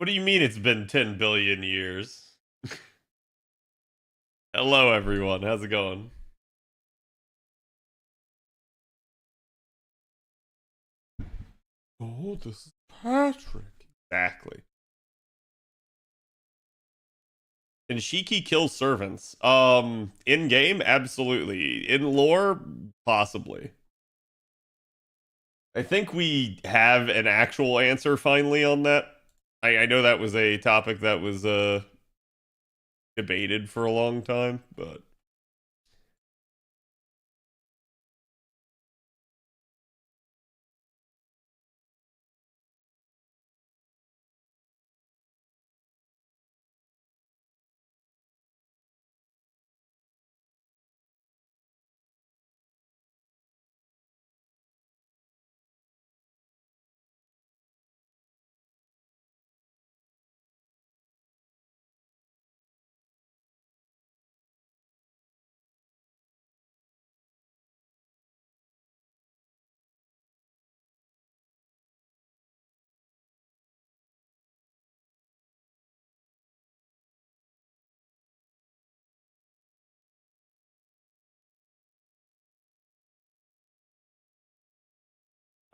What do you mean it's been 10 billion years? Hello, everyone. How's it going? Oh, this is Patrick. Exactly. And Shiki kills servants. In game, absolutely. In lore, possibly. I think we have an actual answer finally on that. I know that was a topic that was debated for a long time, but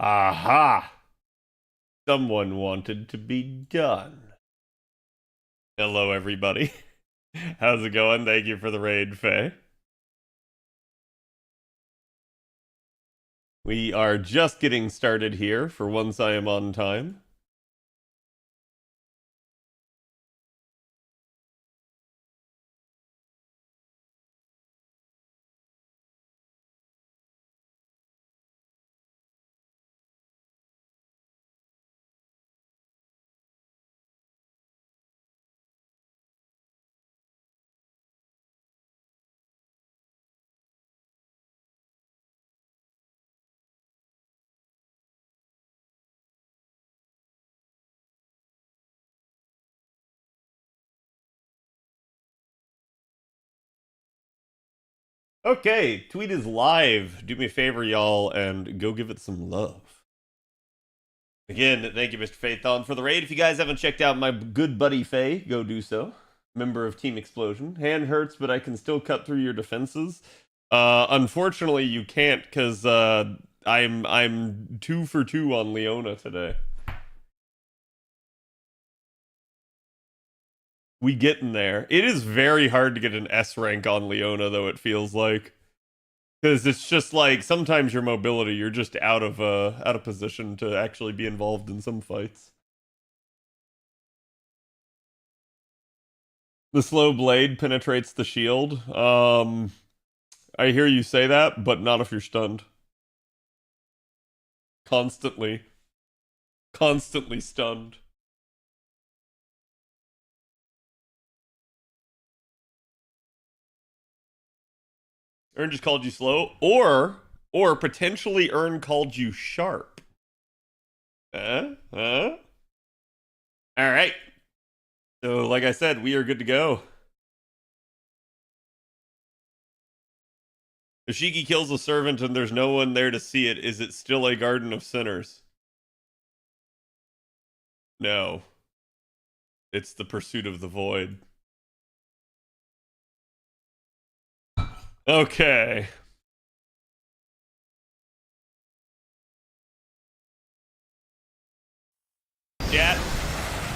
aha! Someone wanted to be done. Hello, everybody. How's it going? Thank you for the raid, Faye. We are just getting started here for once I am on time. Okay, tweet is live. Do me a favor, y'all, and go give it some love. Again, thank you, Mr. Faithon, for the raid. If you guys haven't checked out my good buddy Faye, go do so. Member of Team Explosion. Hand hurts, but I can still cut through your defenses. Unfortunately, you can't because I'm 2 for 2 on Leona today. We getting there. It is very hard to get an S rank on Leona, though. It feels like. Because it's just like sometimes your mobility, you're just out of position to actually be involved in some fights. The slow blade penetrates the shield. I hear you say that, but not if you're stunned. Constantly, constantly stunned. Ern just called you slow, or potentially Ern called you sharp. Huh? All right. So, like I said, we are good to go. If Shiki kills a servant and there's no one there to see it, is it still a garden of sinners? No. It's the pursuit of the void. Okay. Chat.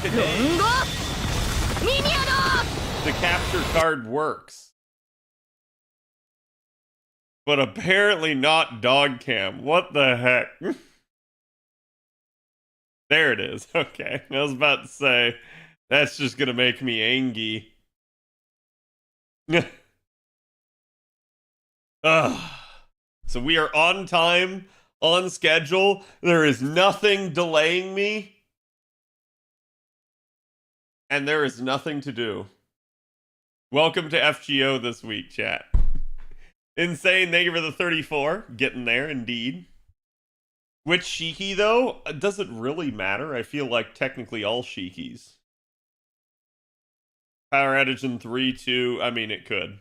Today, the capture card works. But apparently not dog cam. What the heck? There it is. Okay. I was about to say, that's just gonna make me angry. Ugh. So we are on time, on schedule. There is nothing delaying me. And there is nothing to do. Welcome to FGO this week, chat. Insane, thank you for the 34. Getting there, indeed. Which Shiki, though, does it really matter? I feel like technically all Shikis. Power outage in 3, 2. I mean, it could.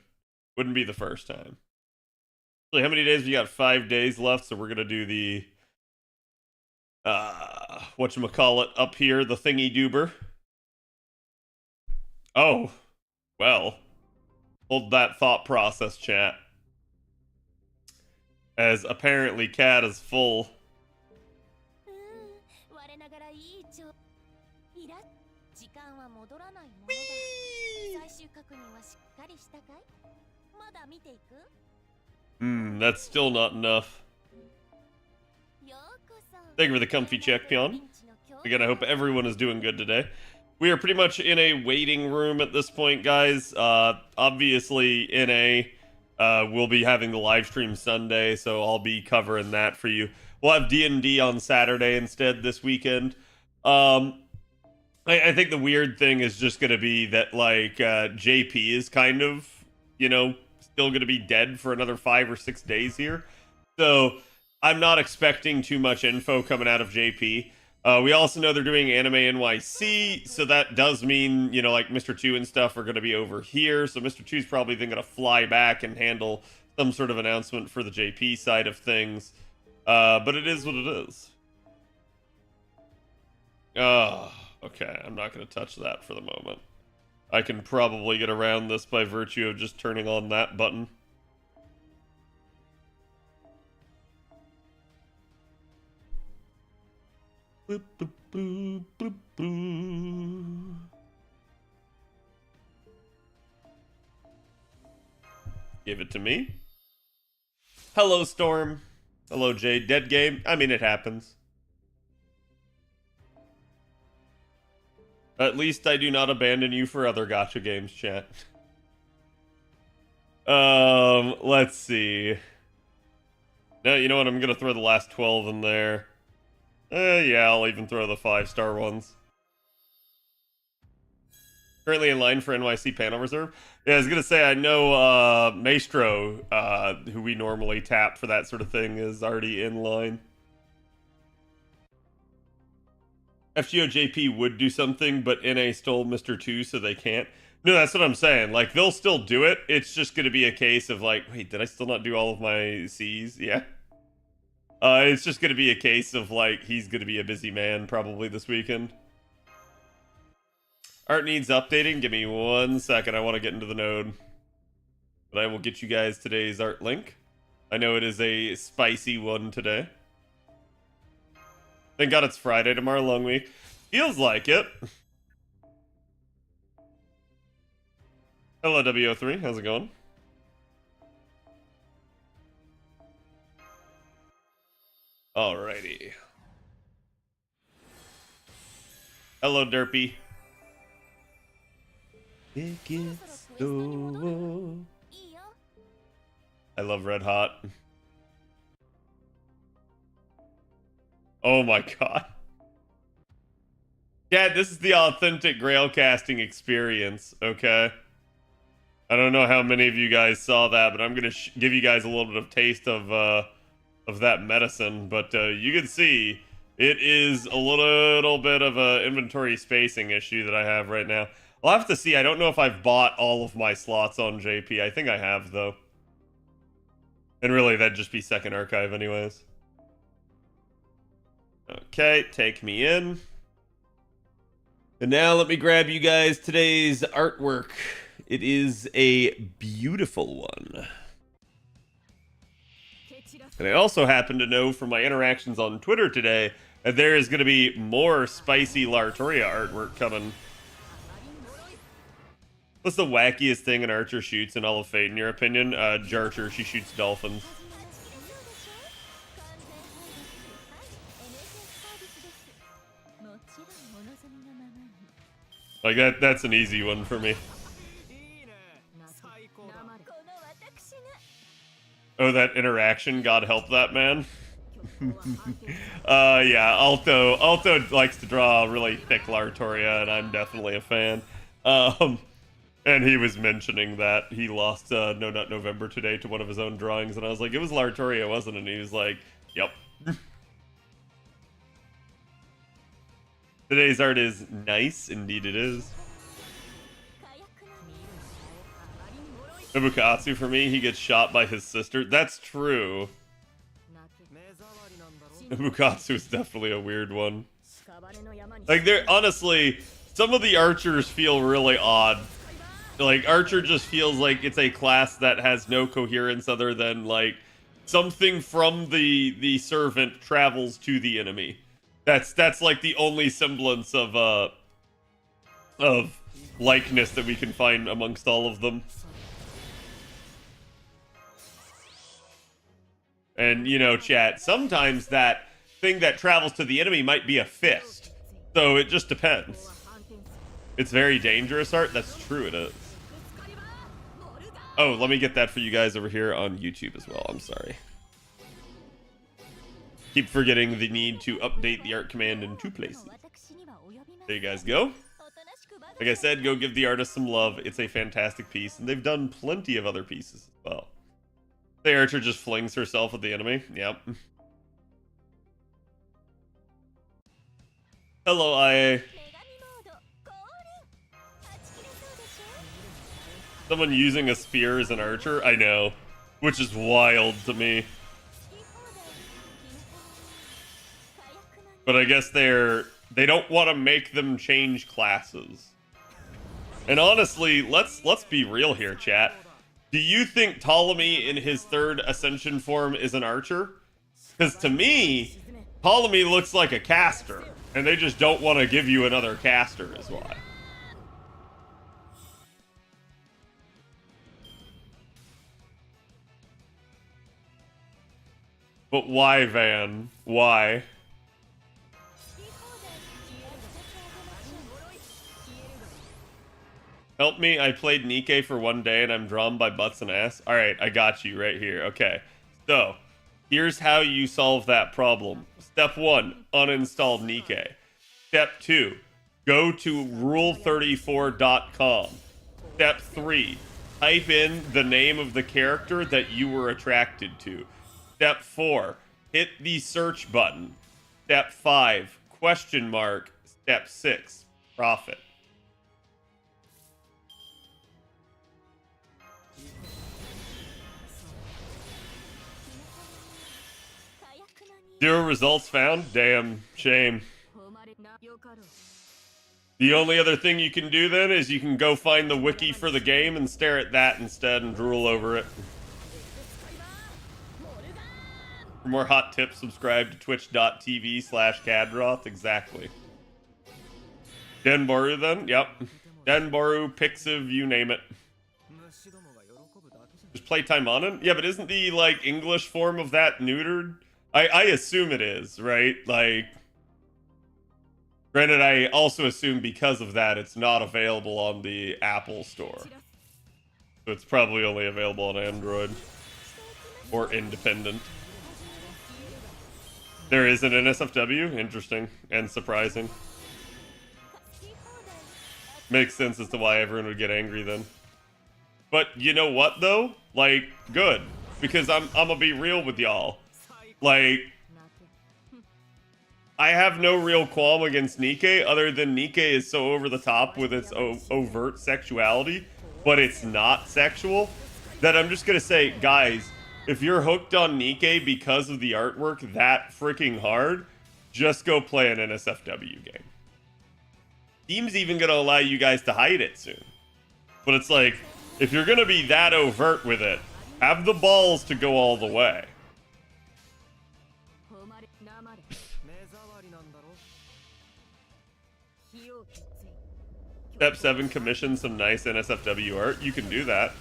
Wouldn't be the first time. Actually, how many days? We got 5 days left, so we're going to do the... whatchamacallit up here, the thingy-doober. Oh, well. Hold that thought process, chat. As apparently Cat is full. That's still not enough. Thank you for the comfy check, Pion. Again, I hope everyone is doing good today. We are pretty much in a waiting room at this point, guys. Obviously, we'll be having the live stream Sunday, so I'll be covering that for you. We'll have D&D on Saturday instead this weekend. I think the weird thing is just going to be that, like, JP is kind of, still going to be dead for another 5 or 6 days here. So I'm not expecting too much info coming out of JP. We also know they're doing Anime NYC, so that does mean, like Mr. 2 and stuff are going to be over here. So Mr. 2 is probably then going to fly back and handle some sort of announcement for the JP side of things. But it is what it is. Okay, I'm not going to touch that for the moment. I can probably get around this by virtue of just turning on that button. Boop, boop, boop, boop, boop. Give it to me. Hello, Storm. Hello, Jade. Dead game? I mean, it happens. At least I do not abandon you for other gacha games, chat. Let's see. No, you know what? I'm gonna throw the last 12 in there. Yeah, I'll even throw the 5-star ones. Currently in line for NYC panel reserve. Yeah, I was gonna say, I know Maestro, who we normally tap for that sort of thing, is already in line. FGO JP would do something, but NA stole Mr. 2, so they can't. No, that's what I'm saying. Like, they'll still do it. It's just gonna be a case of, like, wait, did I still not do all of my C's? Yeah. It's just gonna be a case of, like, he's gonna be a busy man probably this weekend. Art needs updating. Give me 1 second. I want to get into the node. But I will get you guys today's art link. I know it is a spicy one today. Thank God it's Friday. Tomorrow, long week. Feels like it. Hello, WO3. How's it going? Alrighty. Hello, Derpy. It gets so... I love Red Hot. Oh my god. Yeah, this is the authentic Grail casting experience, okay? I don't know how many of you guys saw that, but I'm gonna give you guys a little bit of taste of that medicine. But you can see it is a little bit of a inventory spacing issue that I have right now. I'll have to see. I don't know if I've bought all of my slots on JP. I think I have, though. And really, that'd just be second archive anyways. Okay, take me in. And now let me grab you guys today's artwork. It is a beautiful one. And I also happen to know from my interactions on Twitter today that there is going to be more spicy Lartoria artwork coming. What's the wackiest thing an archer shoots in all of Fate, in your opinion? Jarcher, she shoots dolphins. Like, that's an easy one for me. Oh, that interaction, God help that man. Yeah, Alto likes to draw really thick Lartoria, and I'm definitely a fan. And he was mentioning that he lost No Nut November today to one of his own drawings, and I was like, it was Lartoria, wasn't it? And he was like, yep. Today's art is nice, indeed it is. Nobukatsu for me, he gets shot by his sister. That's true. Nobukatsu is definitely a weird one. Like, there, honestly, Some of the archers feel really odd. Like, archer just feels like it's a class that has no coherence other than, like, something from the servant travels to the enemy. That's like the only semblance of likeness that we can find amongst all of them. And, you know, chat, sometimes that thing that travels to the enemy might be a fist. So it just depends. It's very dangerous art. That's true, it is. Oh, let me get that for you guys over here on YouTube as well. I'm sorry. Keep forgetting the need to update the art command in 2 places. There you guys go. Like I said, go give the artist some love. It's a fantastic piece, and they've done plenty of other pieces as well. The archer just flings herself at the enemy. Yep. Hello, IA. Someone using a spear as an archer? I know. Which is wild to me. But I guess they don't want to make them change classes. And honestly, let's be real here, chat. Do you think Ptolemy in his 3rd ascension form is an archer? Because to me, Ptolemy looks like a caster, and they just don't want to give you another caster is why. But why, Van? Why? Help me, I played Nikke for 1 day and I'm drawn by butts and ass. Alright, I got you right here. Okay, so here's how you solve that problem. Step 1, uninstall Nikke. Step 2, go to rule34.com. Step 3, type in the name of the character that you were attracted to. Step 4, hit the search button. Step 5, question mark. Step 6, profit. Zero results found? Damn, shame. The only other thing you can do then is you can go find the wiki for the game and stare at that instead and drool over it. For more hot tips, subscribe to twitch.tv/Khadroth. Exactly. Denboru then? Yep. Denboru, Pixiv, you name it. Just playtime on it? Yeah, but isn't the, like, English form of that neutered? I assume it is, right? Like, granted, I also assume because of that, it's not available on the Apple Store. So it's probably only available on Android. Or independent. There is an NSFW? Interesting. And surprising. Makes sense as to why everyone would get angry then. But you know what, though? Like, good. Because I'm gonna be real with y'all. Like, I have no real qualm against Nikke, other than Nikke is so over the top with its overt sexuality, but it's not sexual, that I'm just gonna say, guys, if you're hooked on Nikke because of the artwork that freaking hard, just go play an NSFW game. Steam's even gonna allow you guys to hide it soon. But it's like, if you're gonna be that overt with it, have the balls to go all the way. Step 7, commission some nice NSFW art. You can do that.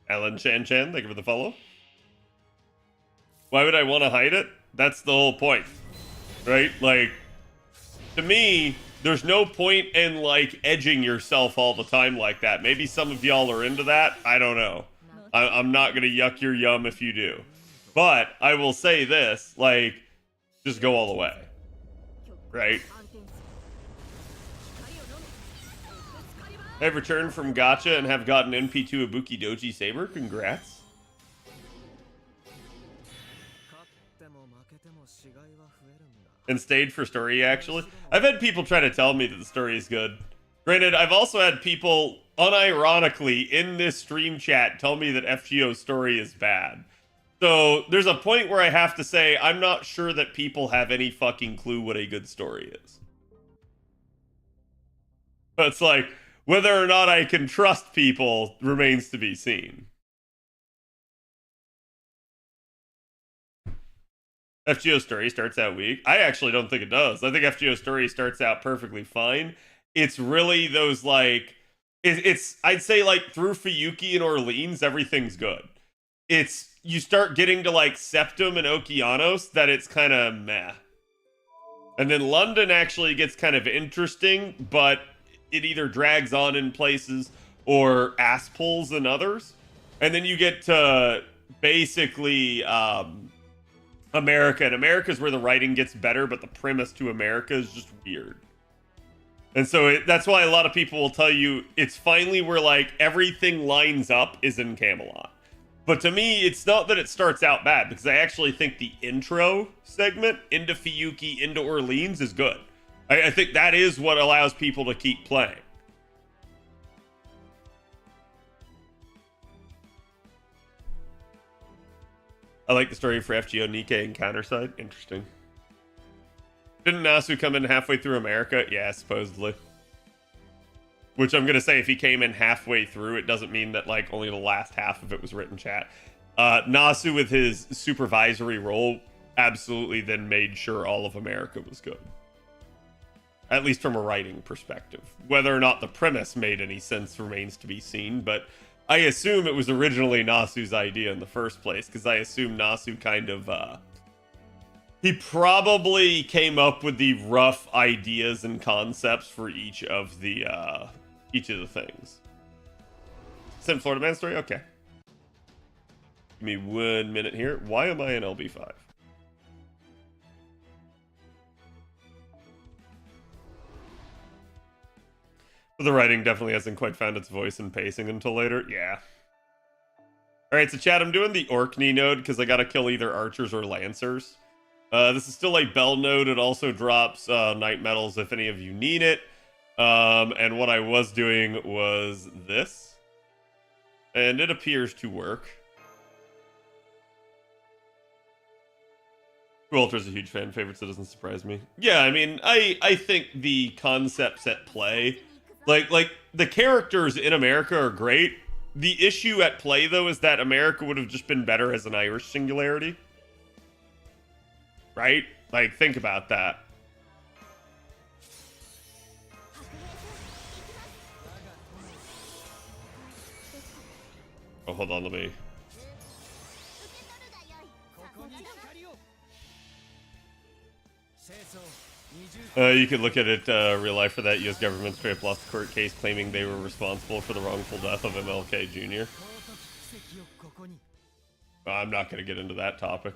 Alan Chan, thank you for the follow. Why would I want to hide it? That's the whole point, right? Like, to me, there's no point in, like, edging yourself all the time like that. Maybe some of y'all are into that. I don't know. I'm not going to yuck your yum if you do. But I will say this, like, just go all the way, right? I've returned from Gacha and have gotten NP2 Ibuki Doji Saber. Congrats. And stayed for story, actually. I've had people try to tell me that the story is good. Granted, I've also had people, unironically, in this stream chat tell me that FGO's story is bad. So there's a point where I have to say I'm not sure that people have any fucking clue what a good story is. But it's like whether or not I can trust people remains to be seen. FGO story starts out weak. I actually don't think it does. I think FGO story starts out perfectly fine. It's really those like it's I'd say like through Fuyuki and Orleans, everything's good. It's you start getting to like Septum and Okeanos that it's kind of meh. And then London actually gets kind of interesting, but it either drags on in places or ass pulls in others. And then you get to basically America, and America's where the writing gets better, but the premise to America is just weird. And so that's why a lot of people will tell you it's finally where like everything lines up is in Camelot. But to me, it's not that it starts out bad, because I actually think the intro segment into Fuyuki, into Orleans is good. I think that is what allows people to keep playing. I like the story for FGO, Nikkei, and Counterside. Interesting. Didn't Nasu come in halfway through America? Yeah, supposedly. Which I'm going to say, if he came in halfway through, it doesn't mean that like only the last half of it was written chat. Nasu, with his supervisory role, absolutely then made sure all of America was good. At least from a writing perspective. Whether or not the premise made any sense remains to be seen, but I assume it was originally Nasu's idea in the first place, because I assume Nasu kind of, he probably came up with the rough ideas and concepts for each of the things. Sent Florida Man story? Okay. Give me 1 minute here. Why am I in LB5? The writing definitely hasn't quite found its voice and pacing until later. Yeah. Alright, so chat, I'm doing the Orkney node because I gotta kill either archers or lancers. This is still a bell node. It also drops night metals if any of you need it. And what I was doing was this. And it appears to work. Walter's a huge fan favorite, so it doesn't surprise me. Yeah, I mean, I think the concepts at play, like the characters in America are great. The issue at play, though, is that America would have just been better as an Irish singularity. Right? Like, think about that. Oh, hold on, let me... you could look at it real life for that. U.S. government straight up lost the court case claiming they were responsible for the wrongful death of MLK Jr. I'm not going to get into that topic.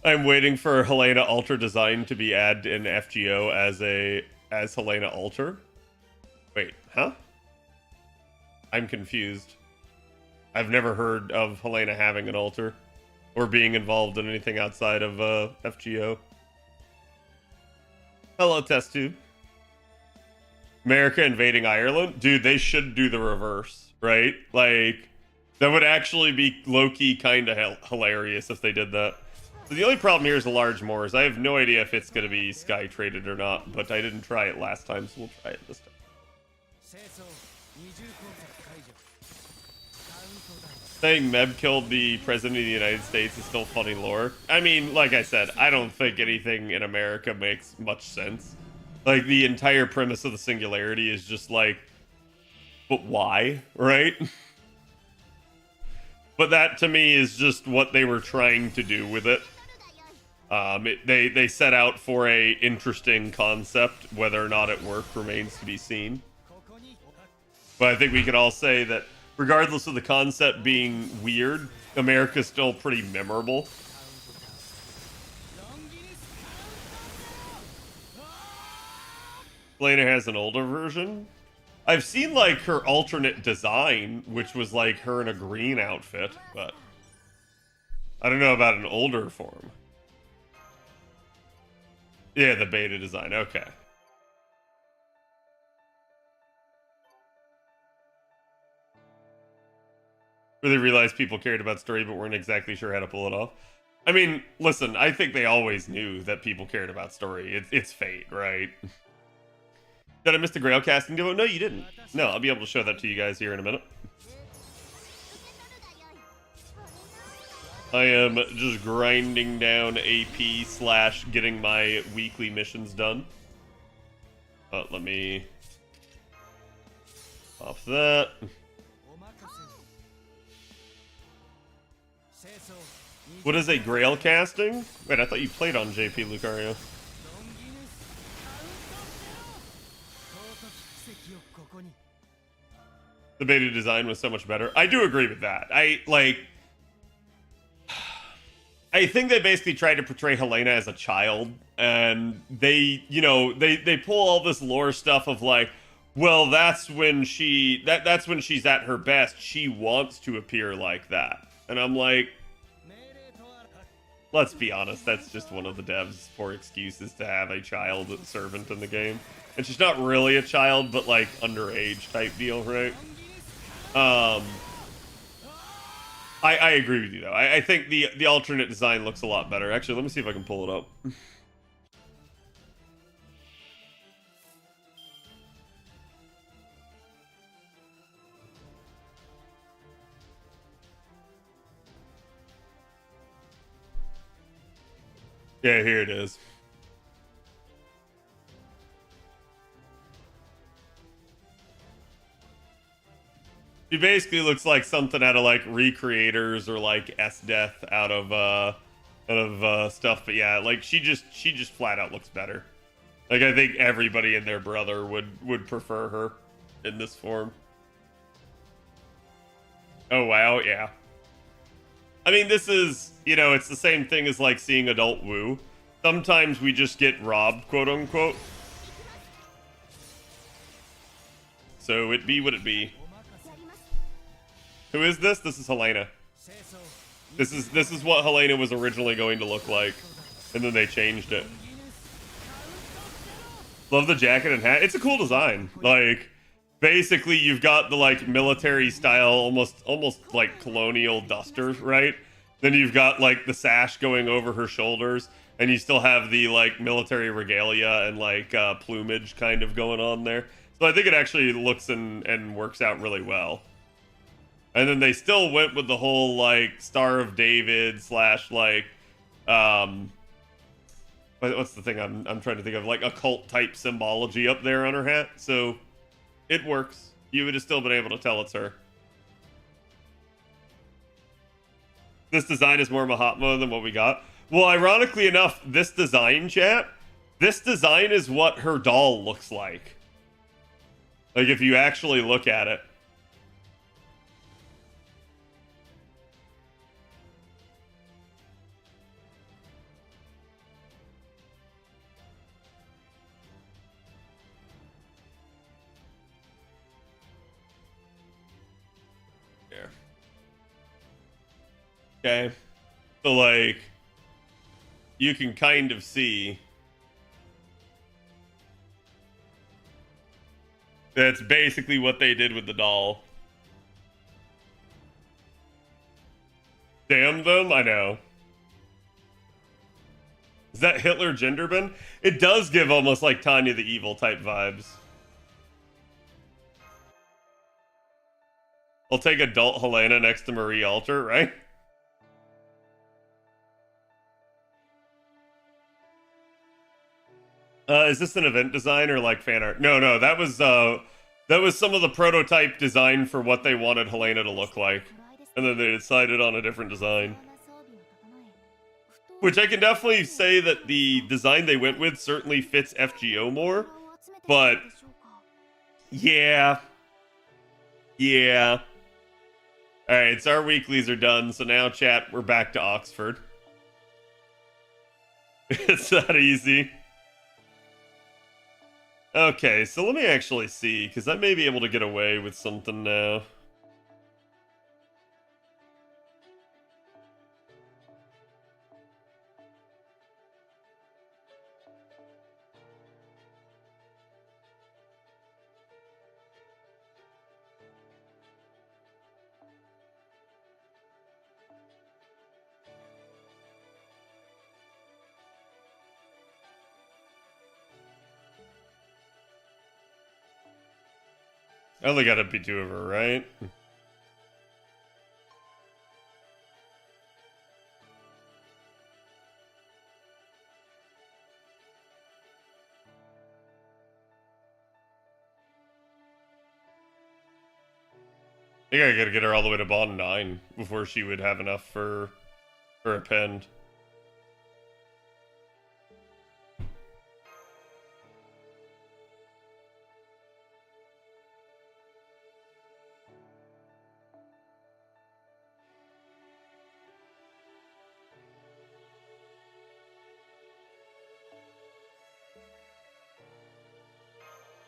I'm waiting for Helena Alter Design to be added in FGO as Helena Alter. Wait, huh? I'm confused. I've never heard of Helena having an altar or being involved in anything outside of FGO. Hello, Test Tube. America invading Ireland? Dude, they should do the reverse, right? Like, that would actually be low-key kind of hilarious if they did that. So the only problem here is the large Moors. I have no idea if it's going to be sky traded or not, but I didn't try it last time, so we'll try it this time. Saying Meb killed the President of the United States is still funny lore. I mean, like I said, I don't think anything in America makes much sense. Like, the entire premise of the Singularity is just like, but why, right? But that, to me, is just what they were trying to do with it. They set out for a interesting concept. Whether or not it worked remains to be seen. But I think we can all say that regardless of the concept being weird, America's still pretty memorable. Lena has an older version. I've seen, like, her alternate design, which was, like, her in a green outfit, but I don't know about an older form. Yeah, the beta design, okay. Really realized people cared about story, but weren't exactly sure how to pull it off. I mean, listen, I think they always knew that people cared about story. It's fate, right? Did I miss the Grail casting duo? No, you didn't. No, I'll be able to show that to you guys here in a minute. I am just grinding down AP / getting my weekly missions done. Let me pop that. What is a Grail casting? Wait, I thought you played on JP Lucario. The beta design was so much better. I do agree with that. I think they basically tried to portray Helena as a child, and they pull all this lore stuff of like, well, that's when that's when she's at her best. She wants to appear like that. And I'm like, let's be honest, that's just one of the devs' poor excuses to have a child servant in the game. And she's not really a child, but like underage type deal, right? I agree with you though. I think the alternate design looks a lot better. Actually, let me see if I can pull it up. Yeah, here it is. She basically looks like something out of like Recreators or like S-Death out of stuff. But yeah, like she just flat out looks better. Like I think everybody and their brother would prefer her in this form. Oh wow, yeah. I mean, this is, it's the same thing as like seeing adult Wu. Sometimes we just get robbed, quote unquote. So it be what it be. Who is this? This is Helena. This is what Helena was originally going to look like, and then they changed it. Love the jacket and hat. It's a cool design. Like, basically, you've got the like military style, almost like colonial duster, right? Then you've got like the sash going over her shoulders, and you still have the like military regalia and like plumage kind of going on there. So I think it actually looks and works out really well. And then they still went with the whole like Star of David / like what's the thing I'm trying to think of, like occult type symbology up there on her hat. So it works. You would have still been able to tell it's her. This design is more Mahatma than what we got. Well, ironically enough, this design, chat, this design is what her doll looks like. Like if you actually look at it. Okay, so like you can kind of see that's basically what they did with the doll. Damn them, I know. Is that Hitler Genderbin? It does give almost like Tanya the Evil type vibes. I'll take adult Helena next to Marie Alter, right? Is this an event design or like fan art? No, that was some of the prototype design for what they wanted Helena to look like. And then they decided on a different design. Which I can definitely say that the design they went with certainly fits FGO more. But yeah. Yeah. Alright, so our weeklies are done, so now chat, we're back to Oxford. It's that easy. Okay, so let me actually see, because I may be able to get away with something now. I only got MP2 of her, right? I think I gotta get her all the way to bond 9 before she would have enough for a pend.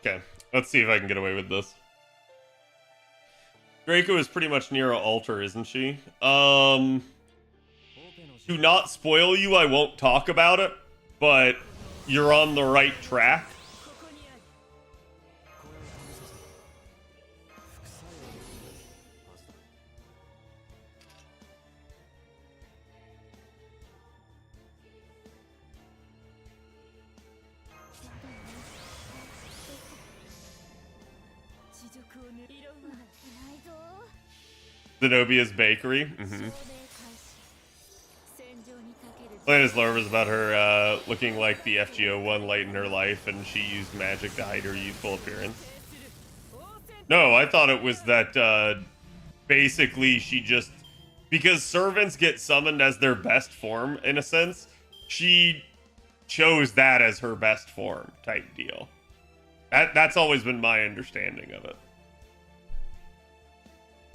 Okay, let's see if I can get away with this. Draco is pretty much near an altar, isn't she? To not spoil you, I won't talk about it, but you're on the right track. Zenobia's Bakery. Lena's lore was about her looking like the FGO one late in her life, and she used magic to hide her youthful appearance. No, I thought it was that basically she just... Because servants get summoned as their best form, in a sense, she chose that as her best form type deal. That's always been my understanding of it.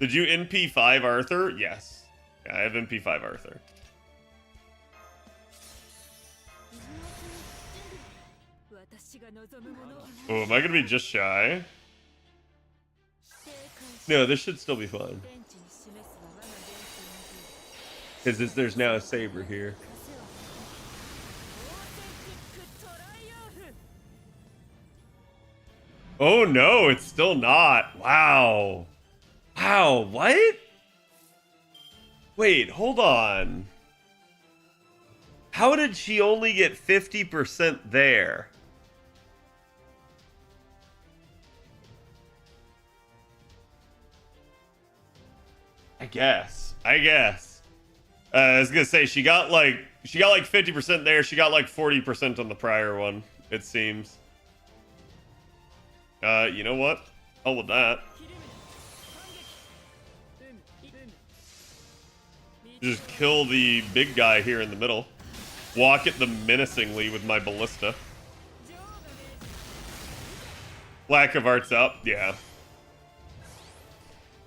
Did you NP5 Arthur? Yes. Yeah, I have NP5 Arthur. Oh, am I gonna be just shy? No, this should still be fun. Because there's now a saber here. Oh no, it's still not. Wow. Wow, what? Wait, hold on. How did she only get 50% there? I guess. I was gonna say she got like 50% there. She got like 40% on the prior one, it seems. You know what? Hell with that. Just kill the big guy here in the middle. Walk at them menacingly with my ballista. Lack of arts up, yeah.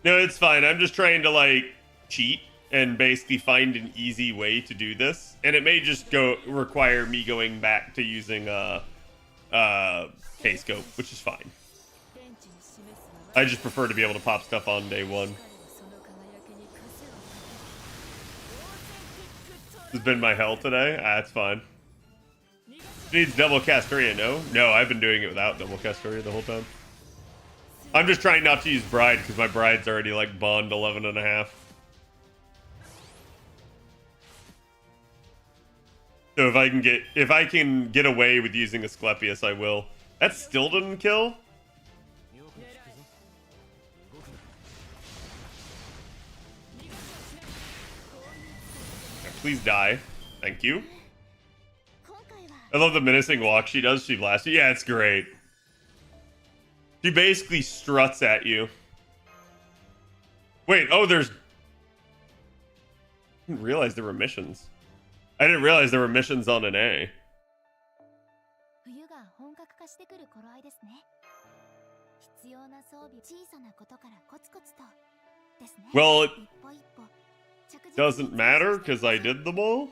No, it's fine. I'm just trying to like cheat and basically find an easy way to do this. And it may just require me going back to using K-scope, which is fine. I just prefer to be able to pop stuff on day one. This has been my hell today. That's fine. Needs double Castoria, no? No, I've been doing it without double Castoria the whole time. I'm just trying not to use Bride because my Bride's already like bond 11.5. So if I can get away with using Asclepius, I will. That still didn't kill? Please die. Thank you. I love the menacing walk she does. She blasts you. Yeah, it's great. She basically struts at you. Wait, oh, there's... I didn't realize there were missions. I didn't realize there were missions on an A. Well, it doesn't matter because I did them all.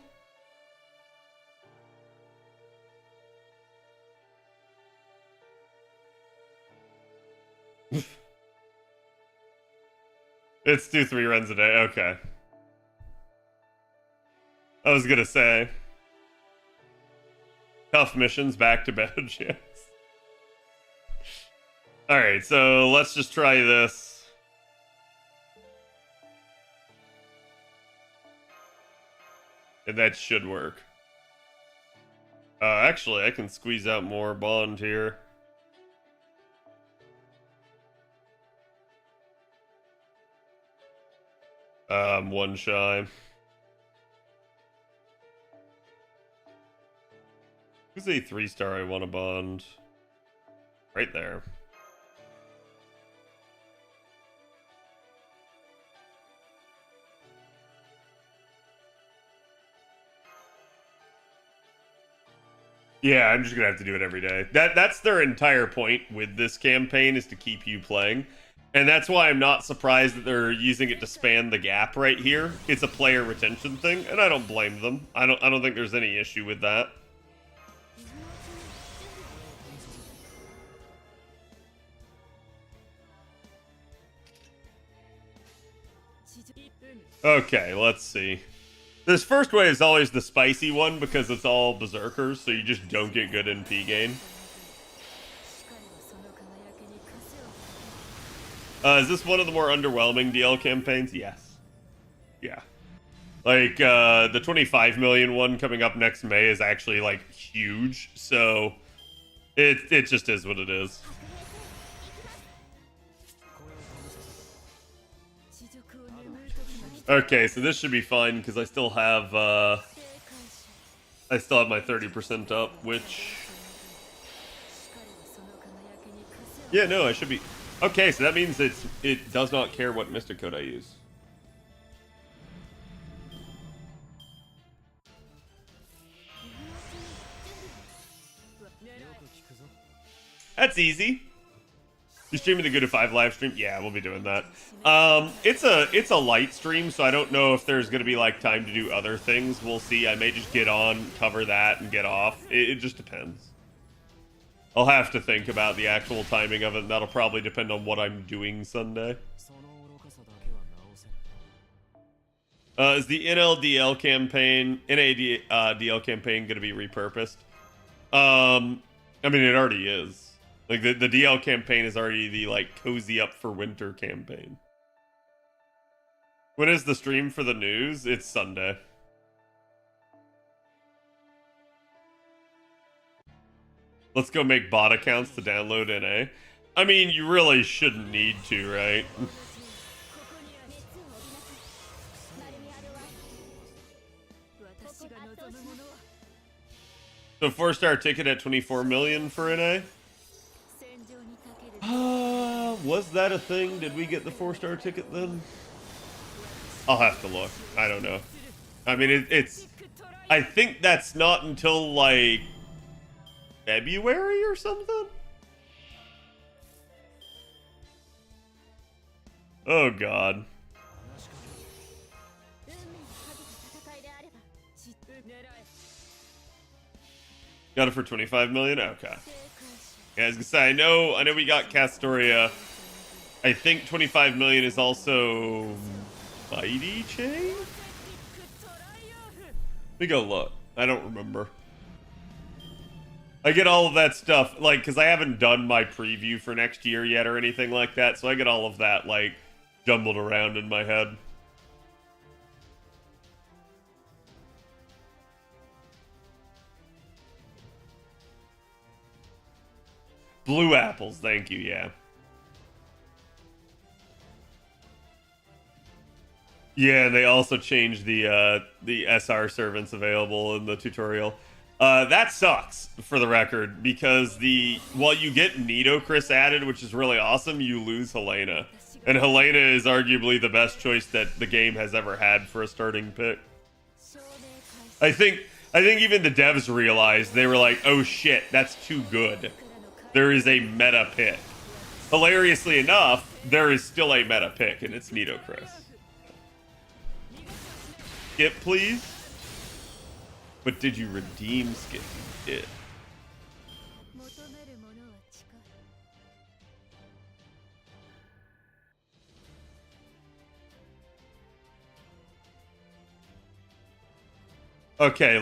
It's 2-3 runs a day. Okay. I was gonna say. Tough missions, back to bed. Yes. Alright, so let's just try this. And that should work. Actually, I can squeeze out more bond here. One shy. Who's a 3-star I want to bond? Right there. Yeah, I'm just gonna have to do it every day. That's their entire point with this campaign, is to keep you playing. And that's why I'm not surprised that they're using it to span the gap right here. It's a player retention thing, and I don't blame them. I don't think there's any issue with that. Okay, let's see. This first wave is always the spicy one because it's all berserkers, so you just don't get good NP gain. Is this one of the more underwhelming DL campaigns? Yes. Yeah. Like, the 25 million one coming up next May is actually, like, huge, so it just is what it is. Okay, so this should be fine because I still have my 30% up, which, yeah, no, I should be okay. So that means it does not care what Mystic code I use. That's easy. You streaming the Good at 5 live stream? Yeah, we'll be doing that. It's a light stream, so I don't know if there's gonna be like time to do other things. We'll see. I may just get on, cover that, and get off. It just depends. I'll have to think about the actual timing of it. And that'll probably depend on what I'm doing Sunday. Is the NLDL campaign, NADL campaign, gonna be repurposed? I mean, it already is. Like, the DL campaign is already the, like, cozy up for winter campaign. When is the stream for the news? It's Sunday. Let's go make bot accounts to download NA. I mean, you really shouldn't need to, right? So 4-star ticket at 24 million for NA? Was that a thing? Did we get the 4-star ticket then? I'll have to look. I don't know. I mean, it's... I think that's not until, like, February or something? Oh, God. Got it for 25 million? Okay. Yeah, I was gonna say, I know we got Castoria. I think 25 million is also Mighty Chain? Let me go look. I don't remember. I get all of that stuff, like, because I haven't done my preview for next year yet or anything like that, so I get all of that, like, jumbled around in my head. Blue apples, thank you, yeah. Yeah, they also changed the SR servants available in the tutorial. That sucks, for the record, because while you get Nidocris added, which is really awesome, you lose Helena. And Helena is arguably the best choice that the game has ever had for a starting pick. I think even the devs realized, they were like, oh shit, that's too good. There is a meta pick. Hilariously enough, there is still a meta pick, and it's Nidocris. Skip, please. But did you redeem Skip? You did. Okay,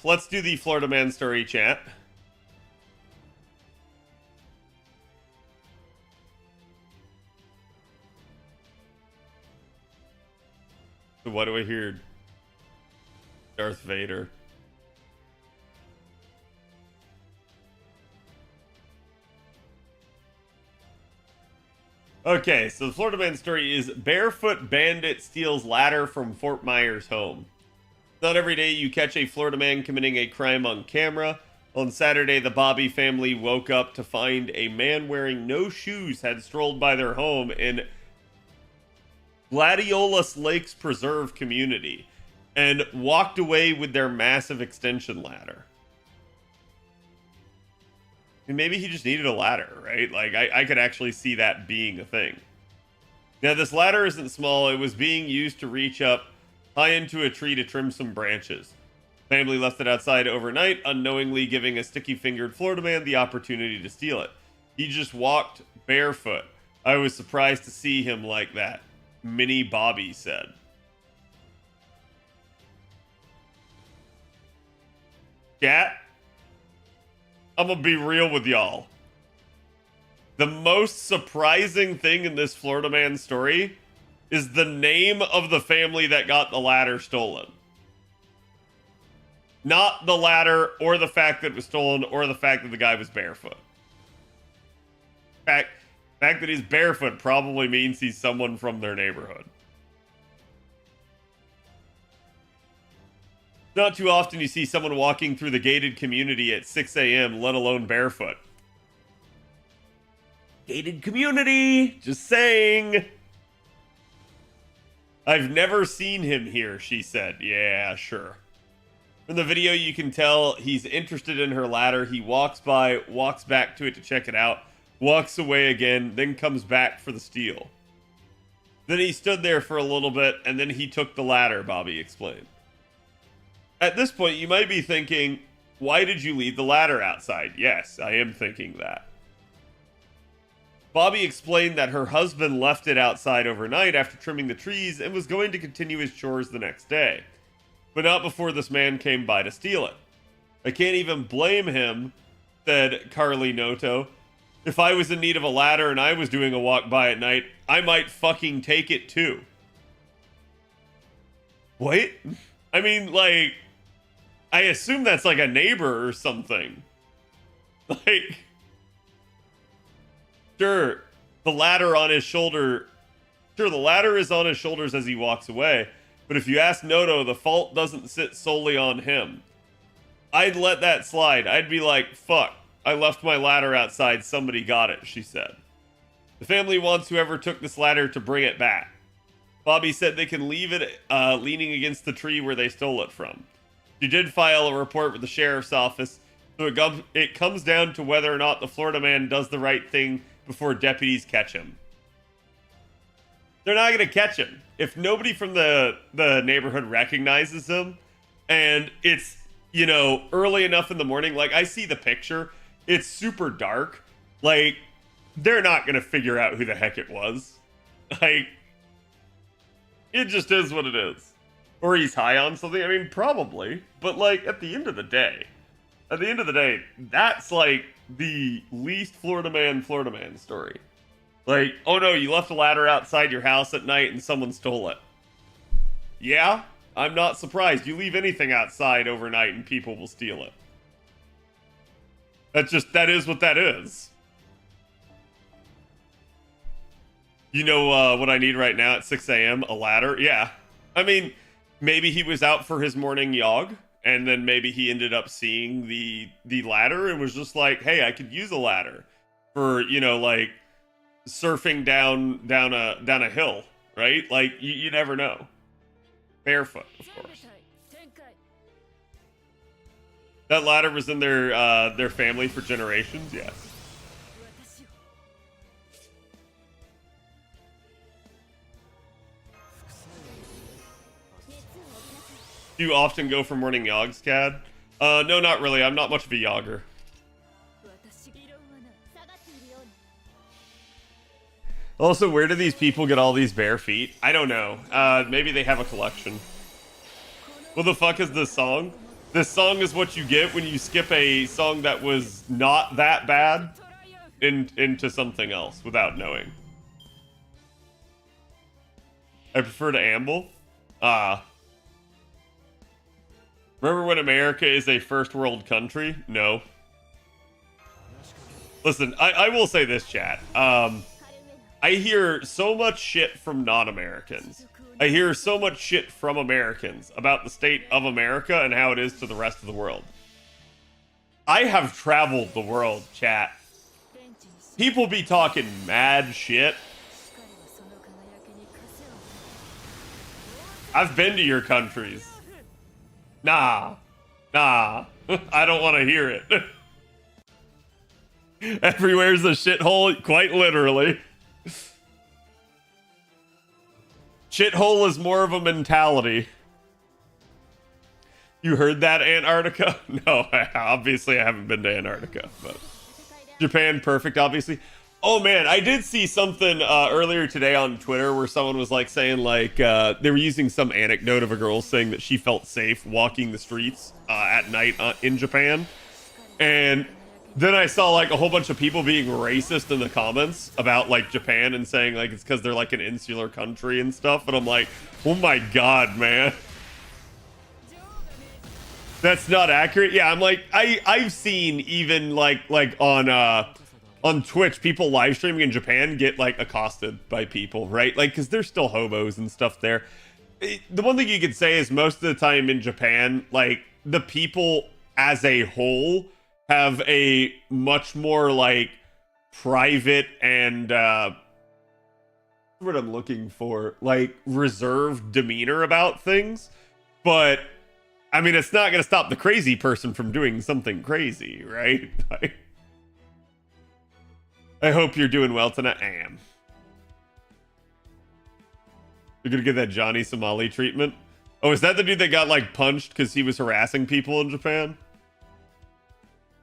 let's do the Florida Man story chat. So why do I hear Darth Vader? Okay, so the Florida Man story is barefoot bandit steals ladder from Fort Myers home. Not every day you catch a Florida man committing a crime on camera. On Saturday, the Bobby family woke up to find a man wearing no shoes had strolled by their home in Gladiolus Lakes Preserve community and walked away with their massive extension ladder. And maybe he just needed a ladder, right? Like, I could actually see that being a thing. Now, this ladder isn't small. It was being used to reach up high into a tree to trim some branches. Family left it outside overnight, unknowingly giving a sticky-fingered Florida man the opportunity to steal it. He just walked barefoot. I was surprised to see him like that, Mini Bobby said. Chat, I'm gonna be real with y'all. The most surprising thing in this Florida man story is the name of the family that got the ladder stolen. Not the ladder or the fact that it was stolen or the fact that the guy was barefoot. Fact that he's barefoot probably means he's someone from their neighborhood. Not too often you see someone walking through the gated community at 6 a.m., let alone barefoot. Gated community! Just saying. I've never seen him here, she said. Yeah, sure. From the video, you can tell he's interested in her ladder. He walks by, walks back to it to check it out, walks away again, then comes back for the steal. Then he stood there for a little bit, and then he took the ladder, Bobby explained. At this point, you might be thinking, why did you leave the ladder outside? Yes, I am thinking that. Bobby explained that her husband left it outside overnight after trimming the trees and was going to continue his chores the next day. But not before this man came by to steal it. I can't even blame him, said Carly Noto. If I was in need of a ladder and I was doing a walk by at night, I might fucking take it too. Wait? I mean, like, I assume that's like a neighbor or something. Like, sure, the ladder on his shoulder. Sure, the ladder is on his shoulders as he walks away. But if you ask Noto, the fault doesn't sit solely on him. I'd let that slide. I'd be like, fuck, I left my ladder outside. Somebody got it, she said. The family wants whoever took this ladder to bring it back. Bobby said they can leave it leaning against the tree where they stole it from. She did file a report with the sheriff's office, so it comes down to whether or not the Florida man does the right thing before deputies catch him. They're not going to catch him. If nobody from the neighborhood recognizes him, and it's, you know, early enough in the morning, like, I see the picture, it's super dark, like, they're not going to figure out who the heck it was. Like, it just is what it is. Or he's high on something, I mean, probably, but, like, at the end of the day, that's, like, the least Florida man story. Like, oh no, you left a ladder outside your house at night and someone stole it. Yeah, I'm not surprised. You leave anything outside overnight and people will steal it. That is what that is. You know what I need right now at 6 a.m.? A ladder? Yeah. I mean, maybe he was out for his morning jog, and then maybe he ended up seeing the ladder and was just like, hey, I could use a ladder for, you know, like, surfing down a hill, right? Like, you never know. Barefoot, of course. That ladder was in their family for generations, yes. Do you often go for morning yogs, Cad? No, not really. I'm not much of a yogger. Also, where do these people get all these bare feet? I don't know. Maybe they have a collection. What the fuck is this song? This song is what you get when you skip a song that was not that bad into something else without knowing. I prefer to amble. Remember when America is a first world country? No. Listen, I will say this, chat. I hear so much shit from non-Americans. I hear so much shit from Americans about the state of America and how it is to the rest of the world. I have traveled the world, chat. People be talking mad shit. I've been to your countries. Nah. I don't want to hear it. Everywhere's a shithole, quite literally. Shithole is more of a mentality. You heard that, Antarctica? No, obviously I haven't been to Antarctica, but Japan, perfect, obviously. Oh man, I did see something earlier today on Twitter where someone was like saying like they were using some anecdote of a girl saying that she felt safe walking the streets at night in Japan, and then I saw like a whole bunch of people being racist in the comments about like Japan and saying like it's because they're like an insular country and stuff, and I'm like, oh my god, man. That's not accurate. Yeah, I'm like, I've seen even like on Twitch, people live streaming in Japan get like accosted by people, right? Like, because there's still hobos and stuff there. The one thing you could say is most of the time in Japan, like the people as a whole have a much more like private and what I'm looking for, like reserved demeanor about things, but I mean, it's not going to stop the crazy person from doing something crazy, right? I hope you're doing well tonight. I am. You're going to get that Johnny Somali treatment? Oh, is that the dude that got, like, punched because he was harassing people in Japan?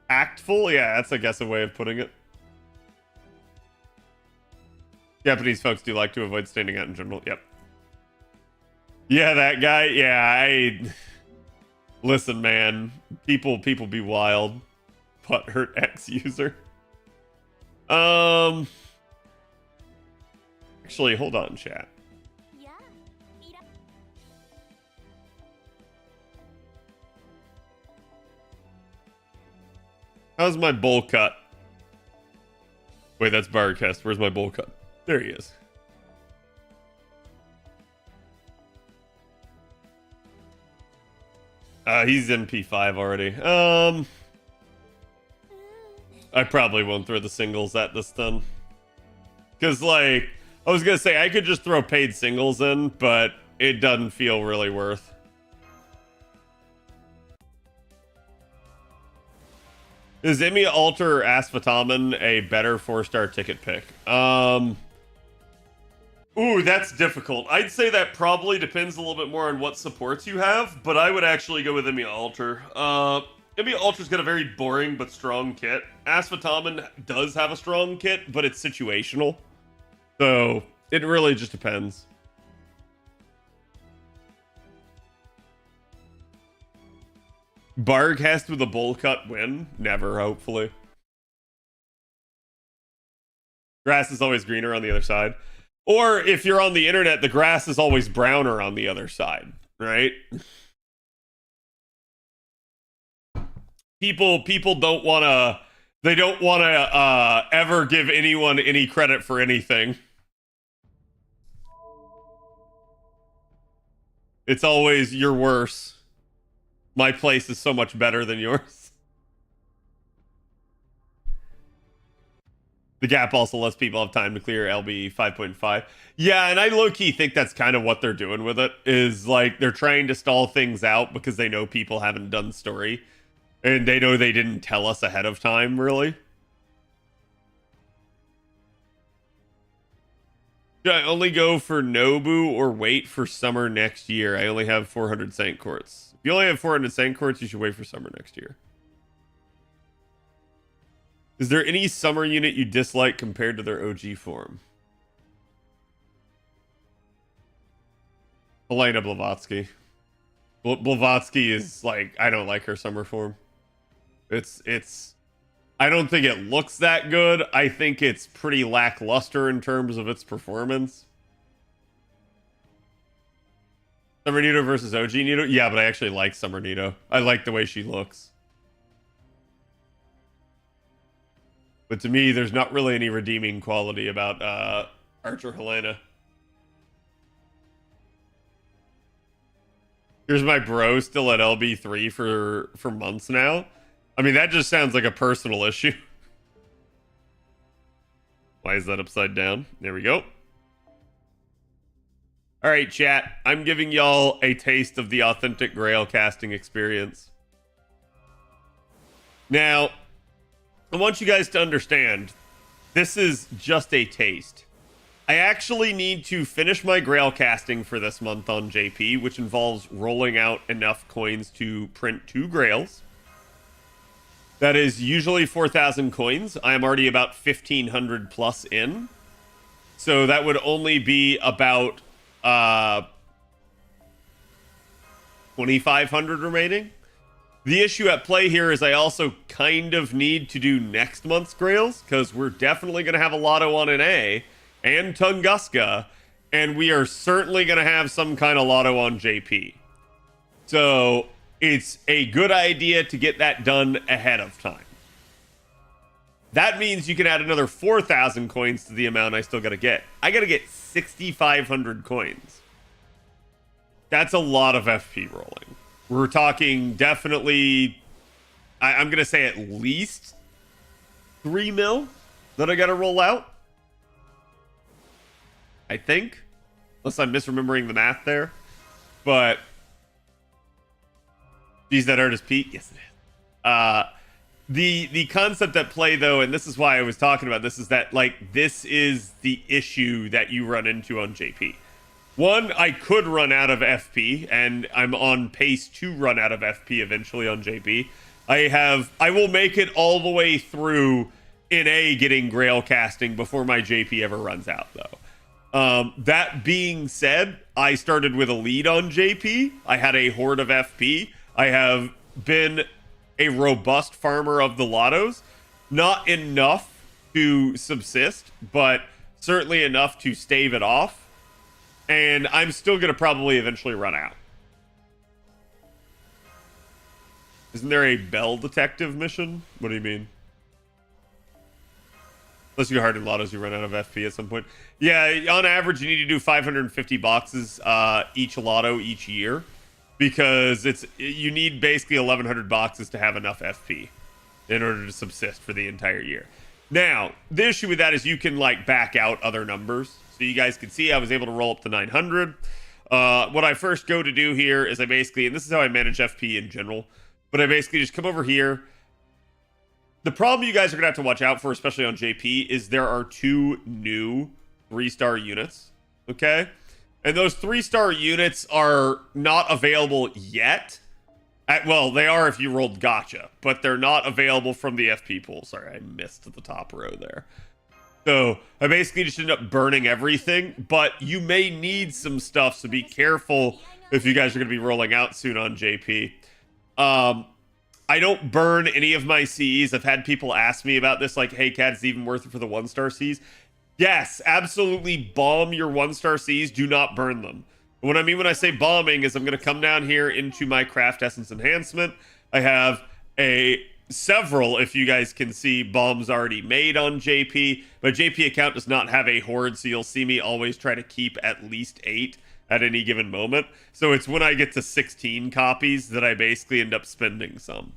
Actful? Yeah, that's, I guess, a way of putting it. Japanese folks do like to avoid standing out in general. Yep. Yeah, that guy. Yeah, listen, man. People be wild. Butthurt X user. Actually, hold on, chat. How's my bowl cut? Wait, that's Barcast. Where's my bowl cut? There he is. He's in P5 already. I probably won't throw the singles at this then. Because, like, I was going to say, I could just throw paid singles in, but it doesn't feel really worth. Is Emi Alter or Asphataman a better 4-star ticket pick? Ooh, that's difficult. I'd say that probably depends a little bit more on what supports you have, but I would actually go with Emi Alter. Emi Alter's got a very boring but strong kit. Asphataman does have a strong kit, but it's situational. So, it really just depends. Barg has to with a bowl cut win? Never, hopefully. Grass is always greener on the other side. Or if you're on the internet, the grass is always browner on the other side, right? People don't want to, they don't want to ever give anyone any credit for anything. It's always, you're worse. My place is so much better than yours. The gap also lets people have time to clear LB 5.5. Yeah, and I low-key think that's kind of what they're doing with it, is like they're trying to stall things out because they know people haven't done story. And they know they didn't tell us ahead of time, really. Should I only go for Nobu or wait for summer next year? I only have 400 Saint Courts. If you only have 400 Saint Courts, you should wait for summer next year. Is there any summer unit you dislike compared to their OG form? Helena Blavatsky. Blavatsky is like, I don't like her summer form. It's I don't think it looks that good. I think it's pretty lackluster in terms of its performance. Summer Nito versus OG Nito? Yeah, but I actually like Summer Nito. I like the way she looks. But to me, there's not really any redeeming quality about Archer Helena. Here's my bro still at LB3 for months now. I mean, that just sounds like a personal issue. Why is that upside down? There we go. All right, chat. I'm giving y'all a taste of the authentic Grail casting experience. Now, I want you guys to understand, this is just a taste. I actually need to finish my Grail casting for this month on JP, which involves rolling out enough coins to print 2 Grails. That is usually 4,000 coins. I am already about 1,500 plus in. So that would only be about 2,500 remaining. The issue at play here is I also kind of need to do next month's Grails, because we're definitely going to have a Lotto on an A and Tunguska, and we are certainly going to have some kind of Lotto on JP. So it's a good idea to get that done ahead of time. That means you can add another 4,000 coins to the amount I still got to get. I got to get 6,500 coins. That's a lot of FP rolling. We're talking definitely, I'm going to say at least 3 mil that I got to roll out. I think. Unless I'm misremembering the math there. But, geez, that hurt his Pete? Yes, it is. The concept at play, though, and this is why I was talking about this, is that, like, this is the issue that you run into on JP. One, I could run out of FP, and I'm on pace to run out of FP eventually on JP. I will make it all the way through in A getting Grail casting before my JP ever runs out, though. That being said, I started with a lead on JP. I had a horde of FP. I have been a robust farmer of the lottos. Not enough to subsist, but certainly enough to stave it off. And I'm still going to probably eventually run out. Isn't there a Bell Detective mission? What do you mean? Unless you go hard in lottos, you run out of FP at some point. Yeah, on average, you need to do 550 boxes each lotto each year. Because you need basically 1,100 boxes to have enough FP in order to subsist for the entire year. Now, the issue with that is you can, like, back out other numbers. So you guys can see I was able to roll up to 900. What I first go to do here is I basically, and this is how I manage FP in general, but I basically just come over here. The problem you guys are going to have to watch out for, especially on JP, is there are 2 new 3-star units, okay? And those 3-star units are not available yet. Well, they are if you rolled gotcha, but they're not available from the FP pool. Sorry, I missed the top row there. So I basically just ended up burning everything, but you may need some stuff, so be careful if you guys are going to be rolling out soon on JP. I don't burn any of my Cs. I've had people ask me about this, like, hey, Cat, is it even worth it for the 1-star Cs? Yes, absolutely bomb your 1-star Cs. Do not burn them. What I mean when I say bombing is I'm going to come down here into my Craft Essence Enhancement. I have several, if you guys can see, bombs already made on JP. But JP account does not have a horde, so you'll see me always try to keep at least 8 at any given moment. So it's when I get to 16 copies that I basically end up spending some.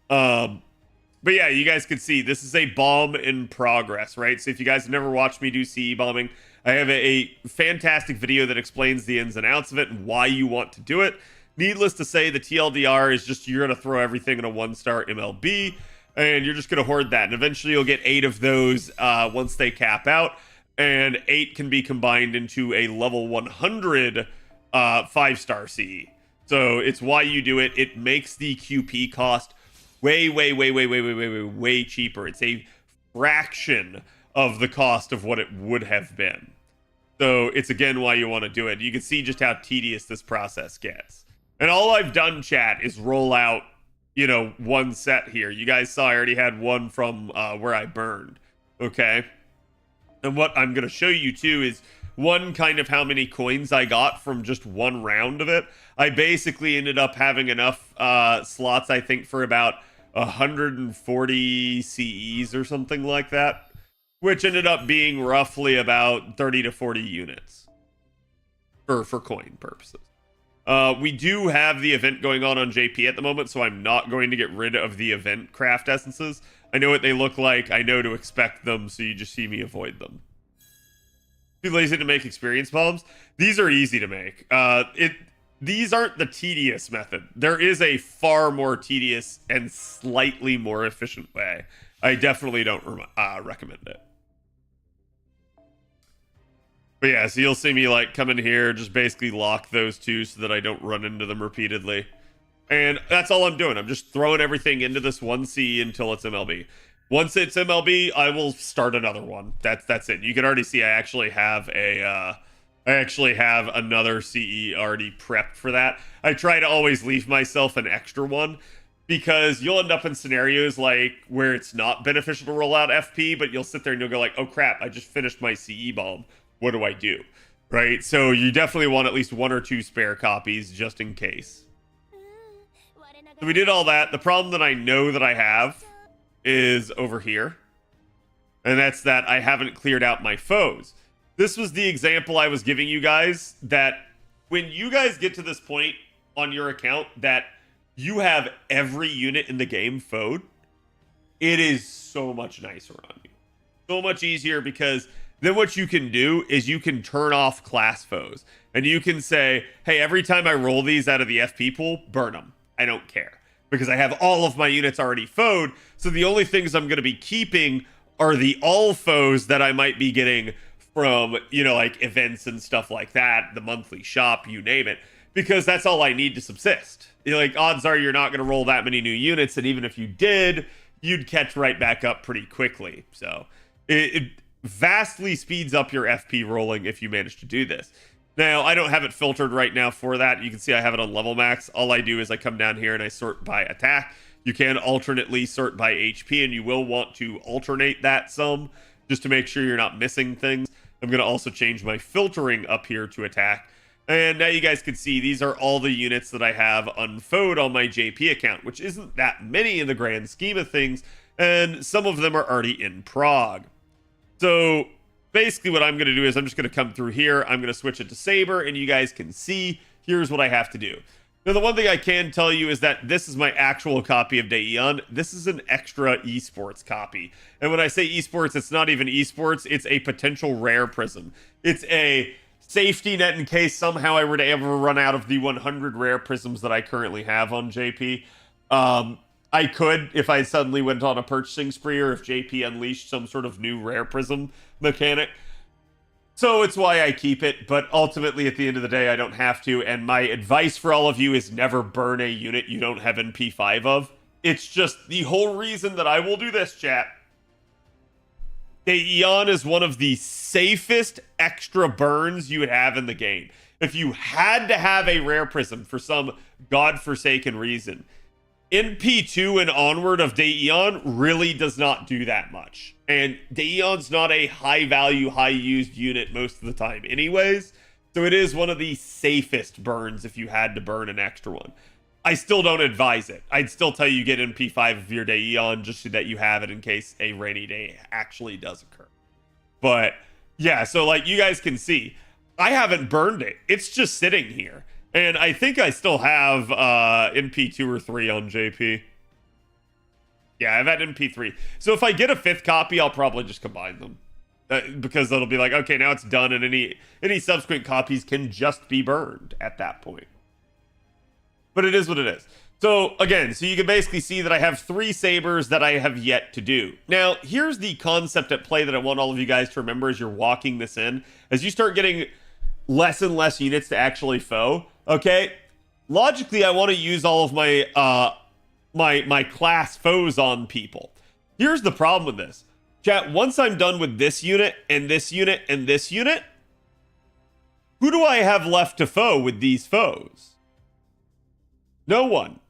But yeah, you guys can see this is a bomb in progress, right? So if you guys have never watched me do CE bombing, I have a fantastic video that explains the ins and outs of it and why you want to do it. Needless to say, the TLDR is just you're going to throw everything in a 1-star MLB, and you're just going to hoard that. And eventually you'll get 8 of those once they cap out, and 8 can be combined into a level 100 5-star CE. So it's why you do it. It makes the QP cost way cheaper. It's a fraction of the cost of what it would have been. So it's again why you want to do it. You can see just how tedious this process gets. And all I've done, chat, is roll out, you know, 1 set here. You guys saw I already had 1 from where I burned. Okay. And what I'm going to show you too is one, kind of how many coins I got from just 1 round of it. I basically ended up having enough slots, I think, for about 140 CEs or something like that, which ended up being roughly about 30 to 40 units for coin purposes. We do have the event going on JP at the moment, so I'm not going to get rid of the event craft essences. I know what they look like. I know to expect them, so you just see me avoid them. Too lazy to make experience bombs? These are easy to make. These aren't the tedious method. There is a far more tedious and slightly more efficient way. I definitely don't recommend it. But yeah, so you'll see me like come in here, just basically lock those two so that I don't run into them repeatedly. And that's all I'm doing. I'm just throwing everything into this one CE until it's MLB. Once it's MLB, I will start another one. That's it. You can already see I actually have another CE already prepped for that. I try to always leave myself an extra one because you'll end up in scenarios like where it's not beneficial to roll out FP, but you'll sit there and you'll go like, oh crap, I just finished my CE bomb. What do I do? Right? So you definitely want at least 1 or 2 spare copies just in case. So we did all that. The problem that I know that I have is over here. And that's that I haven't cleared out my foes. This was the example I was giving you guys, that when you guys get to this point on your account that you have every unit in the game foed, it is so much nicer on you. So much easier, because then what you can do is you can turn off class foes. And you can say, hey, every time I roll these out of the FP pool, burn them. I don't care. Because I have all of my units already foed. So the only things I'm going to be keeping are the all foes that I might be getting from, you know, like events and stuff like that, the monthly shop, you name it. Because that's all I need to subsist. Like, odds are you're not going to roll that many new units. And even if you did, you'd catch right back up pretty quickly. So it vastly speeds up your FP rolling if you manage to do this. Now, I don't have it filtered right now for that. You can see I have it on level max. All I do is I come down here and I sort by attack. You can alternately sort by HP, and you will want to alternate that some just to make sure you're not missing things. I'm going to also change my filtering up here to attack. And now you guys can see these are all the units that I have unfoed on my JP account, which isn't that many in the grand scheme of things. And some of them are already in Prague. So basically what I'm going to do is I'm just going to come through here. I'm going to switch it to Saber, and you guys can see here's what I have to do. Now, the one thing I can tell you is that this is my actual copy of Daeon. This is an extra esports copy. And when I say esports, it's not even esports. It's a potential rare prism. It's a safety net in case somehow I were to ever run out of the 100 rare prisms that I currently have on JP. I could, if I suddenly went on a purchasing spree, or if JP unleashed some sort of new rare prism mechanic. So it's why I keep it, but ultimately at the end of the day, I don't have to. And my advice for all of you is never burn a unit you don't have NP5 of. It's just the whole reason that I will do this, chat. Daeon is one of the safest extra burns you would have in the game. If you had to have a rare prism for some godforsaken reason, NP2 and onward of Daeon really does not do that much. And Daeon's not a high value, high used unit most of the time anyways. So it is one of the safest burns if you had to burn an extra one. I still don't advise it. I'd still tell you get NP5 of your Daeon just so that you have it in case a rainy day actually does occur. But yeah, so like you guys can see, I haven't burned it. It's just sitting here. And I think I still have NP2 or 3 on JP. Yeah, I've had NP3. So if I get a 5th copy, I'll probably just combine them. Because it'll be like, okay, now it's done, and any subsequent copies can just be burned at that point. But it is what it is. So again, so you can basically see that I have 3 sabers that I have yet to do. Now, here's the concept at play that I want all of you guys to remember as you're walking this in. As you start getting less and less units to actually foe, okay, logically I want to use all of my my class foes on people. Here's the problem with this, chat. Once I'm done with this unit and this unit and this unit, who do I have left to foe with these foes? No one.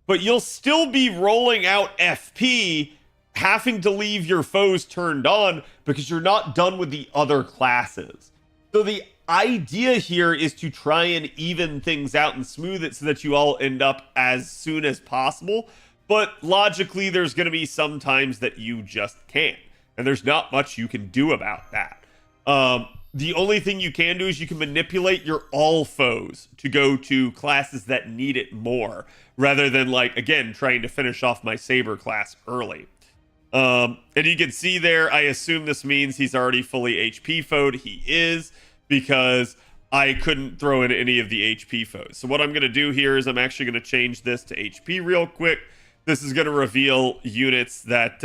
But you'll still be rolling out FP, having to leave your foes turned on because you're not done with the other classes. So the idea here is to try and even things out and smooth it so that you all end up as soon as possible. But logically, there's going to be some times that you just can't. and there's not much you can do about that. The only thing you can do is you can manipulate your all foes to go to classes that need it more, rather than, like, again, trying to finish off my Saber class early. And you can see there, I assume this means he's already fully HP foed. He is, because I couldn't throw in any of the HP foes. So what I'm going to do here is I'm actually going to change this to HP real quick. This is going to reveal units that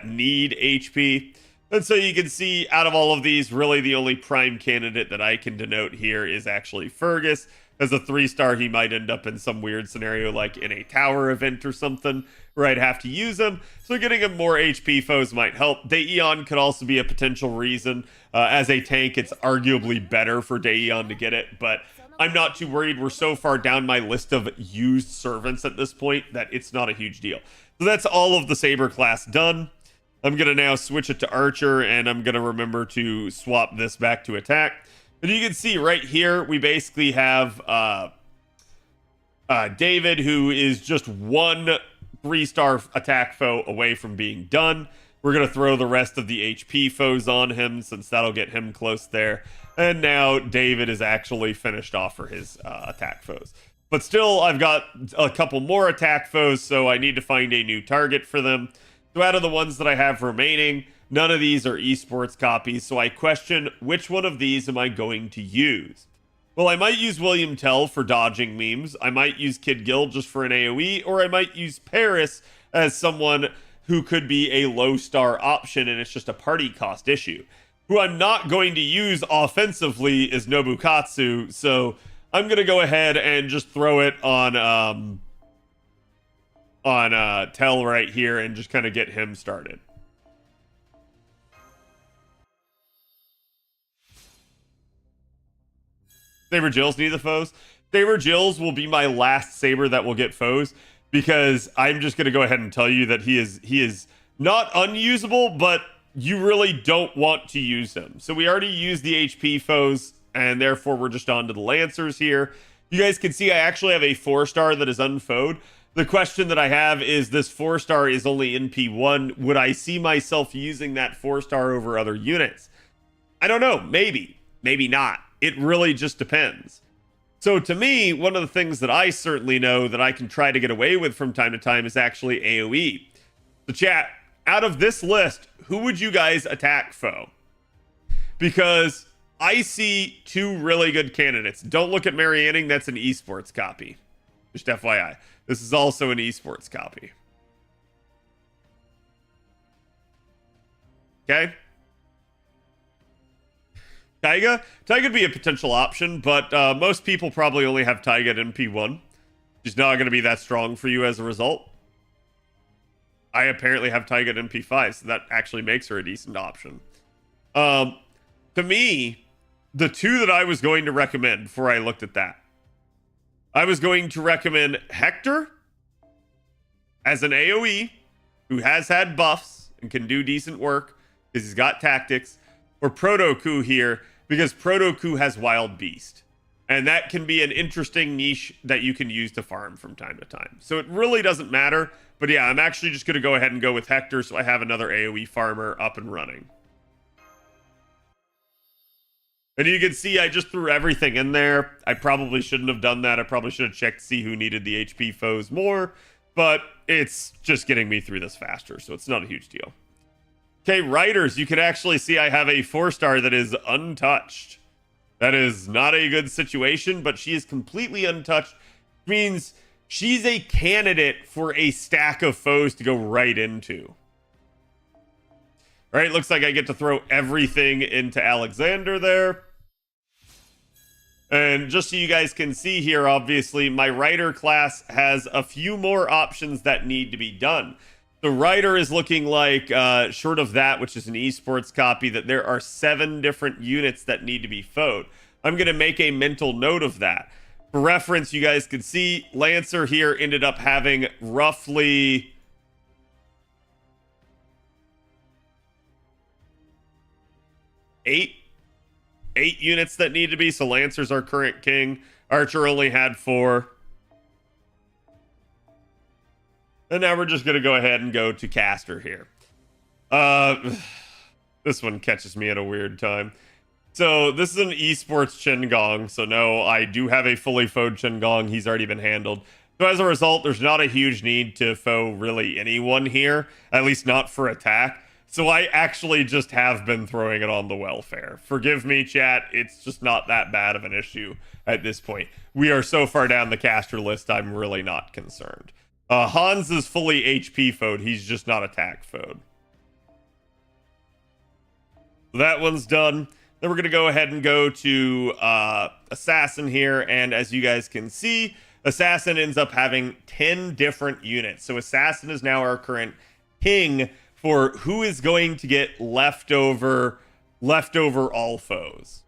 need HP. And so you can see, out of all of these, really the only prime candidate that I can denote here is actually Fergus. As a 3-star, he might end up in some weird scenario like in a tower event or something where I'd have to use him. So getting him more HP foes might help. Daeon could also be a potential reason. As a tank, it's arguably better for Daeon to get it, but I'm not too worried. We're so far down my list of used servants at this point that it's not a huge deal. So that's all of the Saber class done. I'm going to now switch it to Archer, and I'm going to remember to swap this back to attack. And you can see right here, we basically have David, who is just one 3-star attack foe away from being done. We're going to throw the rest of the HP foes on him, since that'll get him close there. And now David is actually finished off for his attack foes. But still, I've got a couple more attack foes, so I need to find a new target for them. So out of the ones that I have remaining, none of these are esports copies, so I question which one of these am I going to use. Well, I might use William Tell for dodging memes, I might use Kid Gil just for an AoE, or I might use Paris as someone who could be a low-star option and it's just a party cost issue. Who I'm not going to use offensively is Nobukatsu, so I'm going to go ahead and just throw it on Tell right here and just kind of get him started. Saber Jills need the foes. Saber Jills will be my last Saber that will get foes, because I'm just going to go ahead and tell you that he is not unusable, but you really don't want to use him. So we already used the HP foes, and therefore we're just on to the Lancers here. You guys can see I actually have a 4-star that is unfoed. The question that I have is, this 4-star is only in P1. Would I see myself using that 4-star over other units? I don't know. Maybe. Maybe not. It really just depends. So to me, one of the things that I certainly know that I can try to get away with from time to time is actually AoE. So chat, out of this list, who would you guys attack foe? Because I see 2 really good candidates. Don't look at Marianning. That's an esports copy. Just FYI. This is also an esports copy. Okay. Taiga would be a potential option, but most people probably only have Taiga at MP1. She's not going to be that strong for you as a result. I apparently have Taiga at MP5, so that actually makes her a decent option. To me, the 2 that I was going to recommend before I looked at that, I was going to recommend Hector as an AoE who has had buffs and can do decent work because he's got tactics, or Protoku here because Protoku has Wild Beast. And that can be an interesting niche that you can use to farm from time to time. So it really doesn't matter. But yeah, I'm actually just going to go ahead and go with Hector so I have another AoE farmer up and running. And you can see I just threw everything in there. I probably shouldn't have done that. I probably should have checked to see who needed the HP foes more. But it's just getting me through this faster, so it's not a huge deal. Okay, Riders, you can actually see I have a 4-star that is untouched. That is not a good situation, but she is completely untouched. Which means she's a candidate for a stack of foes to go right into. All right, looks like I get to throw everything into Alexander there. And just so you guys can see here, obviously, my Rider class has a few more options that need to be done. The Rider is looking like, short of that, which is an esports copy, that there are 7 different units that need to be foed. I'm going to make a mental note of that. For reference, you guys can see Lancer here ended up having roughly 8 units that need to be. So Lancer's our current king. Archer only had 4. And now we're just going to go ahead and go to Caster here. Uh, this one catches me at a weird time. So this is an esports Qingong. So no, I do have a fully foed Qingong. He's already been handled. So as a result, there's not a huge need to foe really anyone here, at least not for attack. So I actually just have been throwing it on the welfare. Forgive me, chat. It's just not that bad of an issue at this point. We are so far down the caster list, I'm really not concerned. Hans is fully HP foed. He's just not attack foed. So that one's done. Then we're going to go ahead and go to Assassin here. And as you guys can see, Assassin ends up having 10 different units. So Assassin is now our current king for who is going to get leftover all foes.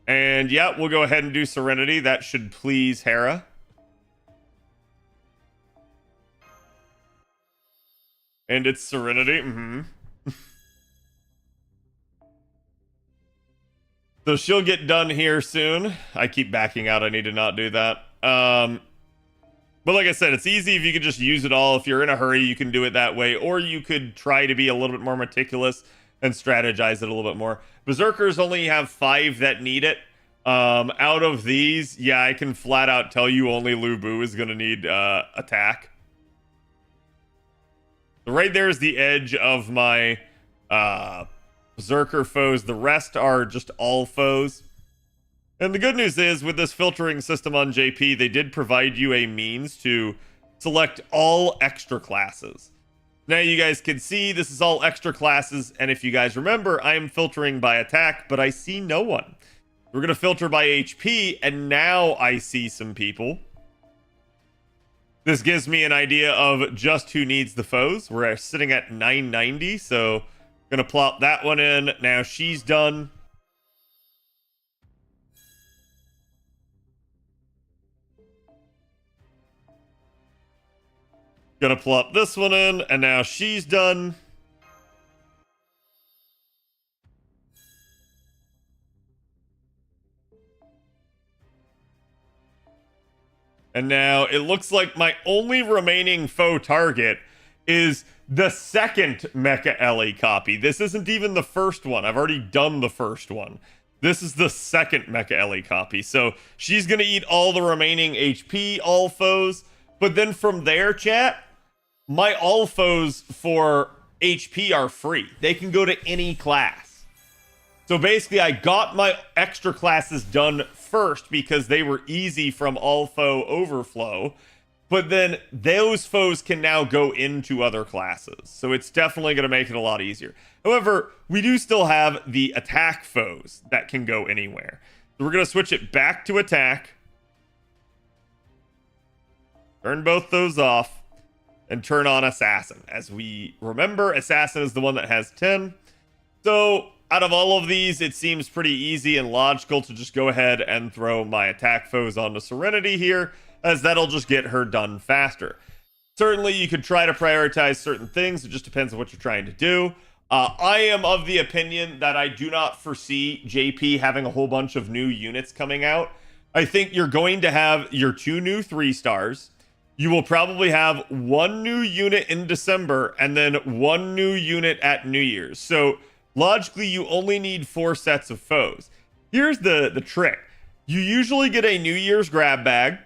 And yeah, we'll go ahead and do Serenity. That should please Hera. And it's Serenity. So she'll get done here soon. I keep backing out. I need to not do that. But like I said, it's easy if you could just use it all. If you're in a hurry, you can do it that way. Or you could try to be a little bit more meticulous and strategize it a little bit more. Berserkers only have 5 that need it. Out of these, yeah, I can flat out tell you only Lu Bu is going to need attack. So right there is the edge of my Berserker foes. The rest are just all foes. And the good news is, with this filtering system on JP, they did provide you a means to select all extra classes. Now you guys can see this is all extra classes, and if you guys remember, I am filtering by attack, but I see no one. We're going to filter by HP, and now I see some people. This gives me an idea of just who needs the foes. We're sitting at 990, so going to plop that one in. Now she's done. Gonna plop this one in, and now she's done. And now it looks like my only remaining foe target is the second Mecha Ellie copy. This isn't even the first one. I've already done the first one. This is the second Mecha Ellie copy. So she's gonna eat all the remaining HP, all foes. But then from there, chat, my all foes for HP are free. They can go to any class. So basically, I got my extra classes done first because they were easy from all foe overflow. But then those foes can now go into other classes. So it's definitely going to make it a lot easier. However, we do still have the attack foes that can go anywhere. So we're going to switch it back to attack. Turn both those off. And turn on Assassin. As we remember, Assassin is the one that has 10. So out of all of these, it seems pretty easy and logical to just go ahead and throw my attack foes onto Serenity here, as that'll just get her done faster. Certainly, you could try to prioritize certain things. It just depends on what you're trying to do. I am of the opinion that I do not foresee JP having a whole bunch of new units coming out. I think you're going to have your 2 new 3-stars. You will probably have 1 new unit in December and then 1 new unit at New Year's. So logically, you only need 4 sets of foes. Here's the trick. You usually get a New Year's grab bag.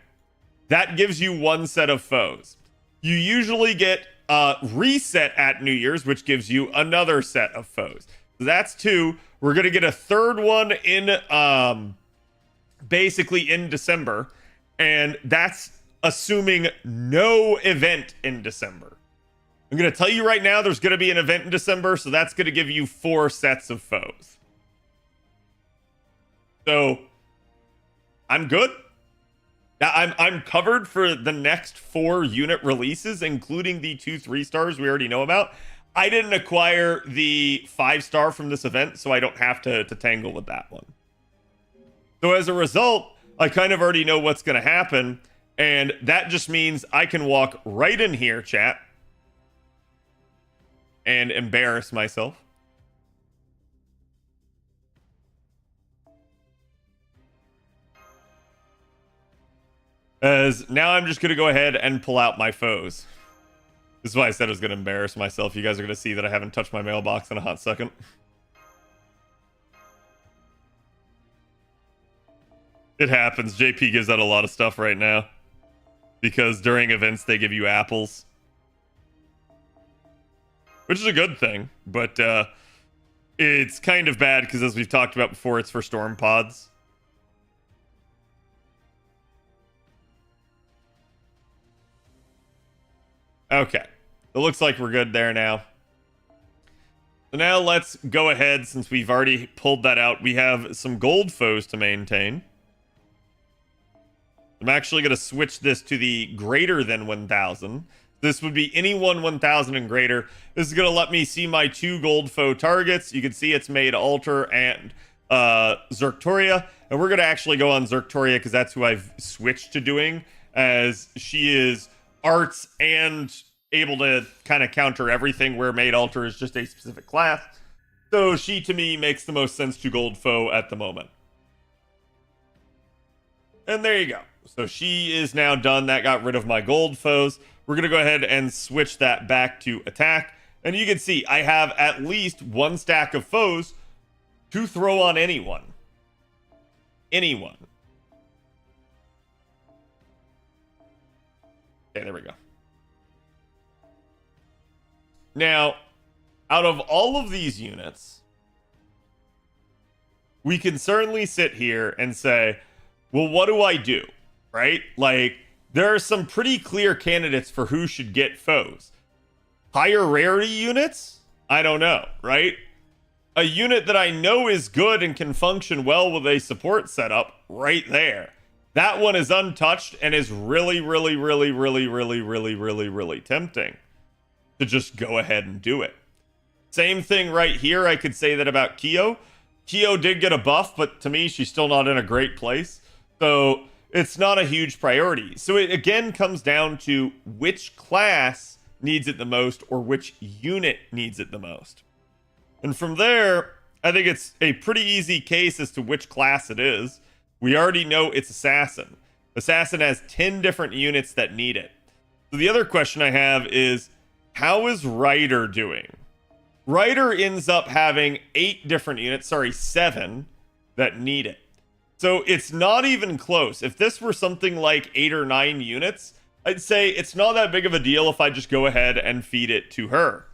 That gives you 1 set of foes. You usually get a reset at New Year's, which gives you another set of foes. So that's 2. We're going to get a 3rd one in basically in December. And that's assuming no event in December. I'm going to tell you right now, there's going to be an event in December, so that's going to give you 4 sets of foes. So, I'm good. I'm covered for the next 4 unit releases, including the 2 3-stars we already know about. I didn't acquire the 5-star from this event, so I don't have to tangle with that one. So as a result, I kind of already know what's going to happen. And that just means I can walk right in here, chat, and embarrass myself. As now I'm just going to go ahead and pull out my foes. This is why I said I was going to embarrass myself. You guys are going to see that I haven't touched my mailbox in a hot second. It happens. JP gives out a lot of stuff right now. Because during events, they give you apples. Which is a good thing. But it's kind of bad because, as we've talked about before, it's for storm pods. Okay. It looks like we're good there now. So now let's go ahead, since we've already pulled that out. We have some gold foes to maintain. I'm actually going to switch this to the greater than 1,000. This would be anyone 1,000 and greater. This is going to let me see my 2 gold foe targets. You can see it's made Alter and Zerktoria. And we're going to actually go on Zerktoria because that's who I've switched to doing, as she is arts and able to kind of counter everything, where Made Alter is just a specific class. So she, to me, makes the most sense to gold foe at the moment. And there you go. So she is now done. That got rid of my gold foes. We're going to go ahead and switch that back to attack. And you can see I have at least 1 stack of foes to throw on anyone. Anyone. Okay, there we go. Now, out of all of these units, we can certainly sit here and say, well, what do I do? Right? Like, there are some pretty clear candidates for who should get foes. Higher rarity units? I don't know, right? A unit that I know is good and can function well with a support setup, right there. That one is untouched and is really, really, really, really, really, really, really, really tempting to just go ahead and do it. Same thing right here. I could say that about Kyo. Kyo did get a buff, but to me, she's still not in a great place. So it's not a huge priority. So it again comes down to which class needs it the most, or which unit needs it the most. And from there, I think it's a pretty easy case as to which class it is. We already know it's Assassin. Assassin has 10 different units that need it. So the other question I have is, how is Rider doing? Rider ends up having 8 different units, 7, that need it. So it's not even close. If this were something like 8 or 9 units, I'd say it's not that big of a deal if I just go ahead and feed it to her.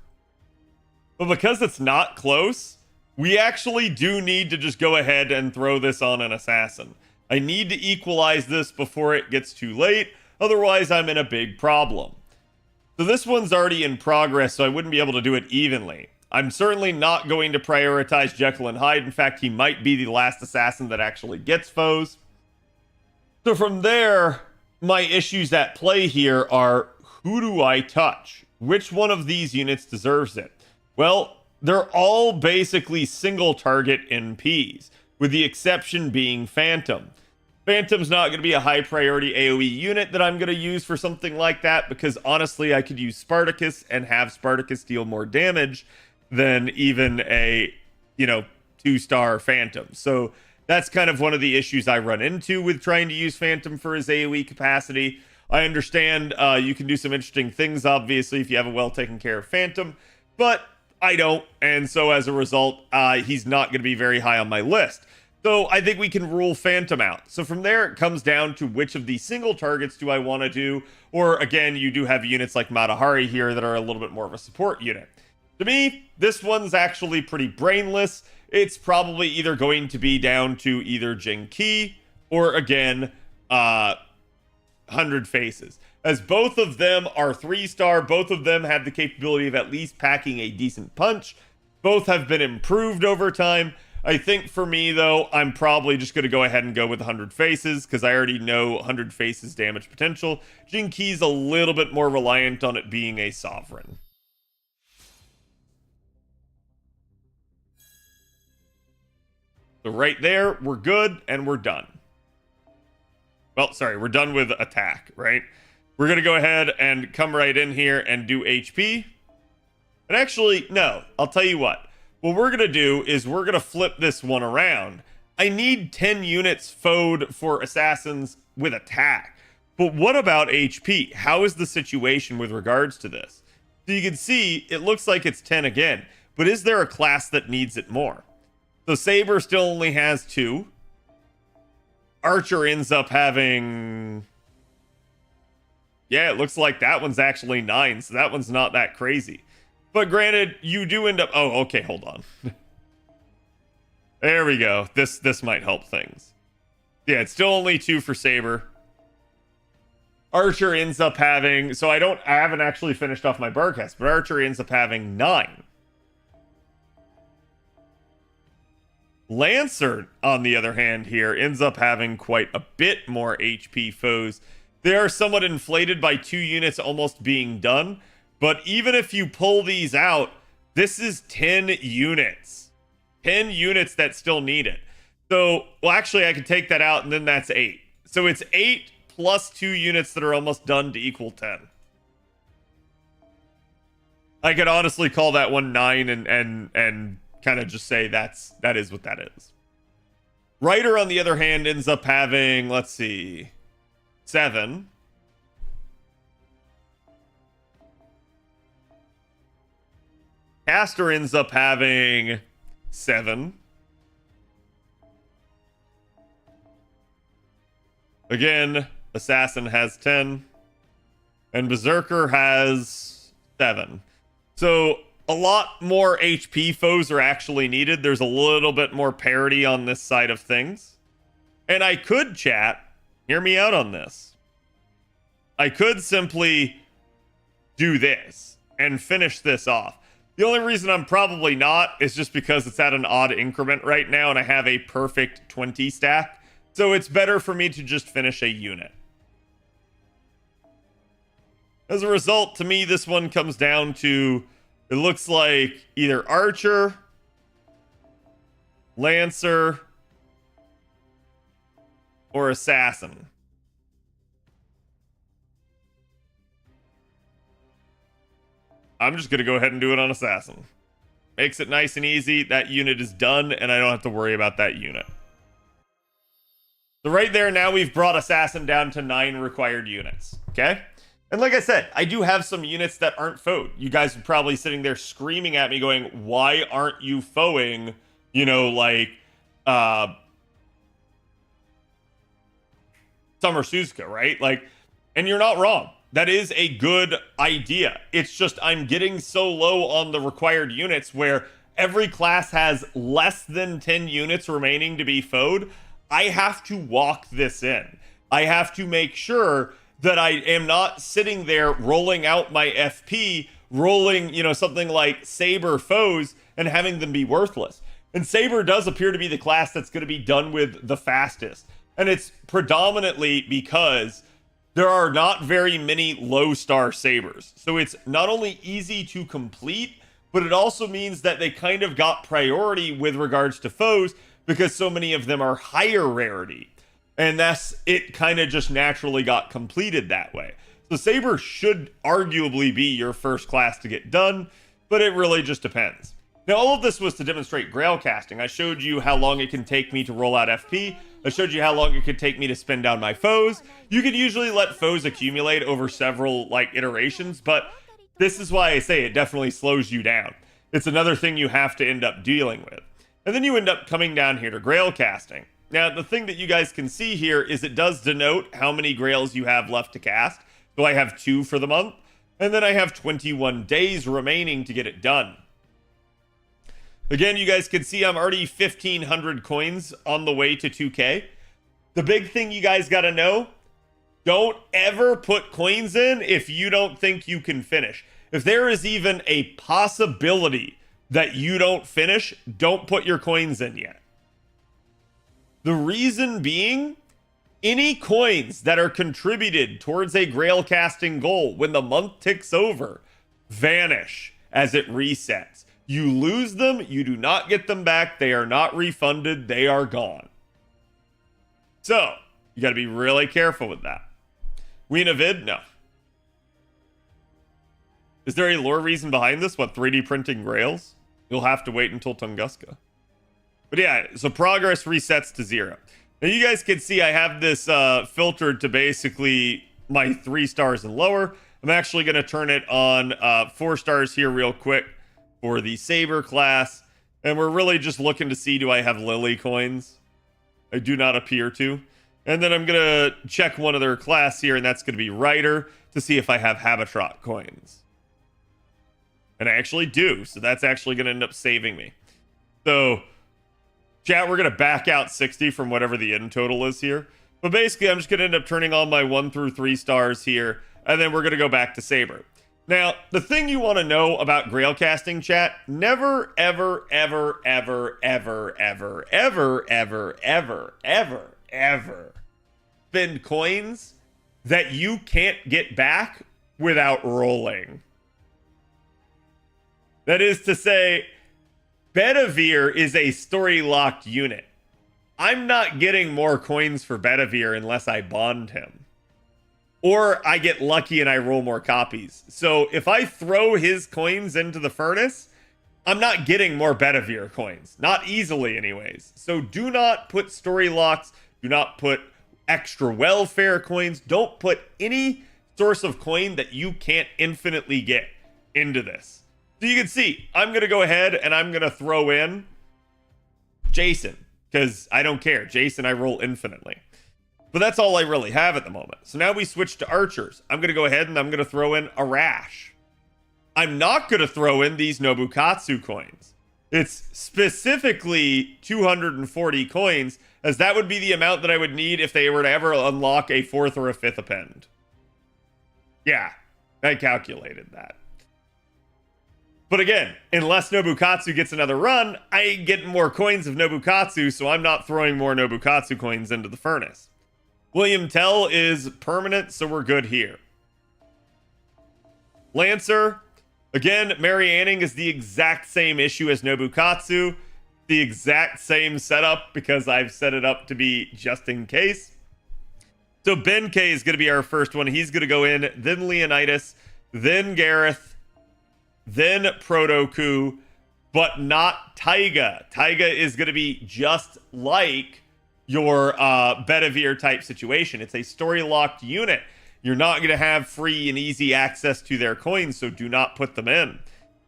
But because it's not close, we actually do need to just go ahead and throw this on an Assassin. I need to equalize this before it gets too late, otherwise I'm in a big problem. So this one's already in progress, so I wouldn't be able to do it evenly. I'm certainly not going to prioritize Jekyll and Hyde. In fact, he might be the last assassin that actually gets foes. So from there, my issues at play here are, who do I touch? Which one of these units deserves it? Well, they're all basically single target NPs, with the exception being Phantom. Phantom's not going to be a high priority AoE unit that I'm going to use for something like that, because honestly, I could use Spartacus and have Spartacus deal more damage than even a, 2-star Phantom. So that's kind of one of the issues I run into with trying to use Phantom for his AoE capacity. I understand you can do some interesting things, obviously, if you have a well taken care of Phantom, but I don't, and so as a result, he's not going to be very high on my list. So I think we can rule Phantom out. So from there, it comes down to which of these single targets do I want to do, or again, you do have units like Matahari here that are a little bit more of a support unit. To me, this one's actually pretty brainless. It's probably either going to be down to either Jinki or, again, 100 Faces. As both of them are 3-star, both of them have the capability of at least packing a decent punch. Both have been improved over time. I think for me, though, I'm probably just going to go ahead and go with 100 Faces, because I already know 100 Faces damage potential. Jinki's a little bit more reliant on it being a Sovereign. So right there, we're good, and we're done. Well, sorry, we're done with attack, right? We're going to go ahead and come right in here and do HP. And actually, no, I'll tell you what. What we're going to do is we're going to flip this one around. I need 10 units foed for assassins with attack. But what about HP? How is the situation with regards to this? So you can see it looks like it's 10 again, but is there a class that needs it more? So Saber still only has 2. Archer ends up having... Yeah, it looks like that one's actually 9, so that one's not that crazy. But granted, you do end up... Oh, okay, hold on. There we go. This might help things. Yeah, it's still only 2 for Saber. Archer ends up having... So I haven't actually finished off my barcast, but Archer ends up having 9. Lancer, on the other hand here, ends up having quite a bit more HP foes. They are somewhat inflated by 2 units almost being done, but even if you pull these out, this is 10 units. 10 units that still need it. So, well, actually, I could take that out, and then that's 8. So it's 8 plus 2 units that are almost done to equal 10. I could honestly call that one 9 and kind of just say that is what that is. Ryder, on the other hand, ends up having, let's see, 7. Caster ends up having 7. Again, Assassin has 10. And Berserker has 7. So a lot more HP foes are actually needed. There's a little bit more parity on this side of things. And I could, chat, hear me out on this. I could simply do this and finish this off. The only reason I'm probably not is just because it's at an odd increment right now and I have a perfect 20 stack. So it's better for me to just finish a unit. As a result, to me, this one comes down to, it looks like either Archer, Lancer, or Assassin. I'm just going to go ahead and do it on Assassin. Makes it nice and easy. That unit is done, and I don't have to worry about that unit. So right there, now we've brought Assassin down to 9 required units. Okay? And like I said, I do have some units that aren't foed. You guys are probably sitting there screaming at me going, why aren't you foeing, you know, like, Summer Suzuka, right? Like, and you're not wrong. That is a good idea. It's just I'm getting so low on the required units where every class has less than 10 units remaining to be foed. I have to walk this in. I have to make sure that I am not sitting there rolling out my FP, rolling, you know, something like Saber foes and having them be worthless. And Saber does appear to be the class that's going to be done with the fastest. And it's predominantly because there are not very many low star Sabers. So it's not only easy to complete, but it also means that they kind of got priority with regards to foes because so many of them are higher rarity. And that's, it kind of just naturally got completed that way. So Saber should arguably be your first class to get done, but it really just depends. Now, all of this was to demonstrate Grail casting. I showed you how long it can take me to roll out FP. I showed you how long it could take me to spin down my foes. You could usually let foes accumulate over several, like, iterations, but this is why I say it definitely slows you down. It's another thing you have to end up dealing with. And then you end up coming down here to Grail casting. Now, the thing that you guys can see here is it does denote how many Grails you have left to cast. So I have 2 for the month, and then I have 21 days remaining to get it done. Again, you guys can see I'm already 1,500 coins on the way to 2K. The big thing you guys got to know, don't ever put coins in if you don't think you can finish. If there is even a possibility that you don't finish, don't put your coins in yet. The reason being, any coins that are contributed towards a Grail casting goal when the month ticks over vanish as it resets. You lose them, you do not get them back, they are not refunded, they are gone. So, you got to be really careful with that. Win a vid? No. Is there a lore reason behind this? What, 3D printing Grails? You'll have to wait until Tunguska. But yeah, so progress resets to 0. Now you guys can see I have this filtered to basically my 3 stars and lower. I'm actually going to turn it on 4 stars here real quick for the Saber class. And we're really just looking to see, do I have Lily coins? I do not appear to. And then I'm going to check one other class here, and that's going to be Rider, to see if I have Khadroth coins. And I actually do, so that's actually going to end up saving me. So, chat, we're going to back out 60 from whatever the end total is here. But basically, I'm just going to end up turning on my 1 through 3 stars here, and then we're going to go back to Saber. Now, the thing you want to know about Grail casting, chat, never, ever, ever, ever, ever, ever, ever, ever, ever, ever, ever spend coins that you can't get back without rolling. That is to say, Bedivere is a story-locked unit. I'm not getting more coins for Bedivere unless I bond him. Or I get lucky and I roll more copies. So if I throw his coins into the furnace, I'm not getting more Bedivere coins. Not easily anyways. So do not put story locks. Do not put extra welfare coins. Don't put any source of coin that you can't infinitely get into this. So you can see, I'm going to go ahead and I'm going to throw in Jason. Because I don't care. Jason, I roll infinitely. But that's all I really have at the moment. So now we switch to archers. I'm going to go ahead and I'm going to throw in Arash. I'm not going to throw in these Nobukatsu coins. It's specifically 240 coins, as that would be the amount that I would need if they were to ever unlock a 4th or a 5th append. Yeah, I calculated that. But again, unless Nobukatsu gets another run, I get more coins of Nobukatsu, so I'm not throwing more Nobukatsu coins into the furnace. William Tell is permanent, so we're good here. Lancer, again, Mary Anning is the exact same issue as Nobukatsu. The exact same setup, because I've set it up to be just in case. So Ben K is going to be our first one. He's going to go in, then Leonidas, then Gareth, then Protoku, but not Taiga. Taiga is going to be just like your Bedivere type situation. It's a story locked unit. You're not going to have free and easy access to their coins, so do not put them in.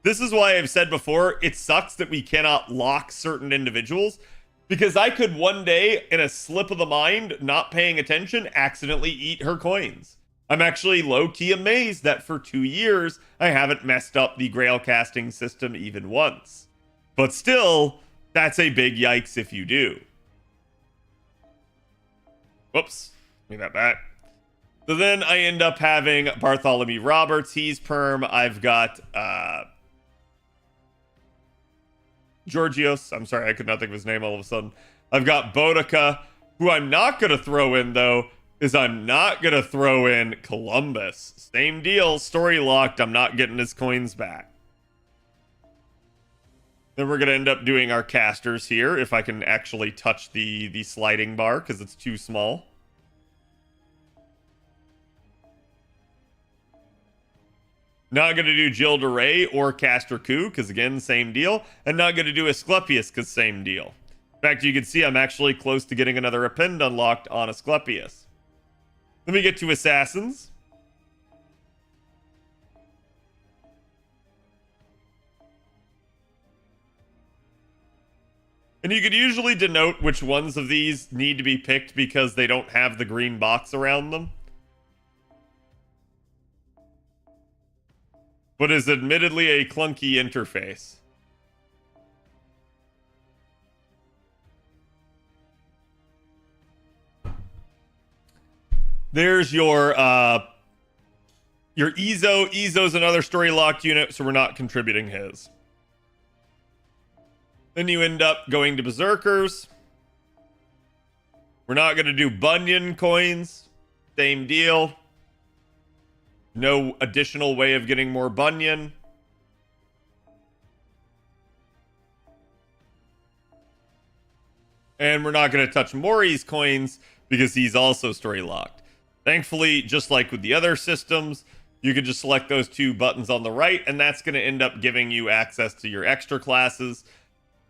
This is why I've said before, it sucks that we cannot lock certain individuals, because I could one day, in a slip of the mind, not paying attention, accidentally eat her coins. I'm actually low-key amazed that for 2 years, I haven't messed up the Grail casting system even once. But still, that's a big yikes if you do. Whoops, give me that back. So then I end up having Bartholomew Roberts, he's perm. I've got Georgios, I'm sorry, I could not think of his name all of a sudden. I've got Boudica. Who I'm not going to throw in, though, is I'm not going to throw in Columbus. Same deal, story locked, I'm not getting his coins back. Then we're going to end up doing our casters here, if I can actually touch the sliding bar, because it's too small. Not going to do Jill DeRay or Caster Coup, because again, same deal. And not going to do Asclepius, because same deal. In fact, you can see I'm actually close to getting another append unlocked on Asclepius. Let me get to Assassins. And you could usually denote which ones of these need to be picked because they don't have the green box around them. But is admittedly a clunky interface. There's your Ezo. Ezo's another story locked unit, so we're not contributing his. Then you end up going to Berserkers. We're not going to do Bunyan coins. Same deal. No additional way of getting more Bunyan. And we're not going to touch Mori's coins because he's also story locked. Thankfully, just like with the other systems, you can just select those 2 buttons on the right, and that's going to end up giving you access to your extra classes.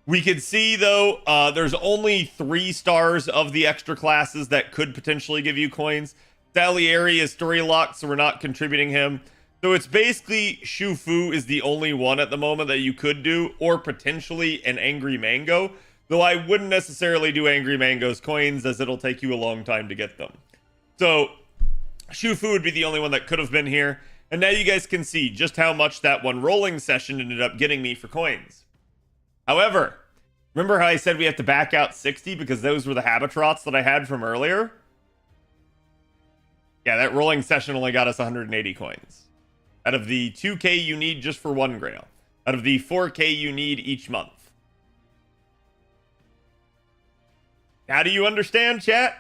We can see, though, there's only 3 stars of the extra classes that could potentially give you coins. Salieri is story locked, so we're not contributing him. So it's basically Shufu is the only one at the moment that you could do, or potentially an Angry Mango. Though I wouldn't necessarily do Angry Mango's coins, as it'll take you a long time to get them. So Shufu would be the only one that could have been here. And now you guys can see just how much that one rolling session ended up getting me for coins. However, remember how I said we have to back out 60 because those were the Habitrots that I had from earlier? Yeah, that rolling session only got us 180 coins. Out of the 2k you need just for one Grail. Out of the 4k you need each month. How do you understand, chat?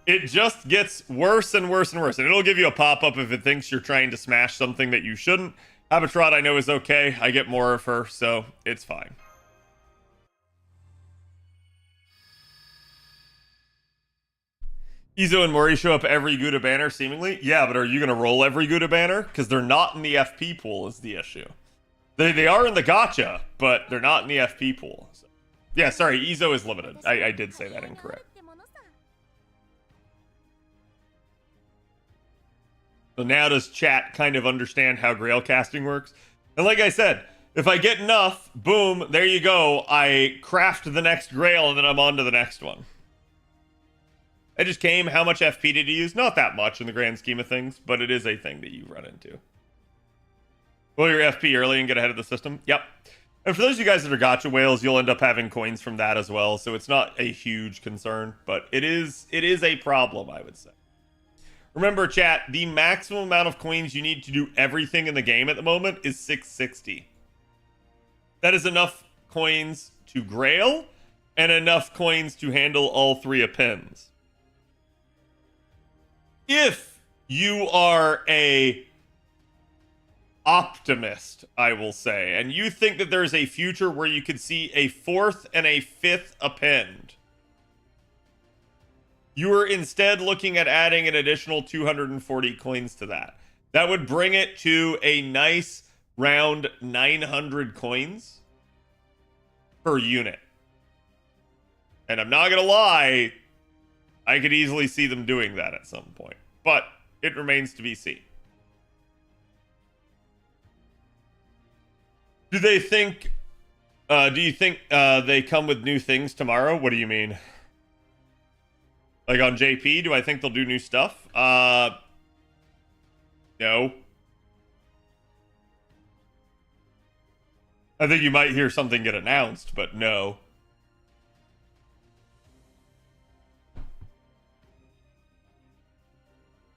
It just gets worse and worse and worse. And it'll give you a pop-up if it thinks you're trying to smash something that you shouldn't. Habitrot I know is okay. I get more of her, so it's fine. Izo and Mori show up every Gouda banner, seemingly. Yeah, but are you going to roll every Gouda banner? Because they're not in the FP pool is the issue. They are in the gacha, but they're not in the FP pool. So. Yeah, sorry, Izo is limited. I did say that incorrect. So now does chat kind of understand how Grail casting works? And like I said, if I get enough, boom, there you go. I craft the next Grail and then I'm on to the next one. I just came. How much FP did you use? Not that much in the grand scheme of things, but it is a thing that you run into. Roll your FP early and get ahead of the system. Yep. And for those of you guys that are gacha whales, you'll end up having coins from that as well. So it's not a huge concern, but it is a problem, I would say. Remember, chat, the maximum amount of coins you need to do everything in the game at the moment is 660. That is enough coins to Grail and enough coins to handle all three appends. If you are a optimist, I will say, and you think that there's a future where you could see a fourth and a fifth append, you are instead looking at adding an additional 240 coins to that. That would bring it to a nice round 900 coins per unit. And I'm not going to lie, I could easily see them doing that at some point. But it remains to be seen. Do you think they come with new things tomorrow? What do you mean? Like on JP, do I think they'll do new stuff? No. I think you might hear something get announced, but no.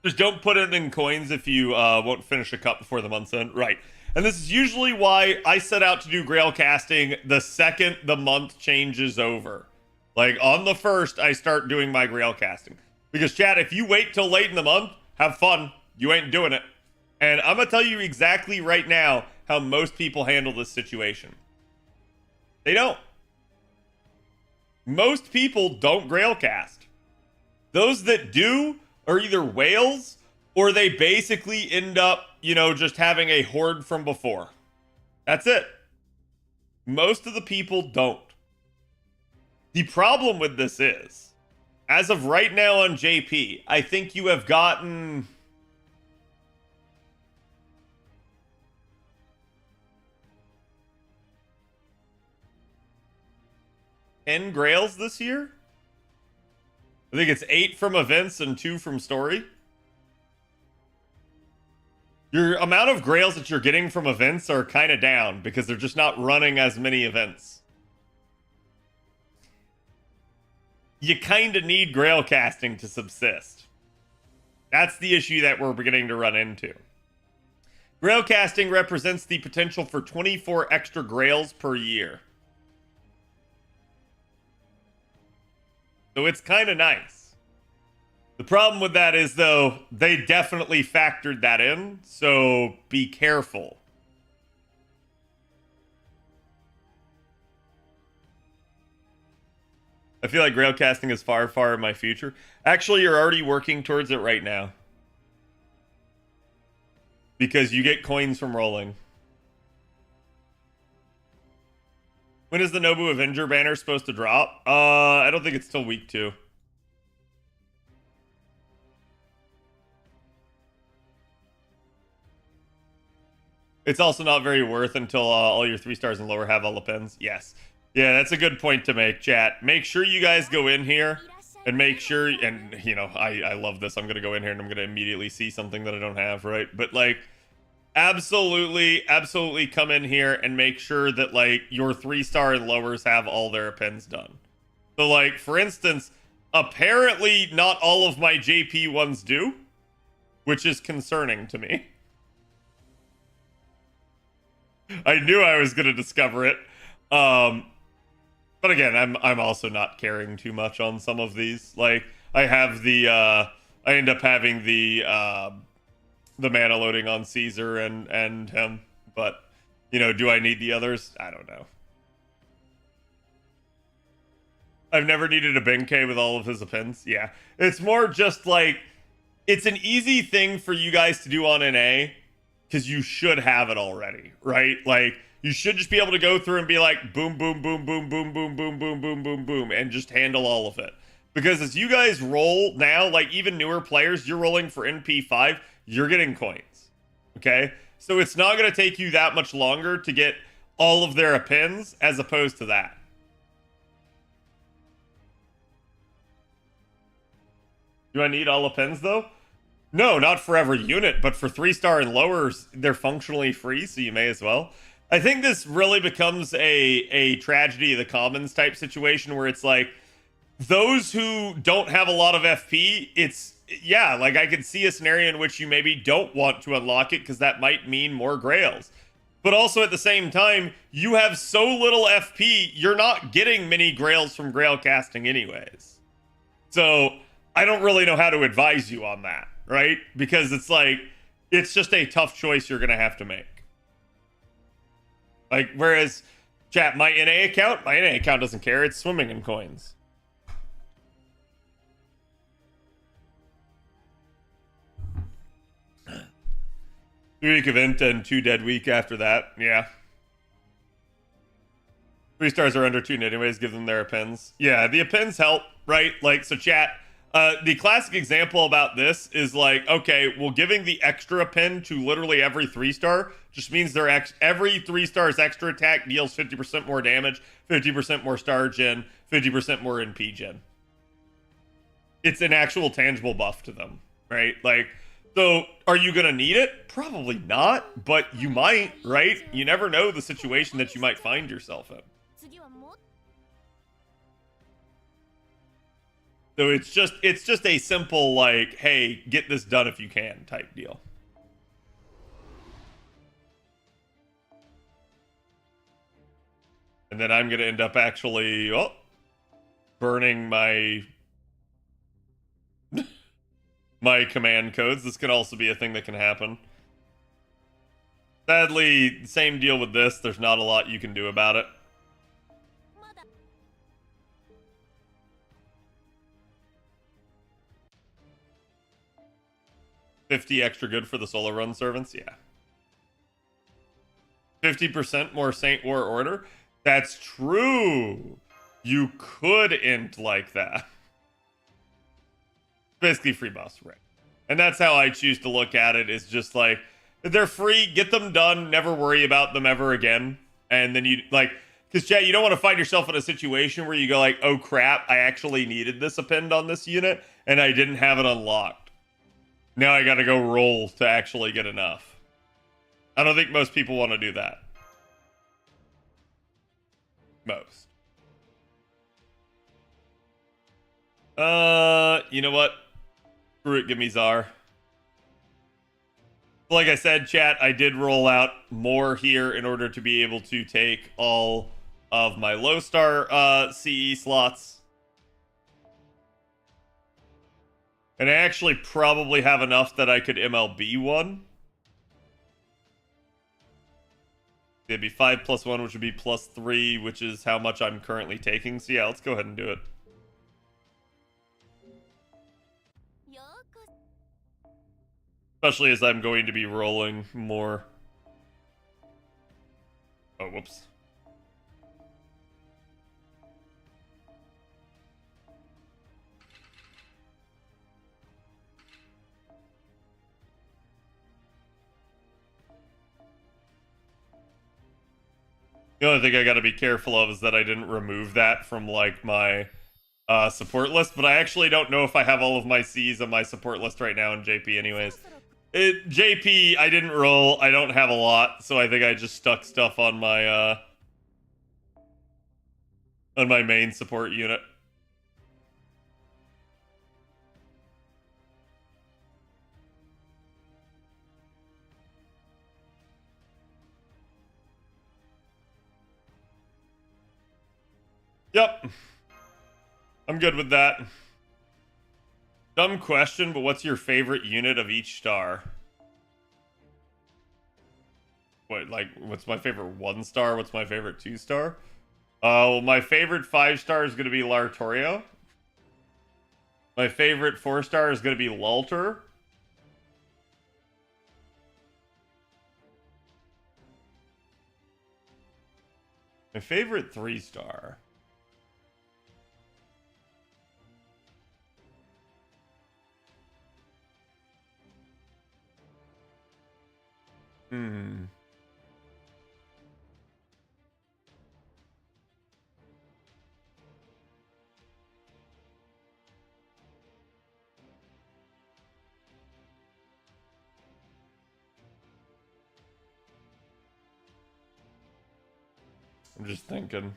Just don't put it in coins if you won't finish a cup before the month's end. Right. And this is usually why I set out to do Grail casting the second the month changes over. Like, on the 1st, I start doing my Grail casting. Because, chat, if you wait till late in the month, have fun. You ain't doing it. And I'm going to tell you exactly right now how most people handle this situation. They don't. Most people don't Grail cast. Those that do are either whales or they basically end up, you know, just having a horde from before. That's it. Most of the people don't. The problem with this is, as of right now on JP, I think you have gotten 10 Grails this year. I think it's 8 from events and 2 from story. Your amount of Grails that you're getting from events are kind of down because they're just not running as many events. You kind of need Grail casting to subsist. That's the issue that we're beginning to run into. Grail casting represents the potential for 24 extra Grails per year. So it's kind of nice. The problem with that is, though, they definitely factored that in, so be careful. I feel like Grail casting is far, far in my future. Actually, you're already working towards it right now. Because you get coins from rolling. When is the Nobu Avenger banner supposed to drop? I don't think it's till week 2. It's also not very worth until all your 3 stars and lower have all the pins. Yes. Yeah, that's a good point to make, chat. Make sure you guys go in here and make sure, and you know, I love this. I'm going to go in here and I'm going to immediately see something that I don't have, right? But like, absolutely come in here and make sure that like your 3-star and lowers have all their pins done. So like, for instance, apparently not all of my JP ones do, which is concerning to me. I knew I was going to discover it. But again, I'm also not caring too much on some of these. Like, I have the I end up having the mana loading on Caesar and him, but you know, do I need the others? I don't know. I've never needed a Benkei with all of his pins. Yeah. It's more just like, it's an easy thing for you guys to do on NA because you should have it already, right? Like, you should just be able to go through and be like, boom, boom, boom, boom, boom, boom, boom, boom, boom, boom, boom, and just handle all of it. Because as you guys roll now, like even newer players, you're rolling for NP5, you're getting coins, okay? So it's not going to take you that much longer to get all of their pins as opposed to that. Do I need all the pins though? No, not for every unit, but for 3-star and lowers, they're functionally free, so you may as well. I think this really becomes a tragedy of the commons type situation where it's like, those who don't have a lot of FP, it's, yeah, like I could see a scenario in which you maybe don't want to unlock it because that might mean more grails. But also at the same time, you have so little FP, you're not getting many grails from grail casting anyways. So I don't really know how to advise you on that, right? Because it's like, it's just a tough choice you're going to have to make. Like, whereas, chat, my NA account doesn't care. It's swimming in coins. Three-week event and 2 dead week after that. Yeah. 3 stars are under 2 anyways. Give them their appends. Yeah, the appends help, right? Like, so chat, the classic example about this is like, okay, well, giving the extra append to literally every 3-star just means every 3-star's extra attack deals 50% more damage, 50% more star gen, 50% more NP gen. It's an actual tangible buff to them, right? Like, so are you going to need it? Probably not, but you might, right? You never know the situation that you might find yourself in. So it's just a simple like, hey, get this done if you can type deal. And then I'm going to end up actually burning my my command codes. This could also be a thing that can happen. Sadly, same deal with this. There's not a lot you can do about it. $50 extra good for the solo run servants? Yeah. 50% more Saint War Order? That's true. You could int like that. Basically free buffs, right? And that's how I choose to look at it, is just like, they're free, get them done, never worry about them ever again. And then you, like, because chat, you don't want to find yourself in a situation where you go like, oh crap, I actually needed this append on this unit, and I didn't have it unlocked. Now I gotta go roll to actually get enough. I don't think most people want to do that. Most. You know what? Screw it, give me Czar. Like I said, chat, I did roll out more here in order to be able to take all of my low star CE slots. And I actually probably have enough that I could MLB one. It'd be 5 + 1, which would be +3, which is how much I'm currently taking. So yeah, let's go ahead and do it. Especially as I'm going to be rolling more. Oh, whoops. The only thing I gotta be careful of is that I didn't remove that from, like, my support list, but I actually don't know if I have all of my C's on my support list right now in JP anyways. JP, I didn't roll. I don't have a lot, so I think I just stuck stuff on my main support unit. Yep. I'm good with that. Dumb question, but what's your favorite unit of each star? What, like, what's my favorite 1 star? What's my favorite 2 star? Well, my favorite 5 star is going to be Lartorio. My favorite 4 star is going to be Lulter. My favorite 3 star. I'm just thinking.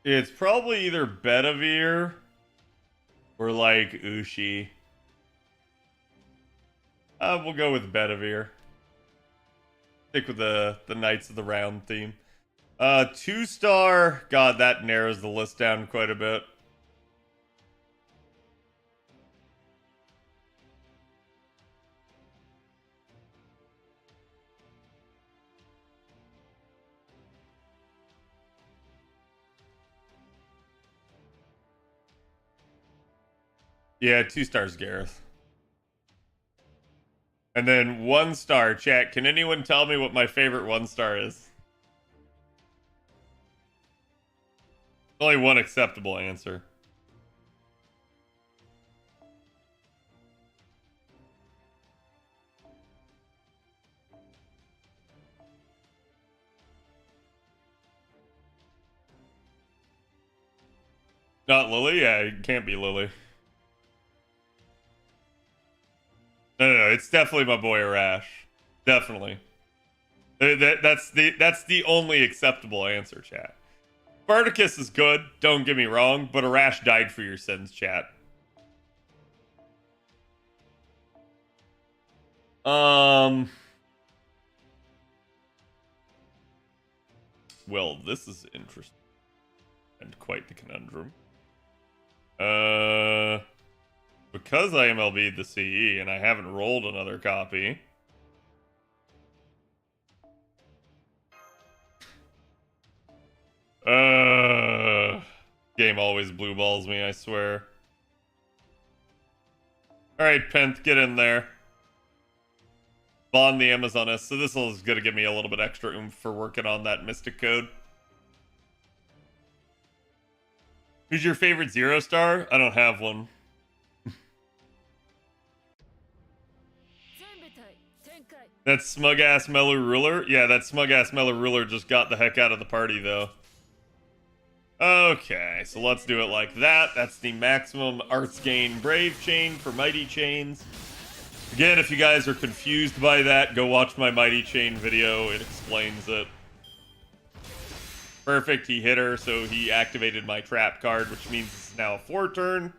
It's probably either Bedivere or like Ushi. We'll go with Bedivere. Stick with the Knights of the Round theme. 2 star. God, that narrows the list down quite a bit. Yeah, 2 stars Gareth. And then 1 star, chat. Can anyone tell me what my favorite 1 star is? Only one acceptable answer. Not Lily? Yeah, it can't be Lily. No, it's definitely my boy Arash. Definitely. That's the only acceptable answer, chat. Spartacus is good, don't get me wrong, but Arash died for your sins, chat. Well, this is interesting. And quite the conundrum. Because I MLB'd the CE and I haven't rolled another copy. Game always blue balls me, I swear. Alright, Penth, get in there. Bond the Amazoness. So this is gonna give me a little bit extra oomph for working on that Mystic Code. Who's your favorite 0 star? I don't have one. That smug-ass Mellow Ruler? Yeah, that smug-ass Mellow Ruler just got the heck out of the party, though. Okay, so let's do it like that. That's the maximum arts gain Brave Chain for Mighty Chains. Again, if you guys are confused by that, go watch my Mighty Chain video. It explains it. Perfect, he hit her, so he activated my trap card, which means it's now a 4-turn.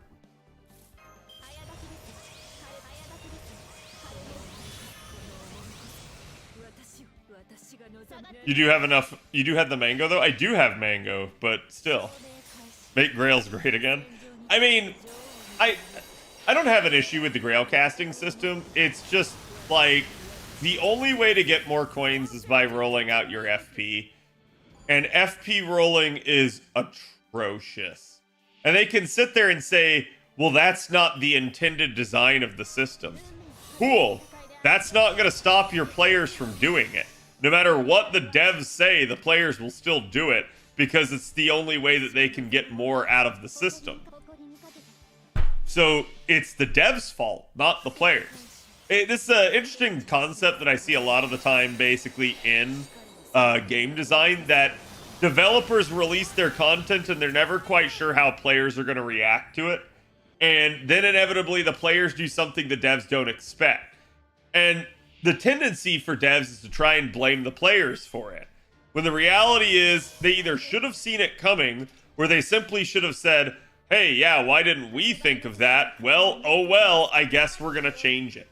You do have enough. You do have the mango, though? I do have mango, but still. Make Grails great again. I mean, I don't have an issue with the Grail casting system. It's just, like, the only way to get more coins is by rolling out your FP. And FP rolling is atrocious. And they can sit there and say, well, that's not the intended design of the system. Cool. That's not going to stop your players from doing it. No matter what the devs say, the players will still do it because it's the only way that they can get more out of the system. So it's the devs' fault, not the players. This is an interesting concept that I see a lot of the time basically in game design, that developers release their content and they're never quite sure how players are going to react to it. And then inevitably the players do something the devs don't expect. And the tendency for devs is to try and blame the players for it, when the reality is they either should have seen it coming or they simply should have said, hey, yeah, why didn't we think of that? Well, oh well, I guess we're going to change it.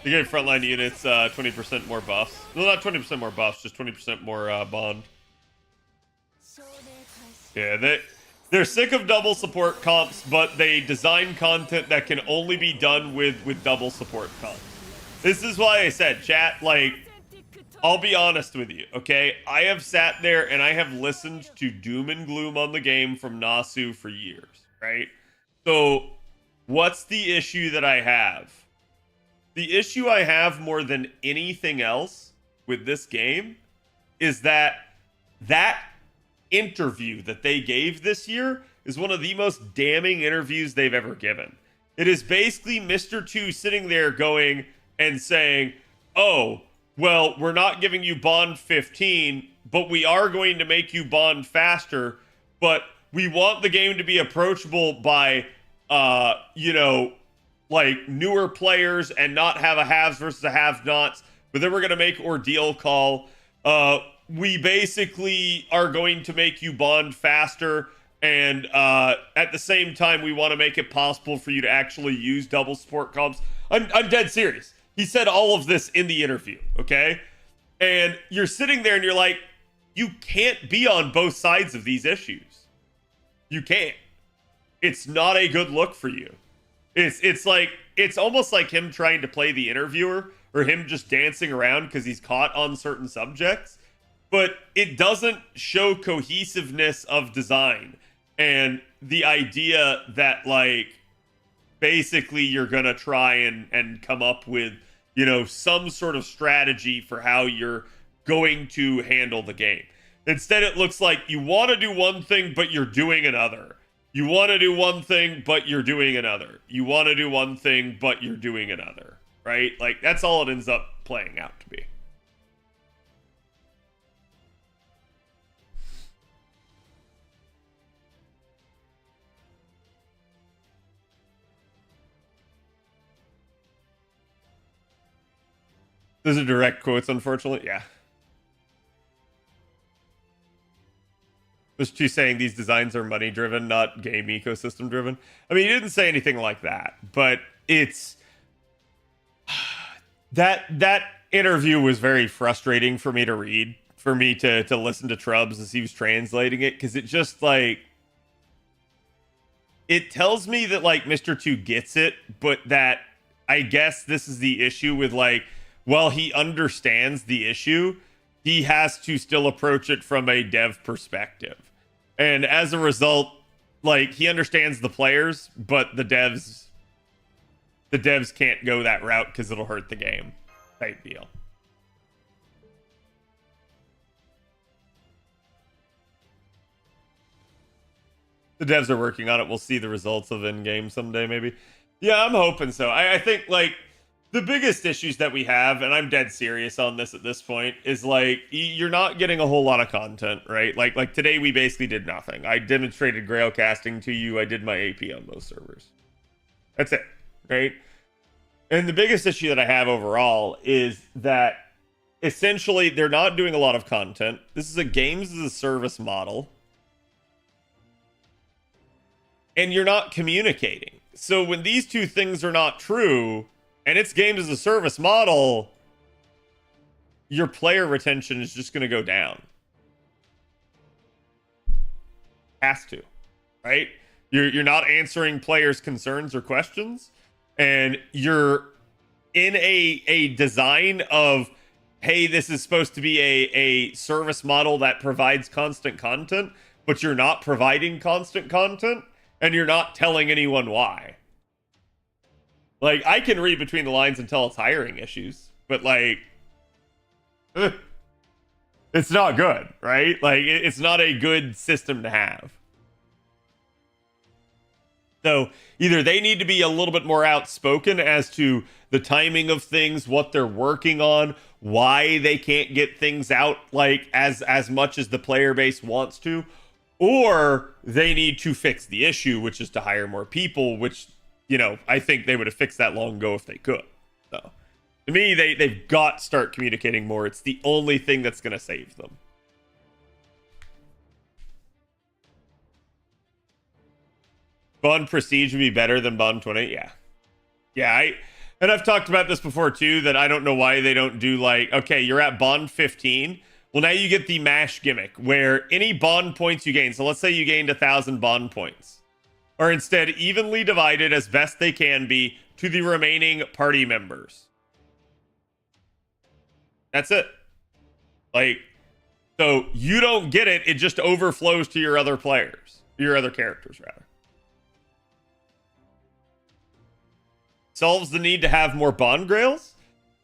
They gave frontline units 20% more buffs. Well, not 20% more buffs, just 20% more bond. Yeah, they're sick of double support comps, but they design content that can only be done with double support comps. This is why I said, chat, like, I'll be honest with you, okay? I have sat there and I have listened to doom and gloom on the game from Nasu for years, right? So, what's the issue that I have? The issue I have more than anything else with this game is that interview that they gave this year is one of the most damning interviews they've ever given. It is basically Mr. 2 sitting there going and saying, oh, well, we're not giving you bond 15, but we are going to make you bond faster, but we want the game to be approachable by, like newer players and not have a haves versus a have-nots, but then we're going to make ordeal call. We basically are going to make you bond faster, and at the same time, we want to make it possible for you to actually use double support comps. I'm dead serious. He said all of this in the interview, okay? And you're sitting there and you're like, you can't be on both sides of these issues. You can't. It's not a good look for you. It's like, it's almost like him trying to play the interviewer, or him just dancing around because he's caught on certain subjects. But it doesn't show cohesiveness of design and the idea that, like, basically you're gonna try and come up with, you know, some sort of strategy for how you're going to handle the game. Instead, it looks like you want to do one thing, but you're doing another. You want to do one thing, but you're doing another. You want to do one thing, but you're doing another. Right? Like, that's all it ends up playing out to be. Those are direct quotes, unfortunately. Yeah. There's two saying these designs are money driven, not game ecosystem driven. I mean, he didn't say anything like that, but it's that interview was very frustrating for me to read, for me to listen to Trubs as he was translating it, because it just, like, it tells me that, like, Mr. 2 gets it, but that I guess this is the issue with, like, while he understands the issue, he has to still approach it from a dev perspective. And as a result, like, he understands the players, but the devs can't go that route because it'll hurt the game type deal. The devs are working on it. We'll see the results of in-game someday, maybe. Yeah, I'm hoping so. I think, like, the biggest issues that we have, and I'm dead serious on this at this point, is, like, you're not getting a whole lot of content, right? Like today we basically did nothing. I demonstrated Grail casting to you. I did my AP on those servers. That's it, right? And the biggest issue that I have overall is that essentially they're not doing a lot of content. This is a games as a service model. And you're not communicating. So when these two things are not true, and it's games as a service model, your player retention is just going to go down. Has to, right? You're not answering players' concerns or questions, and you're in a design of, hey, this is supposed to be a service model that provides constant content, but you're not providing constant content, and you're not telling anyone why. Like, I can read between the lines and tell it's hiring issues, but like, it's not good, right? Like, it's not a good system to have. So either they need to be a little bit more outspoken as to the timing of things, what they're working on, why they can't get things out like as much as the player base wants to, or they need to fix the issue, which is to hire more people, which, you know, I think they would have fixed that long ago if they could. So to me, they've got to start communicating more. It's the only thing that's going to save them. Bond Prestige would be better than Bond 20. Yeah. And I've talked about this before too, that I don't know why they don't do like, okay, you're at Bond 15. Well, now you get the MASH gimmick where any Bond points you gain. So let's say you gained 1,000 Bond points, are instead evenly divided as best they can be to the remaining party members. That's it. Like, so you don't get it. It just overflows to your other players, your other characters rather. Solves the need to have more Bond Grails.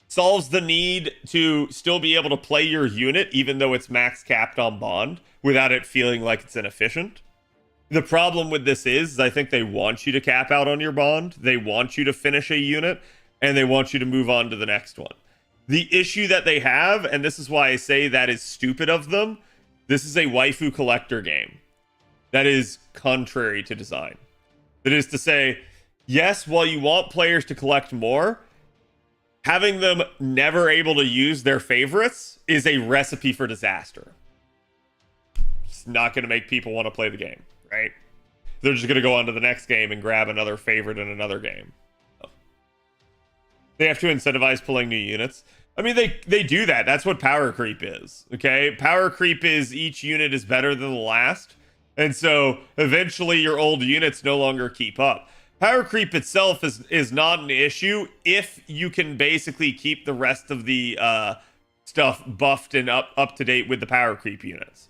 Solves the need to still be able to play your unit, even though it's max capped on Bond, without it feeling like it's inefficient. The problem with this is I think they want you to cap out on your Bond. They want you to finish a unit, and they want you to move on to the next one. The issue that they have, and this is why I say that is stupid of them, this is a waifu collector game. That is contrary to design. That is to say, yes, while you want players to collect more, having them never able to use their favorites is a recipe for disaster. It's not going to make people want to play the game, right? They're just going to go on to the next game and grab another favorite in another game. So they have to incentivize pulling new units. I mean, they do that. That's what power creep is, okay? Power creep is each unit is better than the last. And so eventually your old units no longer keep up. Power creep itself is not an issue if you can basically keep the rest of the stuff buffed and up to date with the power creep units.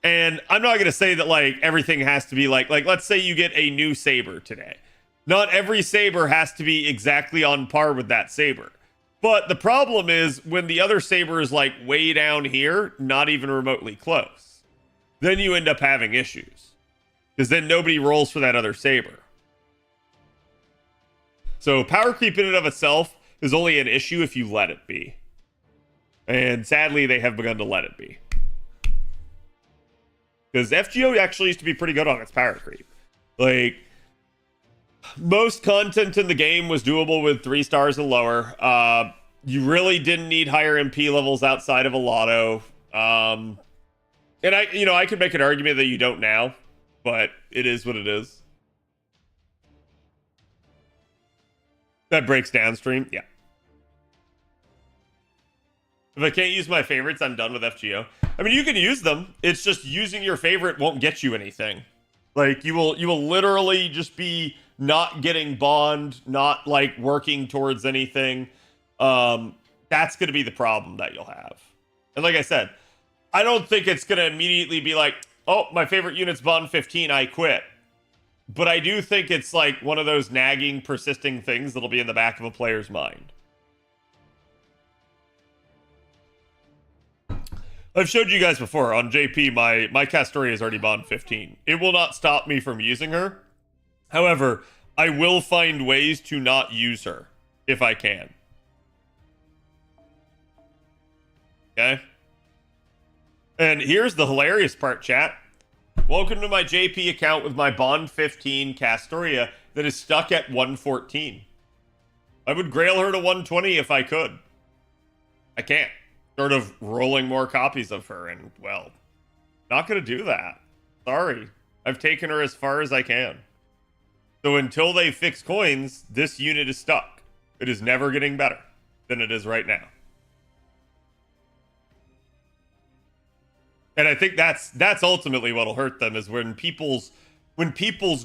And I'm not going to say that like everything has to be like let's say you get a new saber today. Not every saber has to be exactly on par with that saber. But the problem is when the other saber is like way down here, not even remotely close, then you end up having issues. Because then nobody rolls for that other saber. So power creep in and of itself is only an issue if you let it be. And sadly, they have begun to let it be. Because FGO actually used to be pretty good on its power creep. Like, most content in the game was doable with 3 stars and lower. You really didn't need higher MP levels outside of a lotto. And I could make an argument that you don't now, but it is what it is. That breaks downstream, yeah. If I can't use my favorites, I'm done with FGO. I mean, you can use them. It's just using your favorite won't get you anything. Like, you will literally just be not getting Bond, not, like, working towards anything. That's going to be the problem that you'll have. And like I said, I don't think it's going to immediately be like, oh, my favorite unit's Bond 15, I quit. But I do think it's like one of those nagging, persisting things that'll be in the back of a player's mind. I've showed you guys before on JP, my Castoria is already Bond 15. It will not stop me from using her. However, I will find ways to not use her if I can. Okay? And here's the hilarious part, chat. Welcome to my JP account with my Bond 15 Castoria that is stuck at 114. I would grail her to 120 if I could. I can't. Sort of rolling more copies of her, and, well, not going to do that. Sorry. I've taken her as far as I can. So until they fix coins, this unit is stuck. It is never getting better than it is right now. And I think that's ultimately what'll hurt them, is when people's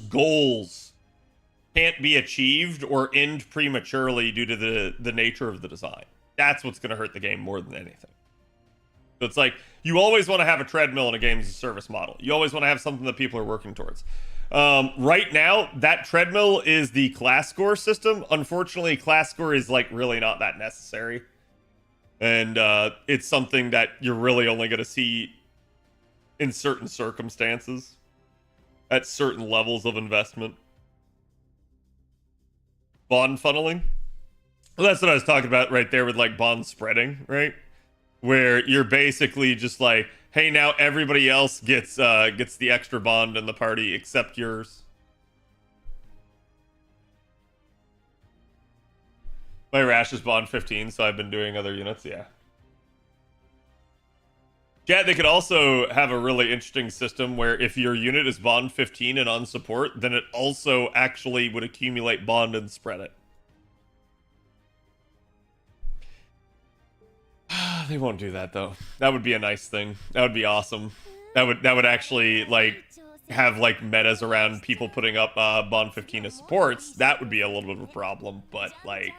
goals can't be achieved or end prematurely due to the nature of the design. That's what's going to hurt the game more than anything. So it's like, you always want to have a treadmill in a games as a service model. You always want to have something that people are working towards. Right now, that treadmill is the class score system. Unfortunately, class score is like really not that necessary. And it's something that you're really only going to see in certain circumstances at certain levels of investment. Bond funneling. Well, that's what I was talking about right there with like bond spreading, right? Where you're basically just like, hey, now everybody else gets the extra bond in the party except yours. My rash is bond 15, so I've been doing other units, yeah. Chad, they could also have a really interesting system where if your unit is bond 15 and on support, then it also actually would accumulate bond and spread it. They won't do that though. That would be a nice thing. That would be awesome. That would actually like have like metas around people putting up bond 15 as supports. That would be a little bit of a problem, but like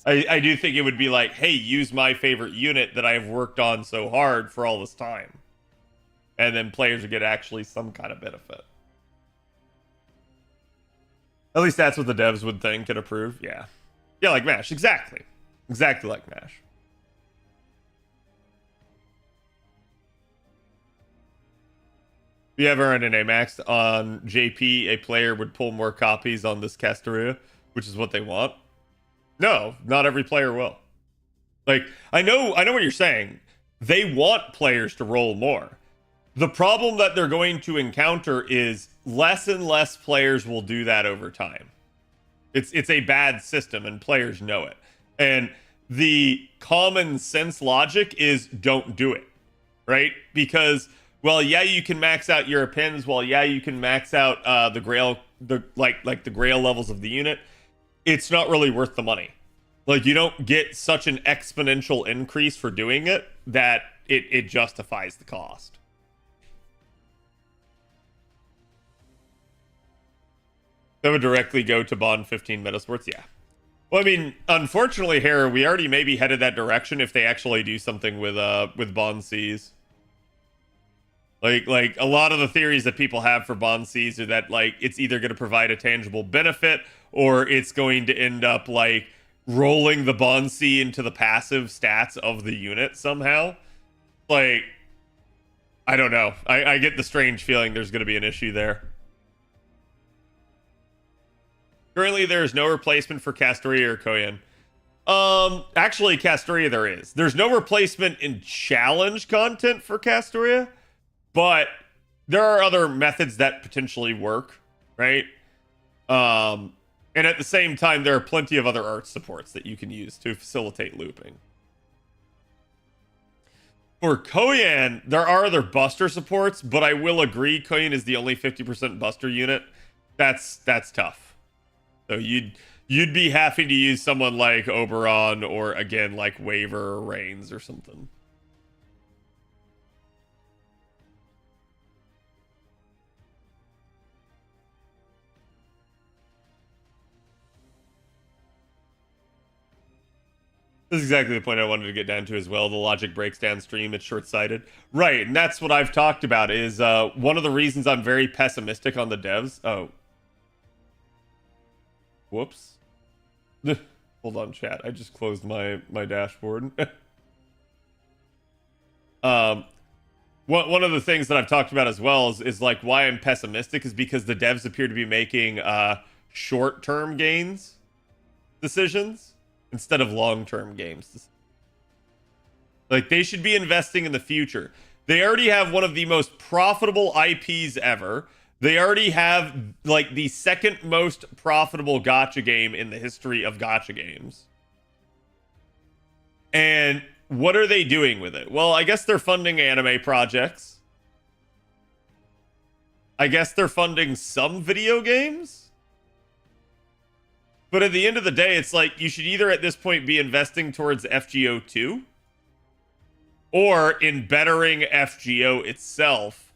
I do think it would be like, hey, use my favorite unit that I've worked on so hard for all this time. And then players would get actually some kind of benefit. At least that's what the devs would think and approve. Yeah. Yeah, like MASH. Exactly. Exactly like MASH. If you ever earned an AMAX on JP, a player would pull more copies on this Castoria, which is what they want. No, not every player will. Like, I know what you're saying. They want players to roll more. The problem that they're going to encounter is less and less players will do that over time. It's a bad system, and players know it. And the common sense logic is don't do it, right? Because, well, yeah, you can max out Europeans. Well, yeah, you can max out the Grail, the Grail levels of the unit. It's not really worth the money. Like, you don't get such an exponential increase for doing it that it justifies the cost. That would directly go to bond 15 Metasports, yeah. Well, I mean, unfortunately here, we already maybe headed that direction if they actually do something with bond Cs. Like a lot of the theories that people have for bond Cs are that like it's either going to provide a tangible benefit or it's going to end up like rolling the bond C into the passive stats of the unit somehow. Like, I don't know. I get the strange feeling there's going to be an issue there. Currently, there is no replacement for Castoria or Koyan. Actually, Castoria there is. There's no replacement in challenge content for Castoria, but there are other methods that potentially work, right? And at the same time, there are plenty of other art supports that you can use to facilitate looping. For Koyan, there are other buster supports, but I will agree, Koyan is the only 50% buster unit. That's tough. So you'd be having to use someone like Oberon or, again, like Waver or Reigns or something. This is exactly the point I wanted to get down to as well. The logic breaks downstream. It's short-sighted. Right, and that's what I've talked about is one of the reasons I'm very pessimistic on the devs. Oh. Whoops. Hold on, chat. I just closed my dashboard. One of the things that I've talked about as well is like why I'm pessimistic is because the devs appear to be making short-term gains decisions instead of long-term games. Like, they should be investing in the future. They already have one of the most profitable IPs ever. They already have, like, the second most profitable gacha game in the history of gacha games. And what are they doing with it? Well, I guess they're funding anime projects. I guess they're funding some video games. But at the end of the day, it's like you should either at this point be investing towards FGO2 or in bettering FGO itself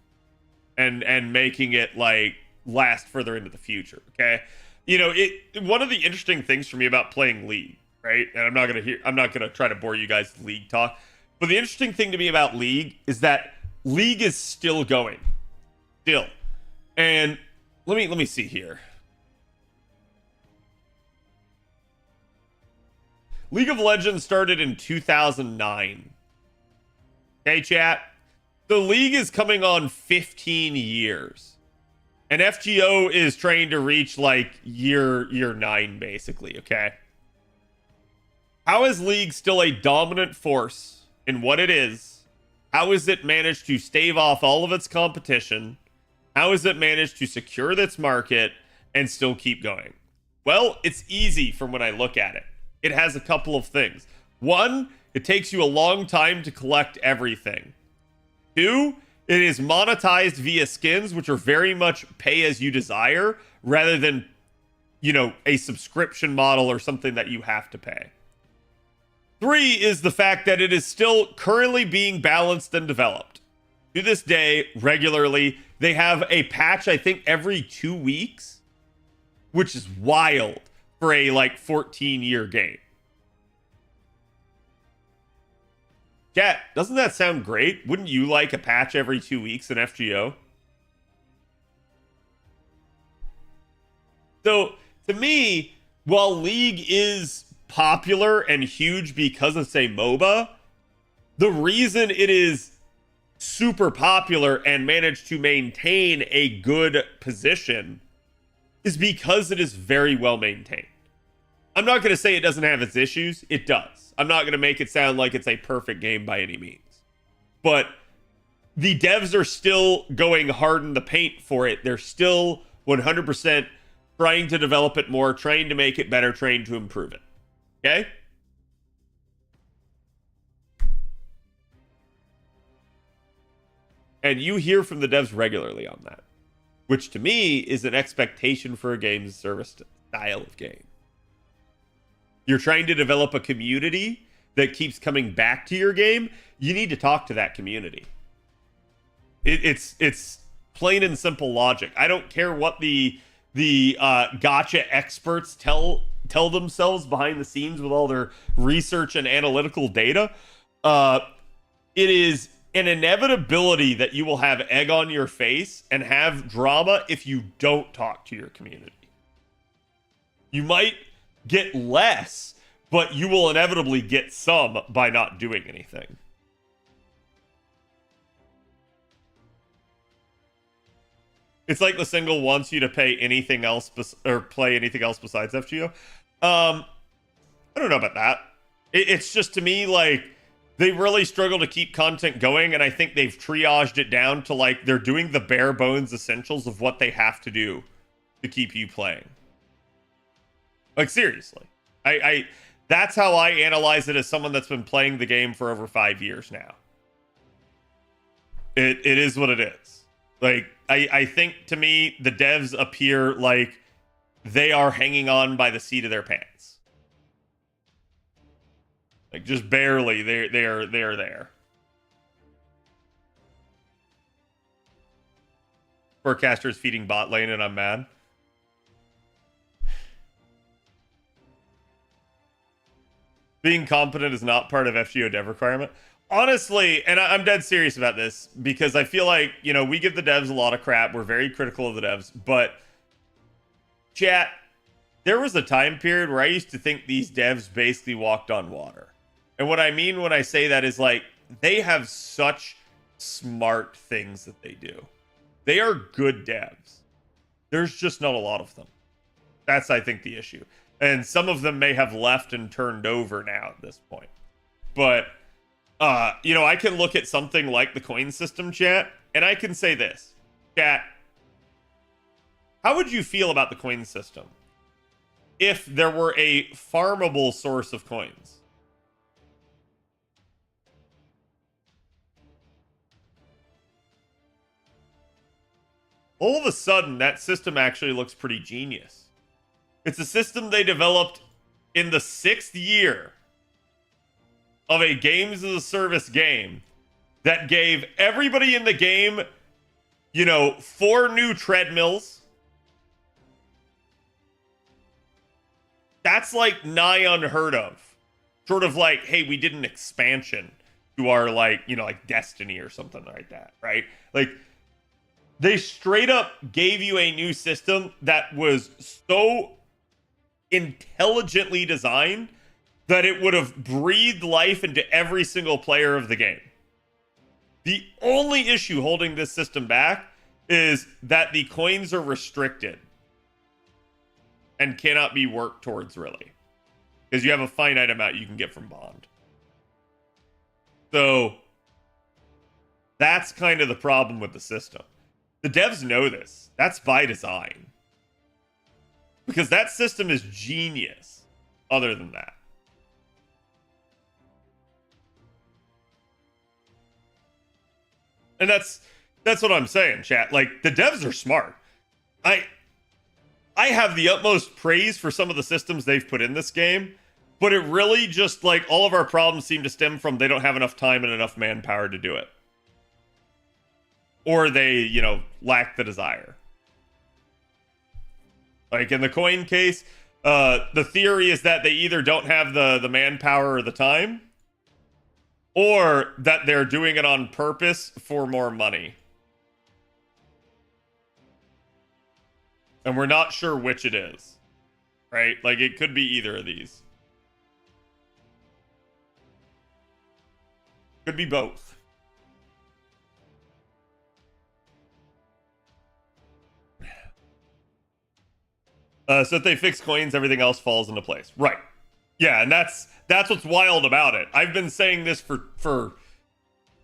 and making it like last further into the future. Okay, you know, one of the interesting things for me about playing League, right? And I'm not gonna try to bore you guys with League talk, but the interesting thing to me about League is that League is still going, still. And let me see here. League of Legends started in 2009. Okay, chat. The League is coming on 15 years. And FGO is trying to reach like year 9, basically, okay? How is League still a dominant force in what it is? How has it managed to stave off all of its competition? How has it managed to secure its market and still keep going? Well, it's easy from when I look at it. It has a couple of things. One, it takes you a long time to collect everything. Two, it is monetized via skins, which are very much pay as you desire, rather than, you know, a subscription model or something that you have to pay. Three is the fact that it is still currently being balanced and developed. To this day, regularly, they have a patch, I think, every 2 weeks, which is wild for a like 14-year game. Chat, doesn't that sound great? Wouldn't you like a patch every 2 weeks in FGO? So, to me, while League is popular and huge because it's a MOBA, the reason it is super popular and managed to maintain a good position is because it is very well maintained. I'm not going to say it doesn't have its issues. It does. I'm not going to make it sound like it's a perfect game by any means. But the devs are still going hard in the paint for it. They're still 100% trying to develop it more, trying to make it better, trying to improve it. Okay? And you hear from the devs regularly on that, which to me is an expectation for a games service style of game. You're trying to develop a community that keeps coming back to your game. You need to talk to that community. It's plain and simple logic. I don't care what the gotcha experts tell themselves behind the scenes with all their research and analytical data. It is an inevitability that you will have egg on your face and have drama if you don't talk to your community. You might get less, but you will inevitably get some by not doing anything. It's like the single wants you to pay anything else or play anything else besides FGO. I don't know about that. It's just, to me, like, they really struggle to keep content going, and I think they've triaged it down to like they're doing the bare bones essentials of what they have to do to keep you playing. Like, seriously. I that's how I analyze it as someone that's been playing the game for over 5 years now. It is what it is. Like, I think, to me, the devs appear like they are hanging on by the seat of their pants. Like, just barely, they're there. Forecaster's feeding bot lane and I'm mad. Being competent is not part of FGO dev requirement. Honestly, and I'm dead serious about this, because I feel like, you know, we give the devs a lot of crap. We're very critical of the devs, but chat, there was a time period where I used to think these devs basically walked on water. And what I mean when I say that is, like, they have such smart things that they do. They are good devs. There's just not a lot of them. That's, I think, the issue. And some of them may have left and turned over now at this point. But, you know, I can look at something like the coin system, chat, and I can say this. Chat, how would you feel about the coin system if there were a farmable source of coins? All of a sudden, that system actually looks pretty genius. It's a system they developed in the 6th year of a games as a service game that gave everybody in the game, you know, 4 new treadmills. That's like nigh unheard of. Sort of like, hey, we did an expansion to our, like, you know, like Destiny or something like that, right? Like, they straight up gave you a new system that was so intelligently designed that it would have breathed life into every single player of the game. The only issue holding this system back is that the coins are restricted and cannot be worked towards, really, because you have a finite amount you can get from Bond. So that's kind of the problem with the system. The devs know this. That's by design, because that system is genius. Other than that, and that's what I'm saying, chat. Like, the devs are smart. I have the utmost praise for some of the systems they've put in this game, but it really just, like, all of our problems seem to stem from they don't have enough time and enough manpower to do it. Or they, you know, lack the desire. Like, in the coin case, the theory is that they either don't have the manpower or the time, or that they're doing it on purpose for more money. And we're not sure which it is, right? Like, it could be either of these. Could be both. So if they fix coins, everything else falls into place. Right. Yeah, and that's what's wild about it. I've been saying this for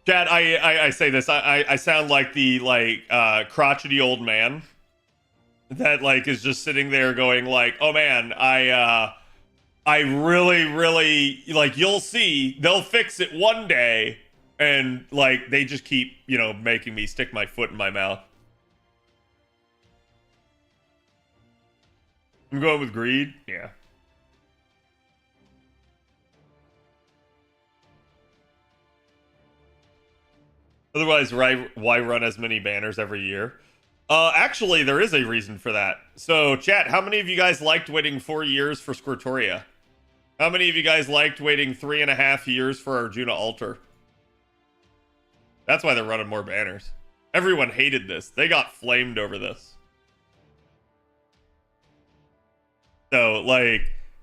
Chad, I say this. I sound like the, like, crotchety old man that, like, is just sitting there going, like, oh man, I really, like, you'll see, they'll fix it one day, and, like, they just keep, you know, making me stick my foot in my mouth. I'm going with greed. Yeah. Otherwise, why run as many banners every year? Actually, there is a reason for that. So, chat, how many of you guys liked waiting 4 years for Squirtoria? How many of you guys liked waiting 3.5 years for Arjuna Altar? That's why they're running more banners. Everyone hated this. They got flamed over this. So, like,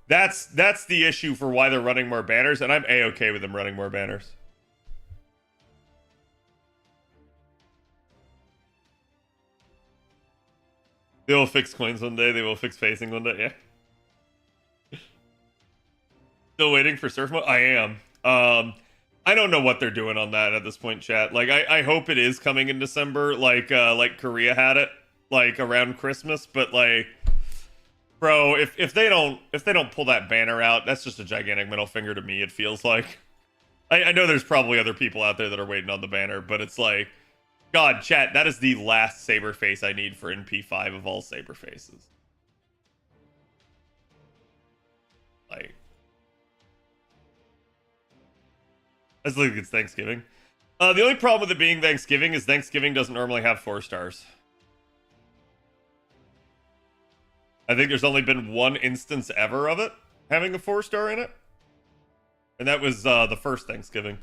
that's the issue for why they're running more banners, and I'm A-okay with them running more banners. They will fix coins one day. They will fix facing one day. Yeah. Still waiting for surf mode? I am. I don't know what they're doing on that at this point, chat. Like, I hope it is coming in December, like Korea had it, like, around Christmas. But, like, bro, if they don't pull that banner out, that's just a gigantic middle finger to me. It feels like. I know there's probably other people out there that are waiting on the banner, but it's like, God, chat, that is the last saber face I need for NP5 of all saber faces. Like, as long as it's Thanksgiving. The only problem with it being Thanksgiving is Thanksgiving doesn't normally have 4 stars. I think there's only been one instance ever of it having a 4-star in it. And that was the first Thanksgiving.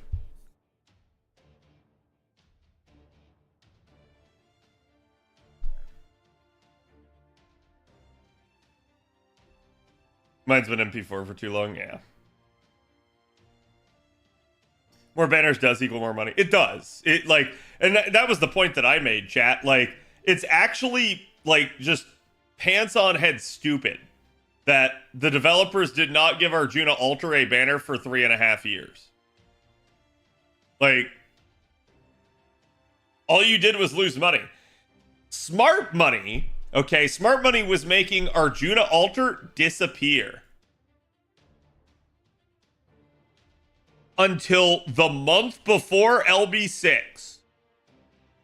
Mine's been MP4 for too long, yeah. More banners does equal more money. It does. It, like, and that was the point that I made, chat. Like, it's actually, like, just pants on head stupid that the developers did not give Arjuna Alter a banner for 3.5 years. Like, all you did was lose money. Smart money, okay, smart money was making Arjuna Alter disappear. Until the month before LB6.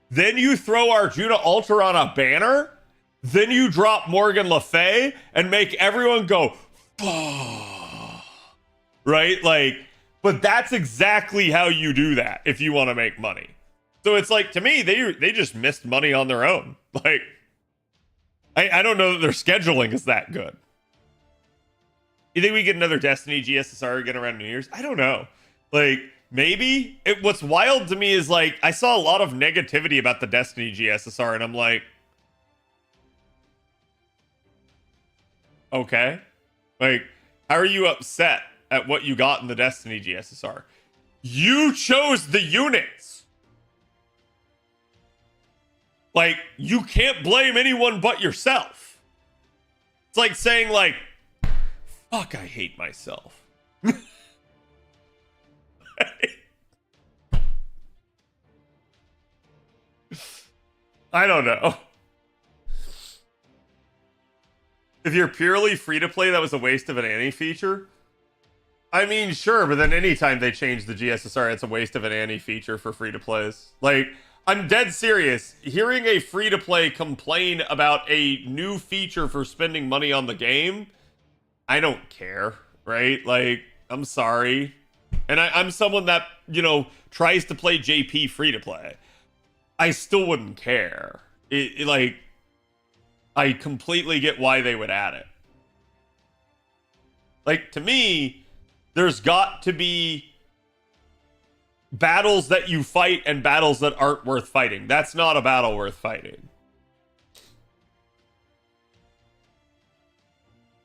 Then you throw Arjuna Alter on a banner. Then you drop Morgan Le Fay and make everyone go, right? Like, But that's exactly how you do that if you want to make money. So it's like, to me, they just missed money on their own. Like, I don't know that their scheduling is that good. You think we get another Destiny GSSR again around New Year's? I don't know. Like, maybe. What's wild to me is, like, I saw a lot of negativity about the Destiny GSSR, and I'm like, okay. Like, how are you upset at what you got in the Destiny GSSR? You chose the units. Like, you can't blame anyone but yourself. It's like saying, like, fuck, I hate myself. I don't know. If you're purely free to play, that was a waste of an Annie feature. I mean, sure, but then anytime they change the GSSR, it's a waste of an Annie feature for free to plays. Like, I'm dead serious. Hearing a free to play complain about a new feature for spending money on the game, I don't care, right? Like, I'm sorry. And I'm someone that, you know, tries to play JP free to play. I still wouldn't care. Like, I completely get why they would add it. Like, to me, there's got to be battles that you fight and battles that aren't worth fighting. That's not a battle worth fighting.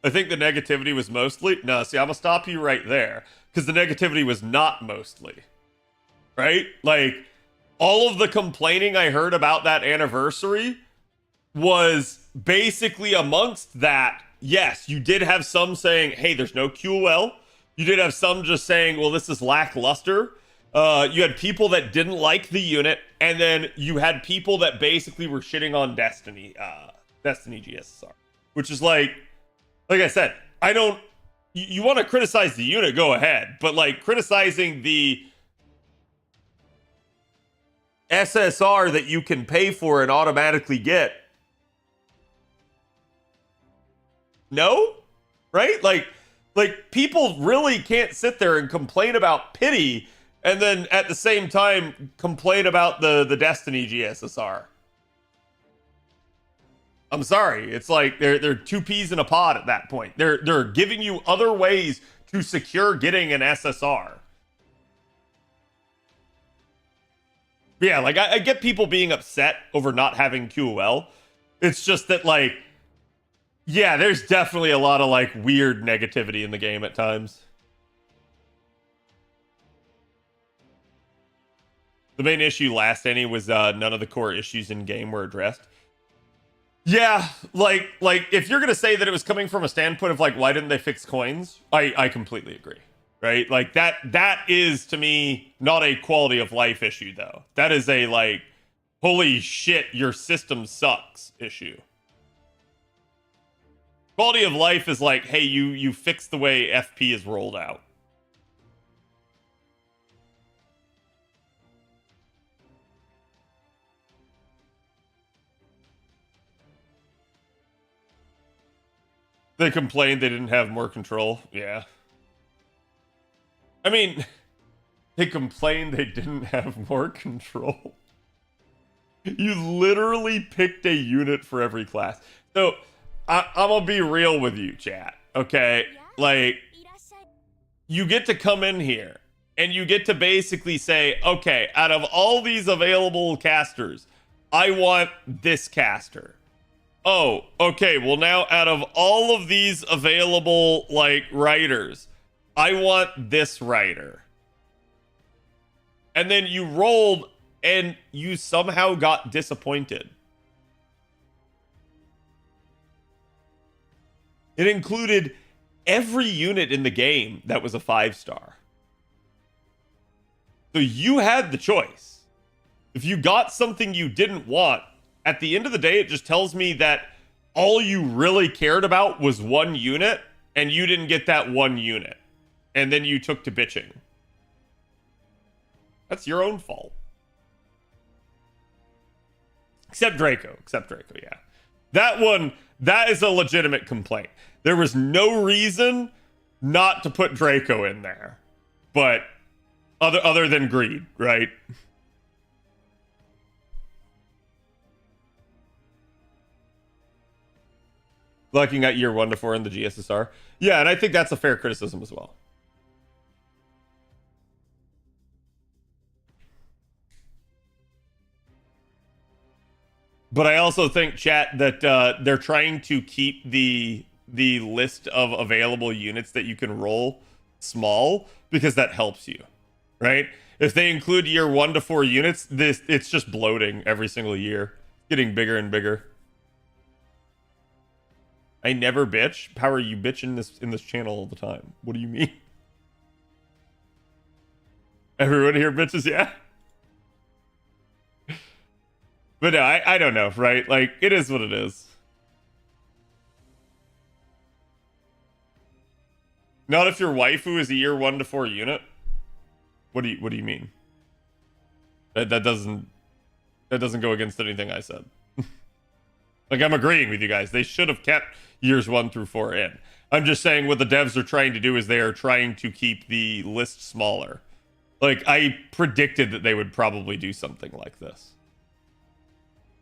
I think the negativity was mostly... No, see, I'm going to stop you right there. Because the negativity was not mostly. Right? Like, all of the complaining I heard about that anniversary was basically amongst that. Yes, you did have some saying, hey, there's no QOL. You did have some just saying, well, this is lackluster. You had people that didn't like the unit. And then you had people that basically were shitting on Destiny GSSR. Which is like I said, I don't... You want to criticize the unit, go ahead. But, like, criticizing the SSR that you can pay for and automatically get... No? Right? Like, people really can't sit there and complain about pity and then, at the same time, complain about the Destiny GSSR. I'm sorry. It's like they're two peas in a pod at that point. They're giving you other ways to secure getting an SSR. Yeah, like I get people being upset over not having QOL. It's just that, like, yeah, there's definitely a lot of, like, weird negativity in the game at times. The main issue last Annie was none of the core issues in game were addressed. Yeah, like if you're gonna say that it was coming from a standpoint of, like, why didn't they fix coins? I completely agree, right? Like, that is, to me, not a quality of life issue, though. That is a, like, holy shit, your system sucks issue. Quality of life is like, hey, you fix the way FP is rolled out. They complained they didn't have more control. Yeah. I mean, they complained they didn't have more control. You literally picked a unit for every class. So, I'm gonna be real with you, chat. Okay? Like, you get to come in here, and you get to basically say, okay, out of all these available casters, I want this caster. Oh, okay, well now out of all of these available, like, writers, I want this writer. And then you rolled and you somehow got disappointed. It included every unit in the game that was a 5-star. So you had the choice. If you got something you didn't want, at the end of the day, it just tells me that all you really cared about was one unit, and you didn't get that one unit. And then you took to bitching. That's your own fault. Except Draco, yeah. That one, that is a legitimate complaint. There was no reason not to put Draco in there. But other than greed, right? Looking at year 1 to 4 in the GSSR. Yeah, and I think that's a fair criticism as well. But I also think, chat, that they're trying to keep the list of available units that you can roll small because that helps you, right? If they include year 1 to 4 units, it's just bloating every single year, getting bigger and bigger. I never bitch. How are you bitching in this channel all the time? What do you mean? Everyone here bitches, yeah. But no, I don't know, right? Like, it is what it is. Not if your waifu is a year 1 to 4 unit. What do you mean? That doesn't go against anything I said. Like, I'm agreeing with you guys. They should have kept years 1 through 4 in. I'm just saying what the devs are trying to do is they are trying to keep the list smaller. Like, I predicted that they would probably do something like this.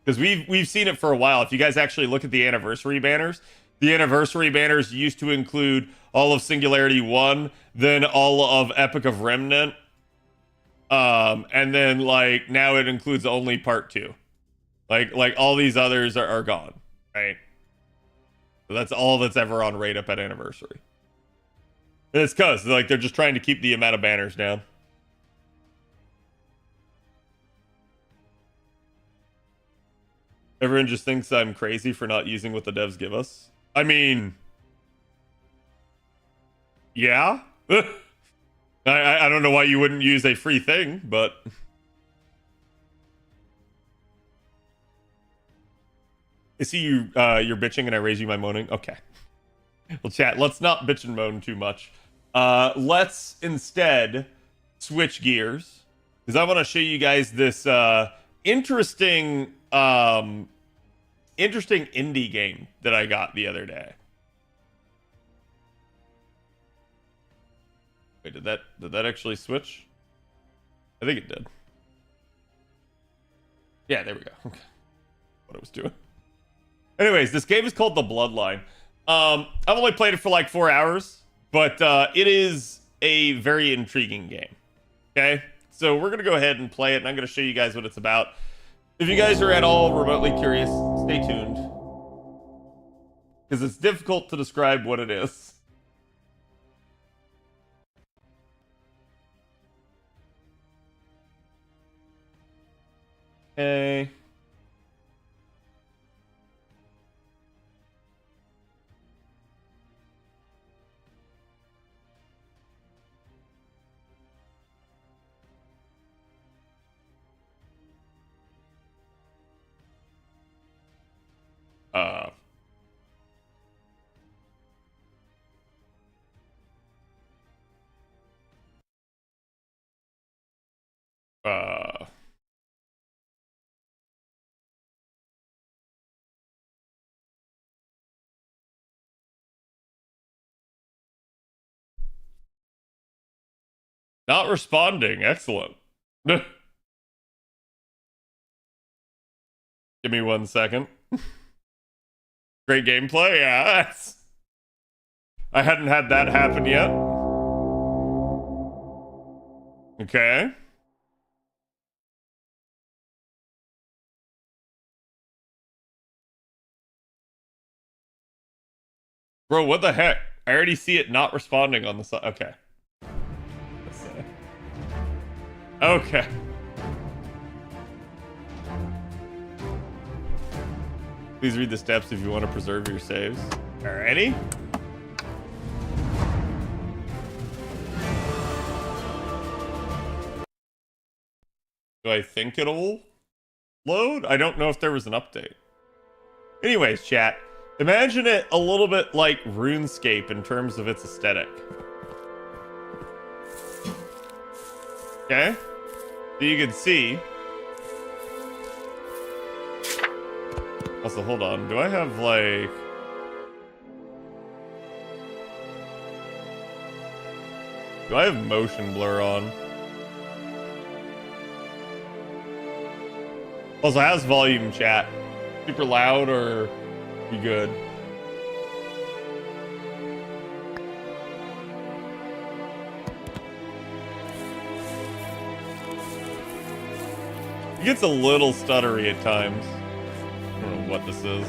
Because we've seen it for a while. If you guys actually look at the anniversary banners, the anniversary banners used to include all of Singularity 1, then all of Epic of Remnant, and then, like, now it includes only Part 2. Like all these others are gone, right? So that's all that's ever on Raid Up at Anniversary. And it's because, like, they're just trying to keep the amount of banners down. Everyone just thinks I'm crazy for not using what the devs give us. I mean, yeah. I don't know why you wouldn't use a free thing, but... I see you, you're bitching and I raise you my moaning. Okay. Well, chat, let's not bitch and moan too much. Let's instead switch gears, because I want to show you guys this interesting indie game that I got the other day. Wait, did that actually switch? I think it did. Yeah, there we go. Okay. What I was doing. Anyways, this game is called The Bloodline. I've only played it for like 4 hours, but it is a very intriguing game. Okay, so we're gonna go ahead and play it, and I'm gonna show you guys what it's about. If you guys are at all remotely curious, stay tuned, because it's difficult to describe what it is. Okay. Uh, uh, Not responding. Excellent. Give me 1 second. Great gameplay. Yeah, I hadn't had that happen yet. Okay. Bro, what the heck? I already see it not responding on the side. Okay. Okay. Please read the steps if you want to preserve your saves. Alrighty. Do I think it'll load? I don't know if there was an update. Anyways, chat. Imagine it a little bit like RuneScape in terms of its aesthetic. Okay? So you can see. Also, hold on. Do I have, like... Do I have motion blur on? Also, how's volume, chat? Super loud or be good? It gets a little stuttery at times. I don't know what this is.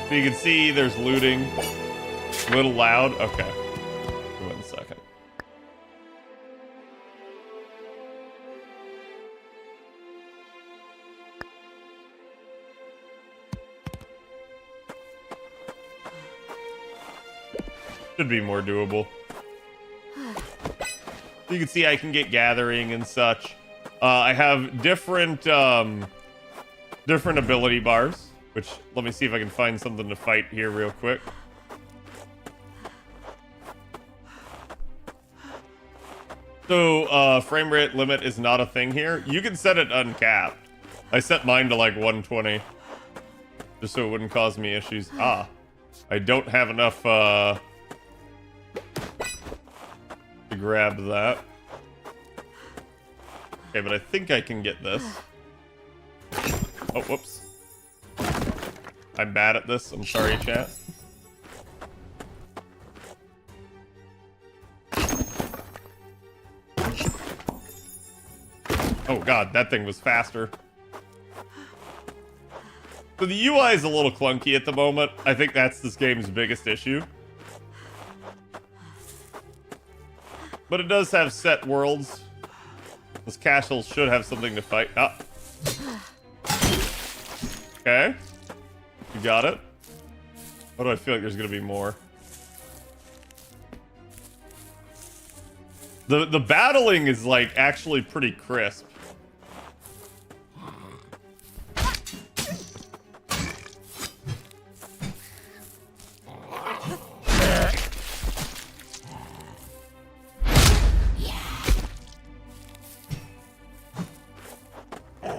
So you can see there's looting. A little loud. Okay. Wait a second. Should be more doable. You can see I can get gathering and such. I have different different ability bars, which let me see if I can find something to fight here real quick. So frame rate limit is not a thing here. You can set it uncapped. I set mine to like 120 just so it wouldn't cause me issues. I don't have enough to grab that. Okay, but I think I can get this. Oh, whoops. I'm bad at this. I'm sorry, chat. Oh god, that thing was faster. So the UI is a little clunky at the moment. I think that's this game's biggest issue. But it does have set worlds. This castle should have something to fight. Ah. Okay. You got it. Why do I feel like there's gonna be more? The battling is like actually pretty crisp.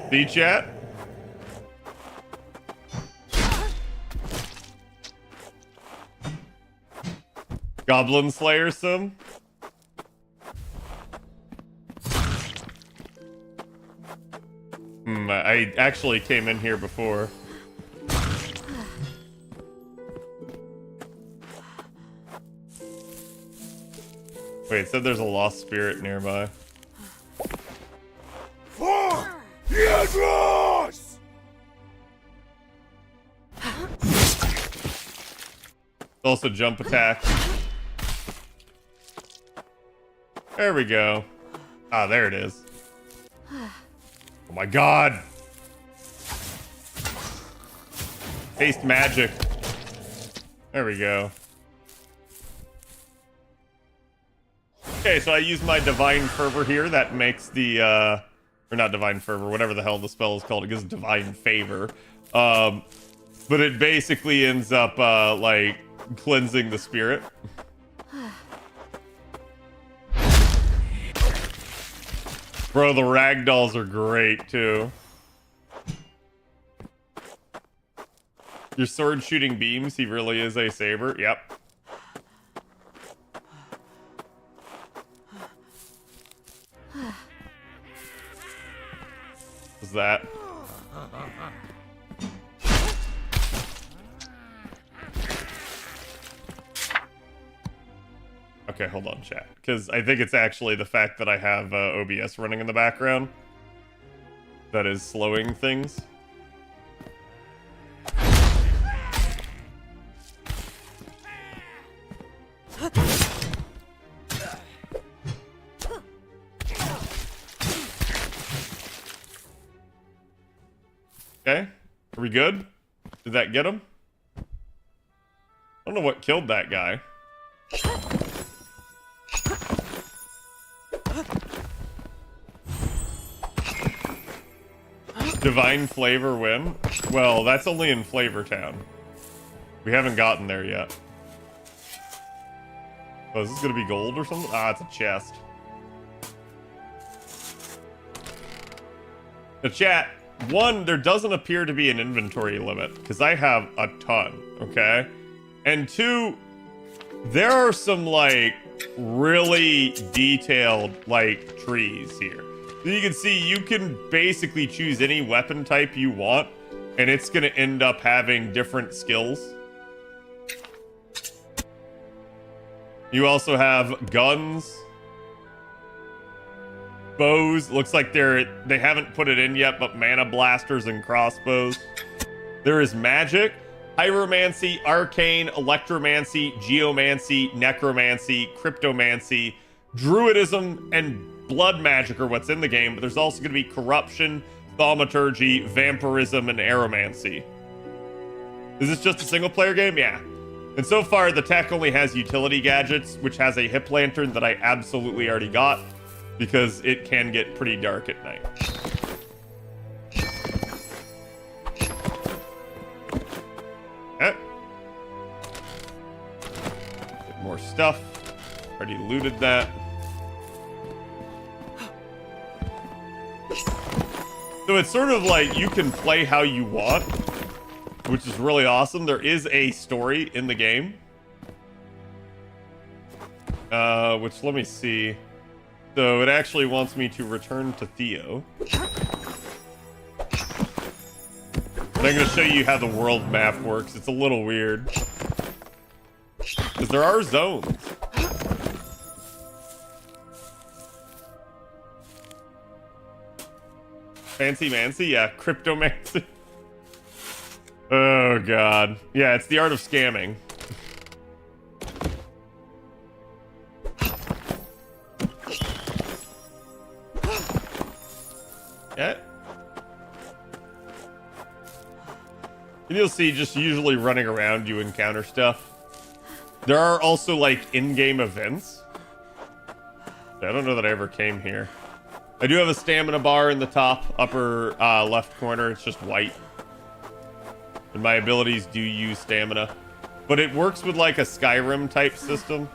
See, chat? Goblin Slayer sim? I actually came in here before. Wait, it said there's a lost spirit nearby. Khadroth! Also jump attack. There we go. Ah, there it is. Oh my god! Taste magic. There we go. Okay, so I use my Divine Fervor here. That makes the, or not Divine Fervor, whatever the hell the spell is called. It gives Divine Favor. But it basically ends up, like, cleansing the spirit. Bro, the ragdolls are great, too. Your sword shooting beams, he really is a saber. Yep. What's that? Okay, hold on, chat. Because I think it's actually the fact that I have OBS running in the background that is slowing things. Okay, are we good? Did that get him? I don't know what killed that guy. Divine Flavor win? Well, that's only in Flavor Town. We haven't gotten there yet. Oh, is this gonna be gold or something? Ah, it's a chest. The chat, one, there doesn't appear to be an inventory limit, because I have a ton, okay? And two, there are some like really detailed like trees here. So you can see you can basically choose any weapon type you want, and it's gonna end up having different skills. You also have guns, bows. Looks like they haven't put it in yet, but mana blasters and crossbows. There is magic, pyromancy, arcane, electromancy, geomancy, necromancy, cryptomancy, druidism, and blood magic are what's in the game, but there's also going to be corruption, thaumaturgy, vampirism, and aeromancy. Is this just a single player game? Yeah. And so far, the tech only has utility gadgets, which has a hip lantern that I absolutely already got, because it can get pretty dark at night. Okay. Get more stuff. Already looted that. So it's sort of like you can play how you want, which is really awesome. There is a story in the game. Which, let me see. So it actually wants me to return to Theo. And I'm going to show you how the world map works. It's a little weird. Because there are zones. Fancy Mancy? Yeah, cryptomancy. Oh, God. Yeah, it's the art of scamming. Yeah. And you'll see just usually running around you encounter stuff. There are also like in-game events. I don't know that I ever came here. I do have a stamina bar in the top upper left corner. It's just white. And my abilities do use stamina. But it works with like a Skyrim type system.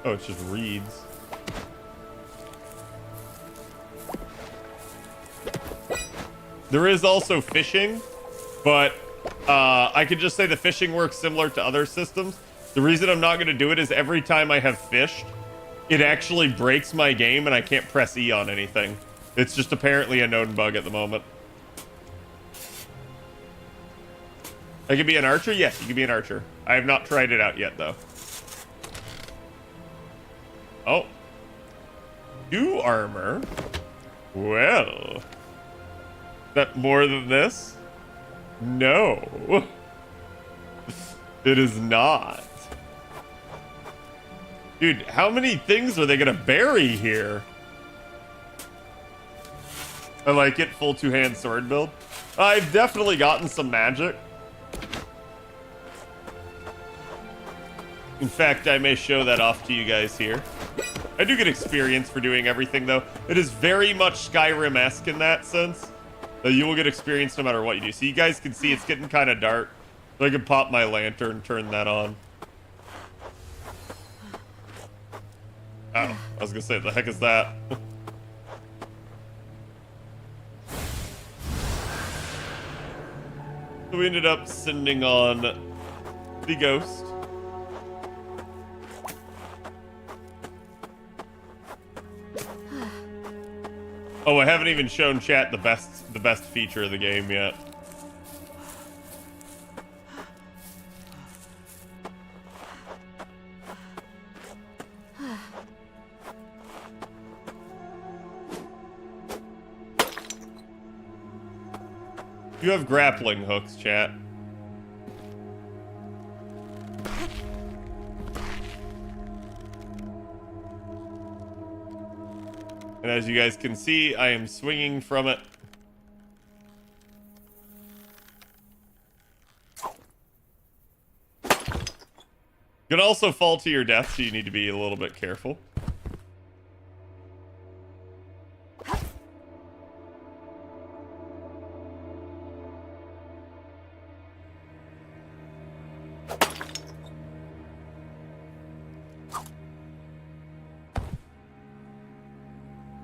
Oh, it's just reeds. There is also fishing, but I could just say the fishing works similar to other systems. The reason I'm not going to do it is every time I have fished, it actually breaks my game and I can't press E on anything. It's just apparently a known bug at the moment. I could be an archer? Yes, you could be an archer. I have not tried it out yet, though. Oh. 2 armor? Well. Is that more than this? No. It is not. Dude, how many things are they gonna bury here? I like it, full 2-hand sword build. I've definitely gotten some magic. In fact, I may show that off to you guys here. I do get experience for doing everything, though. It is very much Skyrim-esque in that sense. You will get experience no matter what you do. So you guys can see it's getting kind of dark. So I can pop my lantern, turn that on. Oh, I was gonna say, the heck is that? So we ended up sending on the ghost. Oh, I haven't even shown chat the best feature of the game yet. You have grappling hooks, chat. And as you guys can see, I am swinging from it. Could also fall to your death, so you need to be a little bit careful.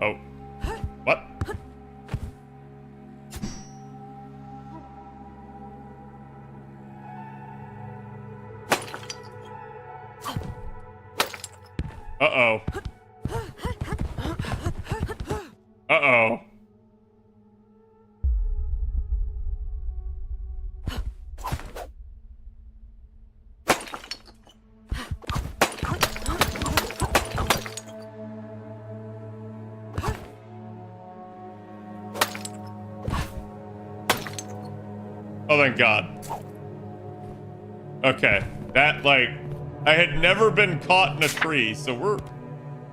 Oh. What? Uh-oh. Uh-oh. Oh, thank God. Okay. That, like, I had never been caught in a tree, so we're...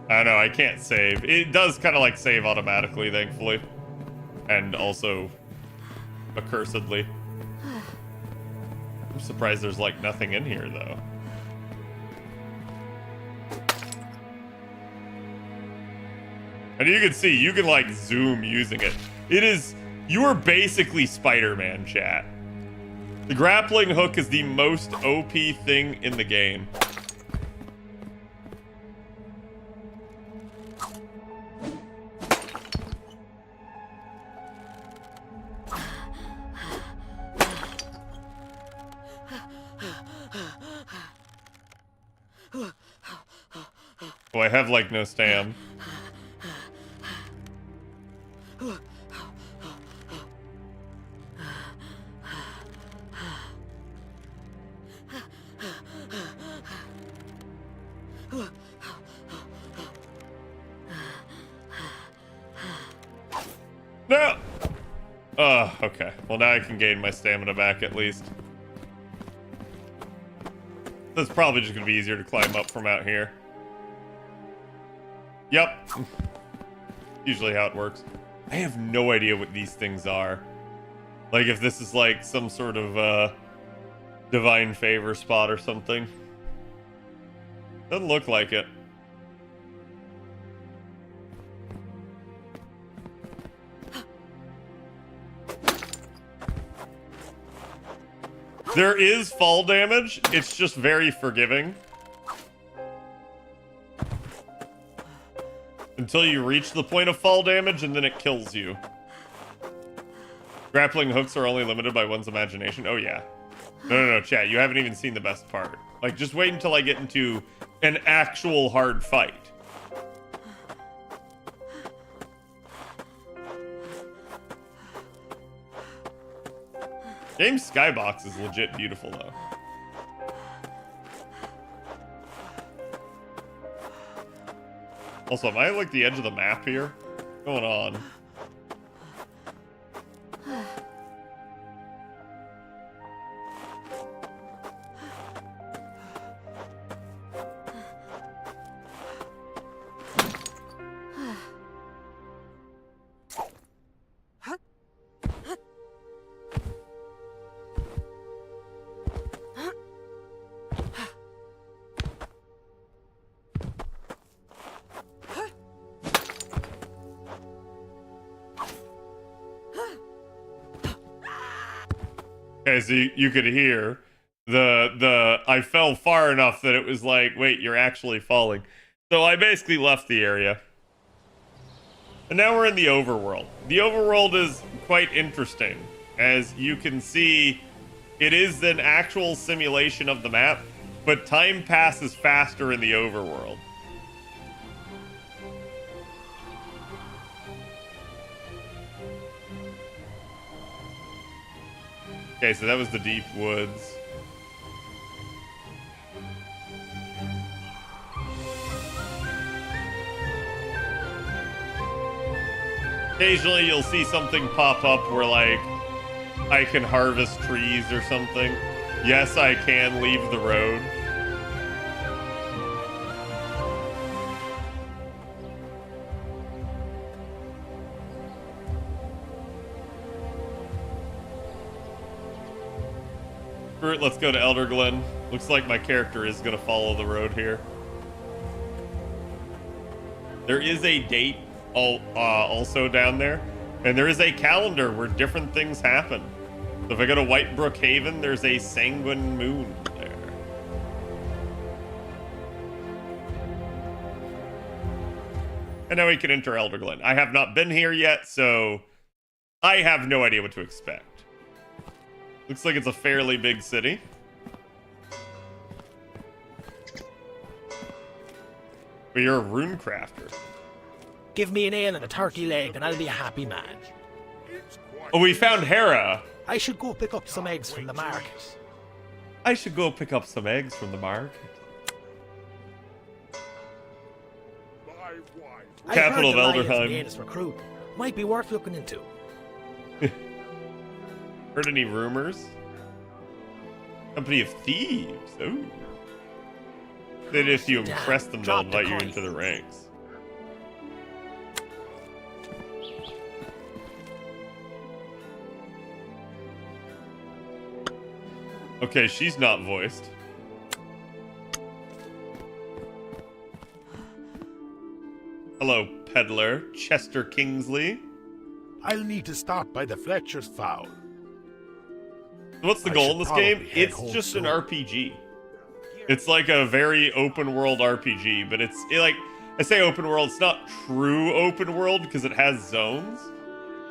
I don't know, I can't save. It does kind of, like, save automatically, thankfully. And also, accursedly. I'm surprised there's, like, nothing in here, though. And you can see, you can, like, zoom using it. It is... You are basically Spider-Man, chat. The grappling hook is the most OP thing in the game. Oh, I have, like, no stam. No! Okay. Well, now I can gain my stamina back at least. That's probably just gonna be easier to climb up from out here. Yep. Usually how it works. I have no idea what these things are. Like, if this is like some sort of divine favor spot or something. Doesn't look like it. There is fall damage. It's just very forgiving. Until you reach the point of fall damage, and then it kills you. Grappling hooks are only limited by one's imagination. Oh, yeah. No, chat. You haven't even seen the best part. Like, just wait until I get into an actual hard fight. Game's skybox is legit beautiful, though. Also, am I like the edge of the map here? What's going on? Okay, so you could hear I fell far enough that it was like, wait, you're actually falling. So I basically left the area. And now we're in the overworld. The overworld is quite interesting. As you can see, it is an actual simulation of the map, but time passes faster in the overworld. Okay, so that was the deep woods. Occasionally you'll see something pop up where, like, I can harvest trees or something. Yes, I can leave the road. Screw it, let's go to Elder Glen. Looks like my character is going to follow the road here. There is a date also down there, and there is a calendar where different things happen. So if I go to Whitebrook Haven, there's a sanguine moon there. And now we can enter Elder Glen. I have not been here yet, so I have no idea what to expect. Looks like it's a fairly big city. But you're a rune crafter. Give me an ale and a turkey leg and I'll be a happy man. Oh, we found Hera. I should go pick up some eggs from the market. I should go pick up some eggs from the market. Capital of Elderheim. Latest recruit. Might be worth looking into. Heard any rumors? Company of Thieves. Oh. Then if you impress them, they'll invite you into the ranks. Okay, she's not voiced. Hello, peddler. Chester Kingsley. I'll need to stop by the Fletcher's Fowl. What's the goal in this game? It's just an RPG. It's like a very open world RPG, but like, I say open world, it's not true open world because it has zones.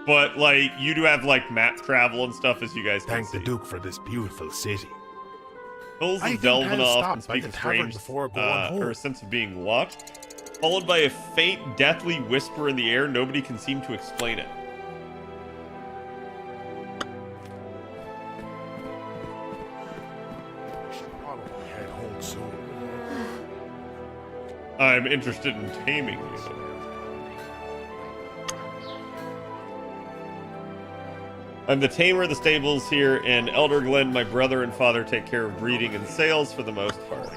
But like, you do have like map travel and stuff, as you guys can see. Thank the Duke for this beautiful city. Hills of Delvenoff and speak of strange, or a sense of being watched, followed by a faint, deathly whisper in the air. Nobody can seem to explain it. I'm interested in taming you. I'm the tamer of the stables here in Elder Glen. My brother and father take care of breeding and sales for the most part.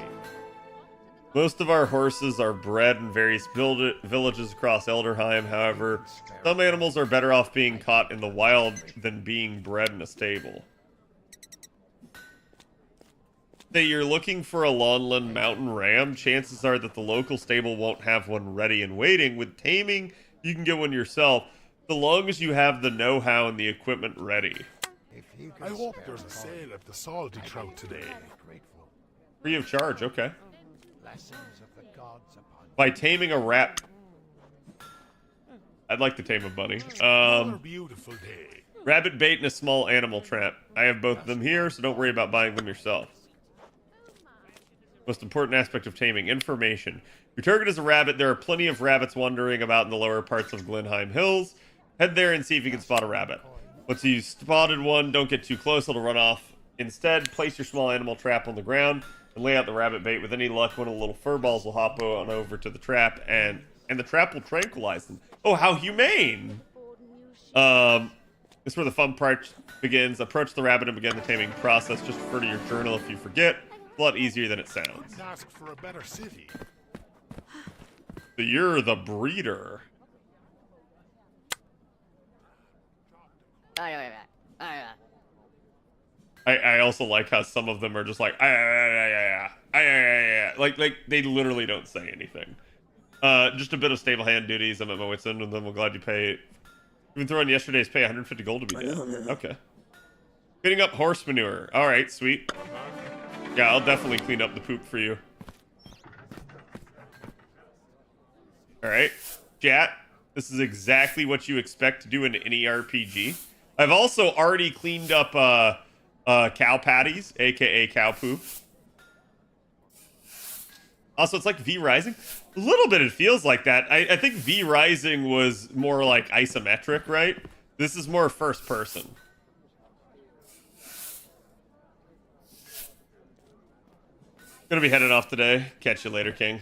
Most of our horses are bred in various villages across Elderheim. However, some animals are better off being caught in the wild than being bred in a stable. Say you're looking for a Lawnland mountain ram, chances are that the local stable won't have one ready and waiting. With taming, you can get one yourself, so long as you have the know-how and the equipment ready. I hope there's a sale at the Salty Trout today. Free of charge, okay. By taming a rat. I'd like to tame a bunny. Beautiful day. Rabbit bait and a small animal trap. I have both of them here, so don't worry about buying them yourself. Most important aspect of taming, information. Your target is a rabbit. There are plenty of rabbits wandering about in the lower parts of Glenheim Hills. Head there and see if you can spot a rabbit. Once you've spotted one, don't get too close, it'll run off. Instead, place your small animal trap on the ground and lay out the rabbit bait. With any luck, one of the little fur balls will hop on over to the trap, and the trap will tranquilize them. Oh, how humane! This is where the fun part begins. Approach the rabbit and begin the taming process. Just refer to your journal if you forget. A lot easier than it sounds. Ask for a better city. So you're the breeder. I also like how some of them are just like like they literally don't say anything. Just a bit of stable hand duties. I'm at my wit's end, and then we're glad you pay. Even throwing yesterday's pay 150 gold to be dead. Okay. Cleaning up horse manure. All right, sweet. Yeah, I'll definitely clean up the poop for you. Alright. Chat, this is exactly what you expect to do in any RPG. I've also already cleaned up cow patties, aka cow poop. Also, it's like V Rising. A little bit it feels like that. I think V Rising was more like isometric, right? This is more first person. Gonna be heading off today. Catch you later, King.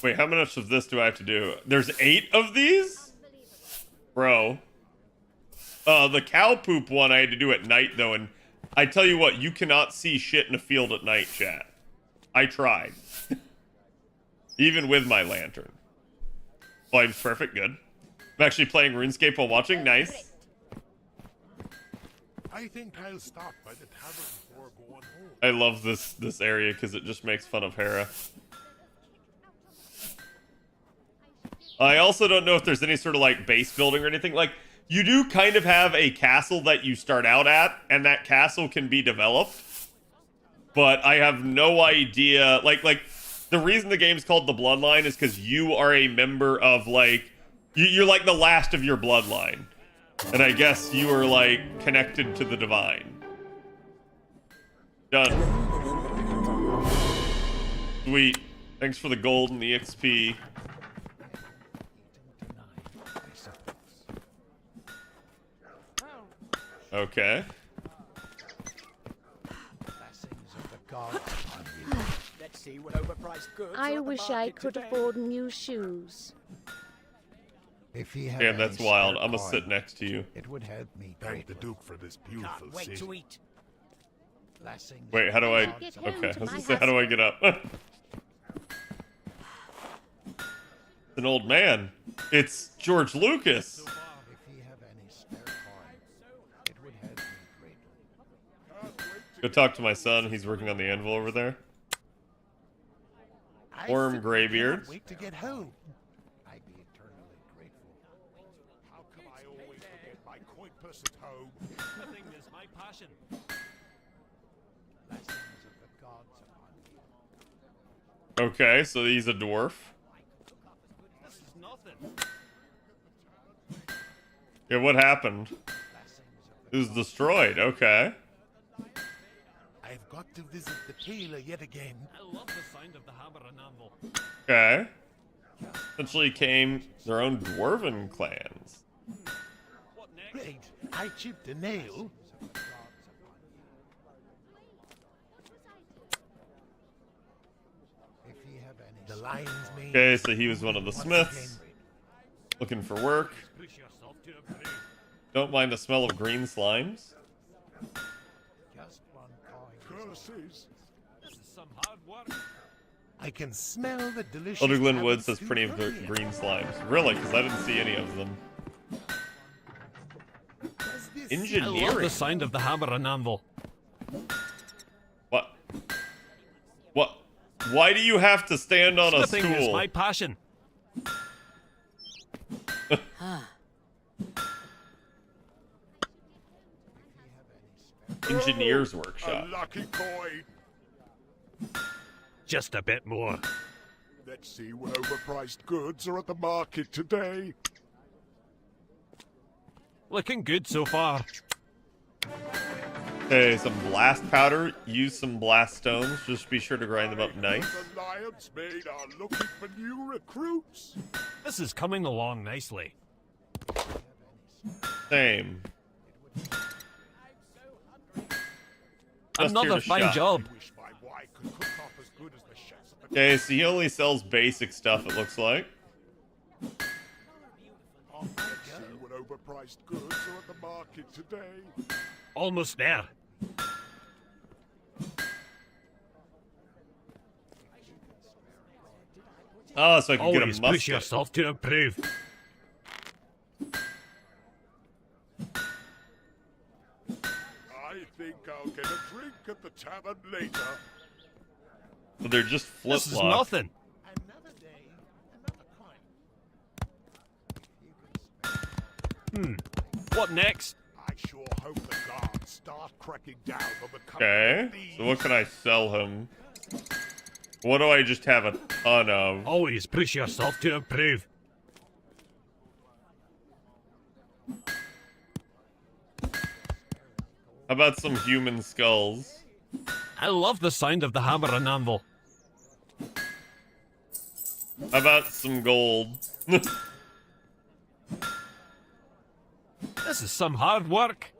Wait, how much of this do I have to do? There's 8 of these? Bro. The cow poop one I had to do at night, though, and I tell you what, you cannot see shit in a field at night, chat. I tried. Even with my lantern. Volume's perfect, good. I'm actually playing RuneScape while watching, nice. I think I'll stop by the tavern before going home. I love this area because it just makes fun of Hera. I also don't know if there's any sort of like base building or anything. Like, you do kind of have a castle that you start out at, and that castle can be developed. But I have no idea. Like the reason the game's called the Bloodline is because you are a member of like you're like the last of your bloodline. And I guess you were, like, connected to the divine. Done. Sweet. Thanks for the gold and the XP. Okay. Let's see what overpriced goods I are at the wish I market could today. afford new shoes. If he had Damn, that's any wild. spare I'm gonna coin, sit next to you. It would help me Thank the greatly. Duke for this beautiful Can't wait city. to eat. Blessings Wait, how do I... Get home Okay, I to was my gonna say, how do I get up? An old man. It's George Lucas. If he have any spare coin, it would help me greatly. Go talk to my son. He's working on the anvil over there. I Orm simply Greybeard. cannot wait to get home. I'd be eternally grateful. How come I always forget my coin purse at home? Nothing is my passion. Blessings of the gods upon you. Okay, so he's a dwarf. This is nothing. Yeah, what happened? Blessings of the It was destroyed. Okay. I've got to visit the tailor yet again. I love the sound of the hammer and anvil. Okay. Essentially came their own dwarven clans. What next? Great. I chipped a nail. If he have any The lion's mane. Okay, so he was one of the Once smiths. again. Looking for work. Push yourself to a proof. Don't mind the smell of green slimes. just one coin. Curses. This is some hard work. I can smell the delicious. Elderglen apple Woods has stew plenty of from here. green slimes. Really? Because I didn't see any of them. Does this I love Engineering. the sound of the hammer and anvil. What? What? Why do you have to stand on a Smithing is stool? my passion. Engineer's A workshop. lucky coin. Just a bit more. Let's see what overpriced goods are at the market today. Looking good so far. Okay, some blast powder. Use some blast stones. Just be sure to grind them up nice. The lion's mane are looking for new recruits. This is coming along nicely. Same. Just here Another to fine shop. job. Wish my wife could cook off as good as the chefs at the Okay, so he only sells basic stuff, it looks like. Let's see what overpriced goods are at the market today. Almost there. Oh, so I can get a Always musket. push yourself to improve. I think I'll get a drink at the tavern later. So they're just flip This is flops. nothing. Another day, another coin. What next? I sure hope the guards start cracking down on the company Okay, of thieves. so what can I sell him? What do I just have a ton of? Always push yourself to improve. How about some human skulls? I love the sound of the hammer and anvil. How about some gold? This is some hard work.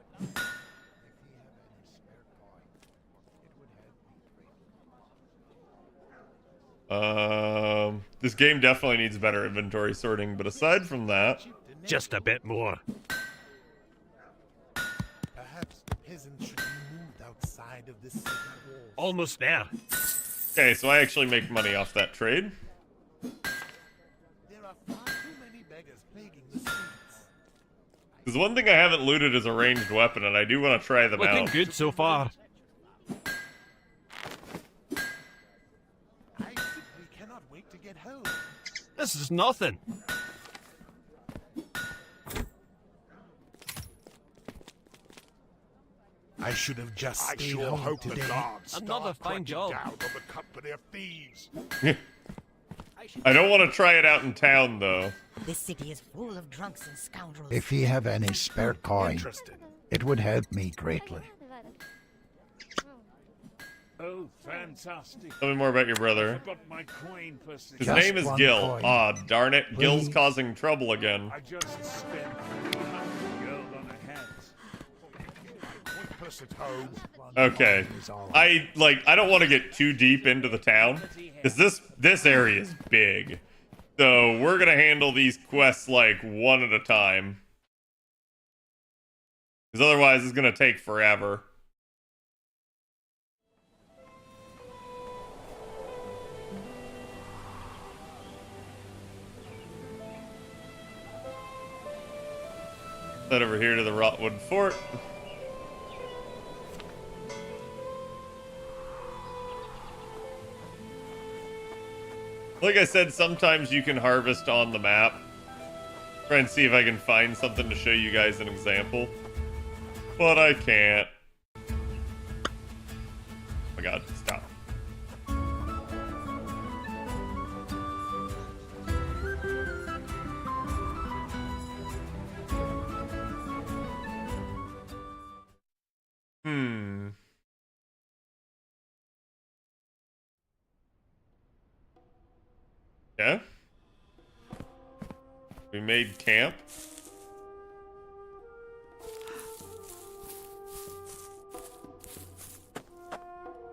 This game definitely needs better inventory sorting, but aside from that, Just a bit more. Perhaps the peasants should be moved outside of the city walls. Almost there. okay, so I actually make money off that trade. There are far too many beggars plaguing the streets. Because one thing I haven't looted is a ranged weapon, and I do want to try them Looking out. good so far. I simply cannot wait to get home. This is nothing. I should have just stayed sure home hope today. The guards Another start fine cracking job. down on the company of thieves. I don't want to try it out in town, though. This city is full of drunks and scoundrels. If he have any spare coin, Interesting. it would help me greatly. Oh, fantastic. Tell me more about your I brother. forgot my coin for His six. Just name is one Gil. coin. Aw, darn it. Gil's Please. causing trouble again. I just spent 100 gold on a hat. One person at home. Okay. Is all right. I don't want to get too deep into the town. Because this area is big. So we're gonna handle these quests like one at a time. Because otherwise it's gonna take forever. Head over here to the Rotwood Fort. Like I said, sometimes you can harvest on the map. Try and see if I can find something to show you guys an example. But I can't. Oh my god, stop. Yeah? We made camp?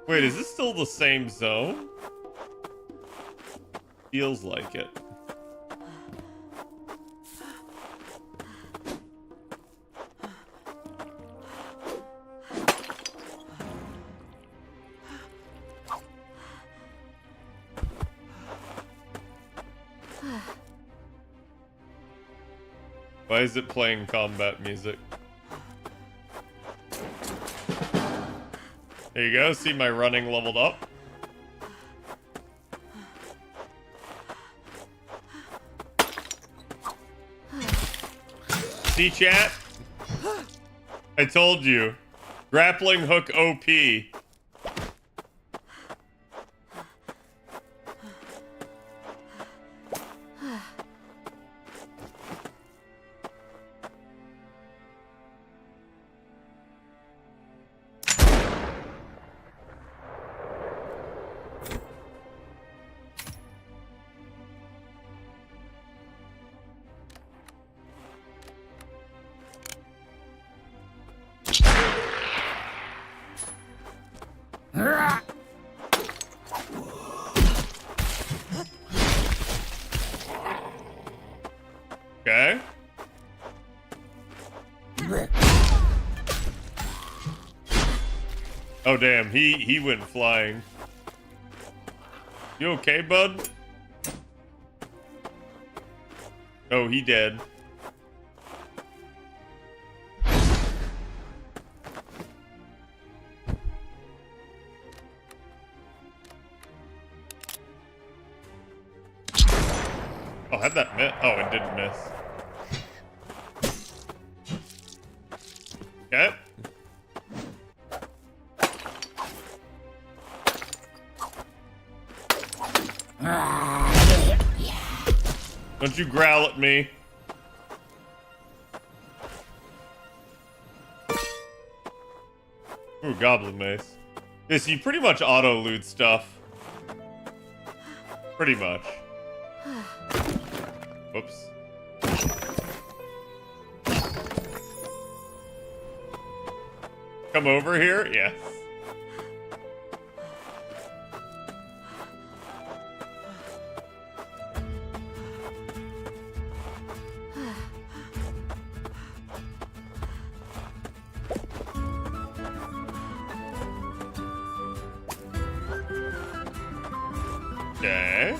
Wait, is this still the same zone? Feels like it. Why is it playing combat music? There you go, see my running leveled up. See chat? I told you. Grappling hook OP. Okay. Oh damn, he went flying. You okay, bud? Oh, he dead. Oh, how'd that miss? Oh, it didn't miss. Okay. Don't you growl at me. Ooh, goblin mace. Yeah, so you pretty much auto-loot stuff. Pretty much. Whoops. Come over here? Yes. Okay.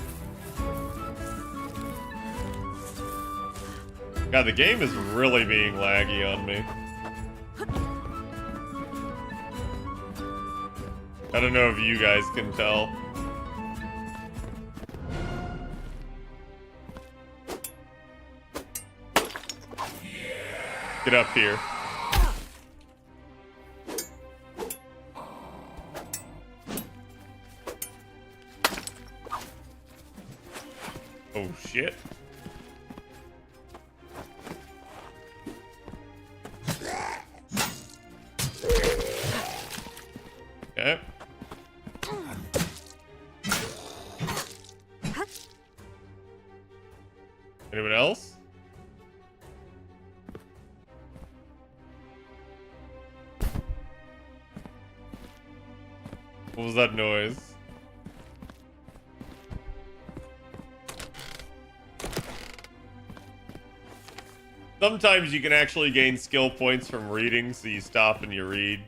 God, the game is really being laggy on me. I don't know if you guys can tell. Get up here. Oh shit. Okay. What was that noise? Sometimes you can actually gain skill points from reading, so you stop and you read.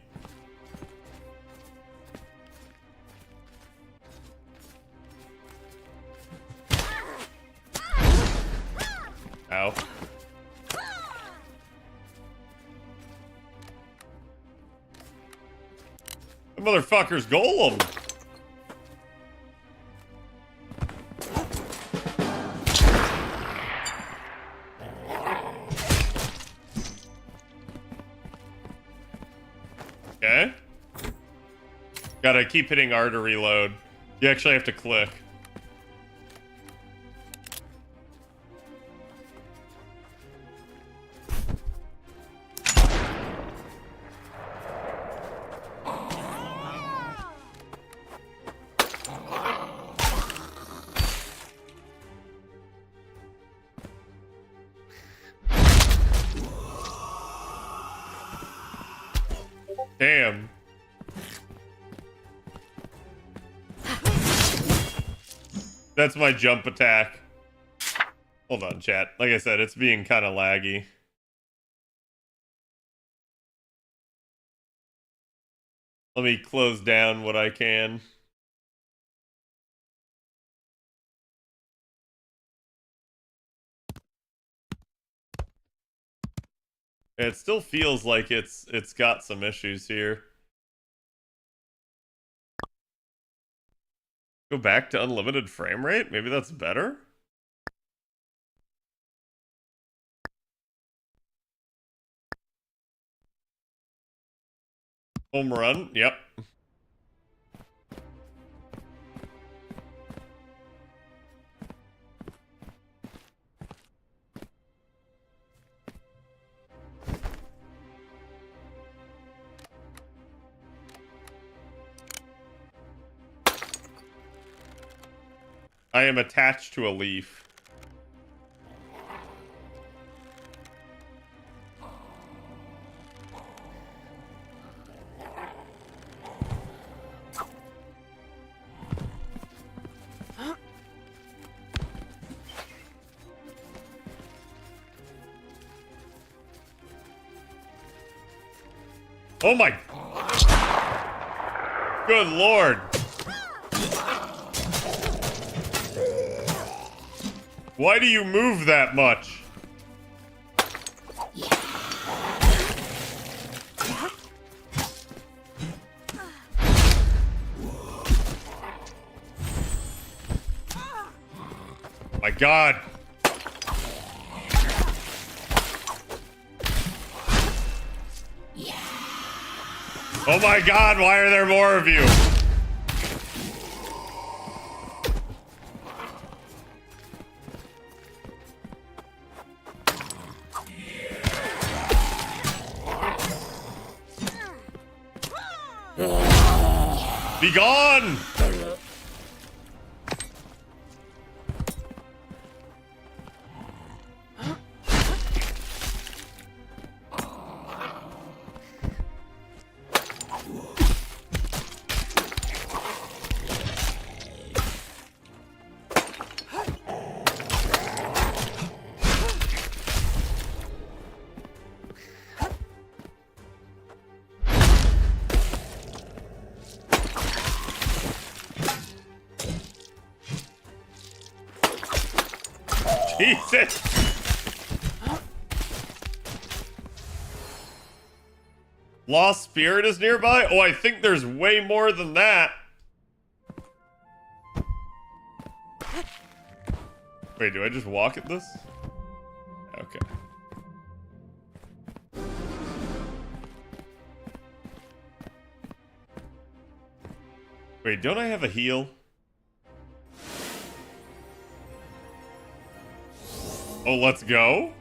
Ow. The motherfucker's golem. Okay. Gotta keep hitting R to reload. You actually have to click. Damn. That's my jump attack. Hold on, chat. Like I said, it's being kind of laggy. Let me close down what I can. It still feels like it's got some issues here. Go back to unlimited frame rate? Maybe that's better? Home run? Yep. I am attached to a leaf. Oh my... Good lord. Why do you move that much? My God. Oh my God, why are there more of you? Be gone! Jesus! Lost Spirit is nearby? Oh, I think there's way more than that. Wait, do I just walk at this? Okay. Wait, don't I have a heal? Oh, let's go.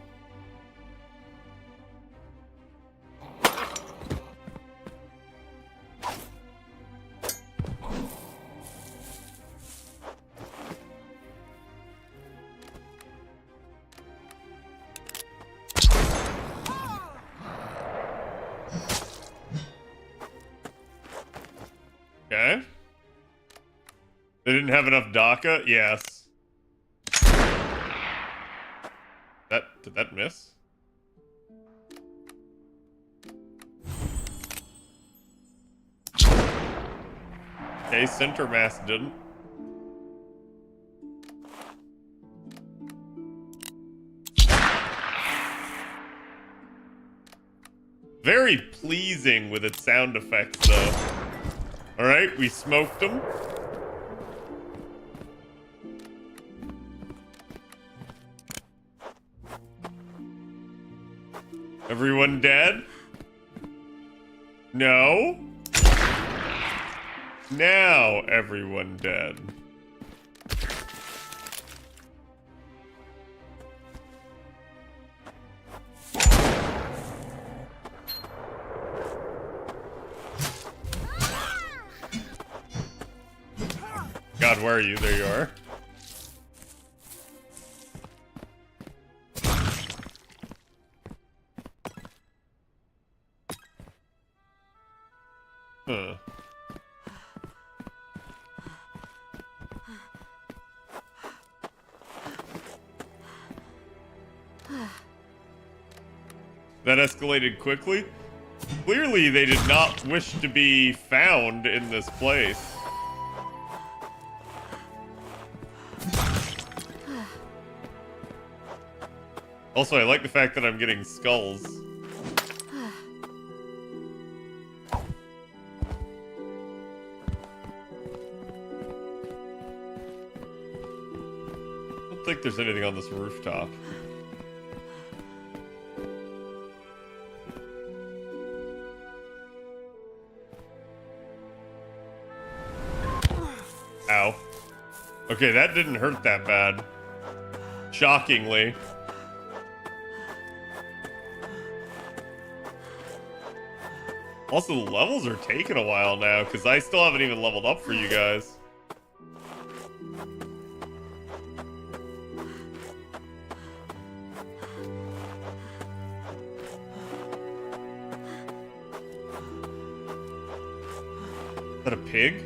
Okay. They didn't have enough DACA? Yes. Did that miss? Okay, center mass didn't. Very pleasing with its sound effects, though. Alright, we smoked them. Everyone dead? No? Now everyone dead. God, where are you? There you are. Huh. That escalated quickly. Clearly, they did not wish to be found in this place. Also, I like the fact that I'm getting skulls. I don't think there's anything on this rooftop. Ow. Okay, that didn't hurt that bad. Shockingly. Also, the levels are taking a while now, because I still haven't even leveled up for you guys. Is that a pig?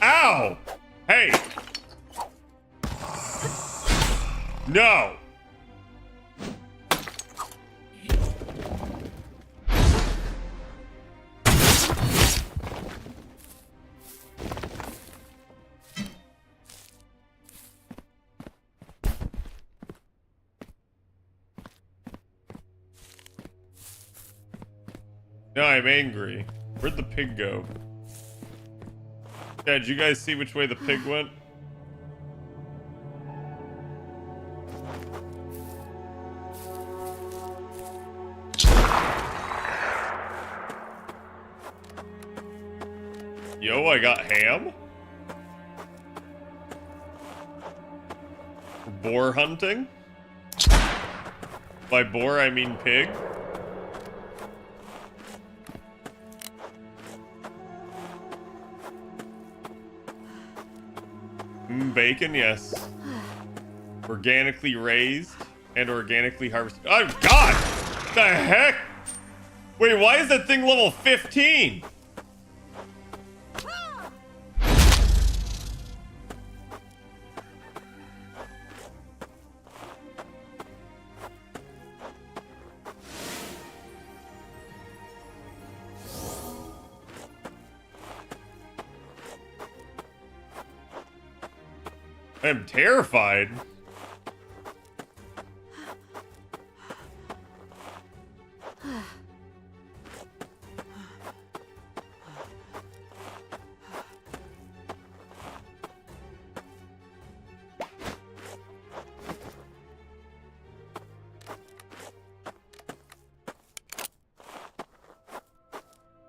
Ow! Hey! No! Now I'm angry. Where'd the pig go? Yeah, did you guys see which way the pig went? Yo, I got ham? Boar hunting? By boar, I mean pig. Bacon, yes. Organically raised and organically harvested. Oh, God! What the heck? Wait, why is that thing level 15? I'm terrified.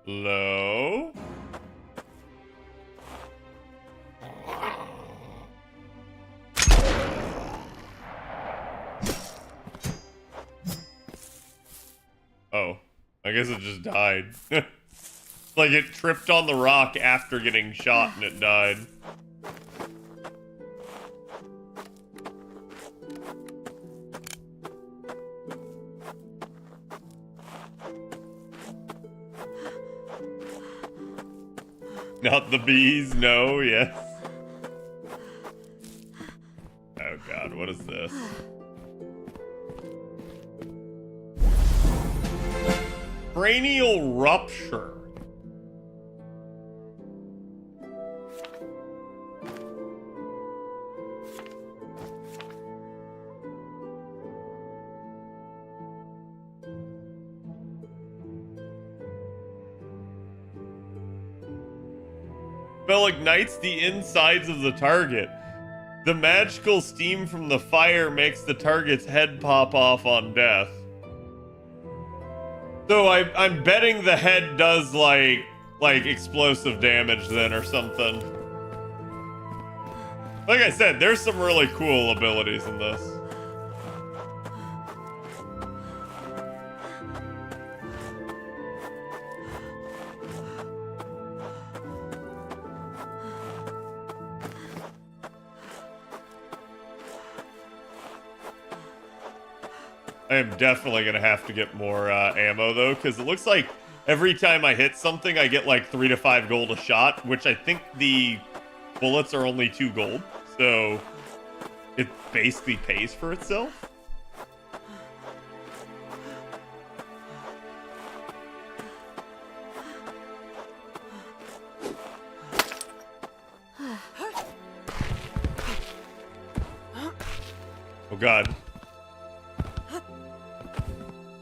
Hello? Oh, I guess it just died. Like it tripped on the rock after getting shot and it died. Not the bees, no, yes. Oh god, what is this? Cranial rupture. Spell ignites the insides of the target. The magical steam from the fire makes the target's head pop off on death. So I'm betting the head does like explosive damage then or something. Like I said, there's some really cool abilities in this. I am definitely going to have to get more ammo, though, because it looks like every time I hit something, I get like 3 to 5 gold a shot, which I think the bullets are only 2 gold, so it basically pays for itself. Oh, God.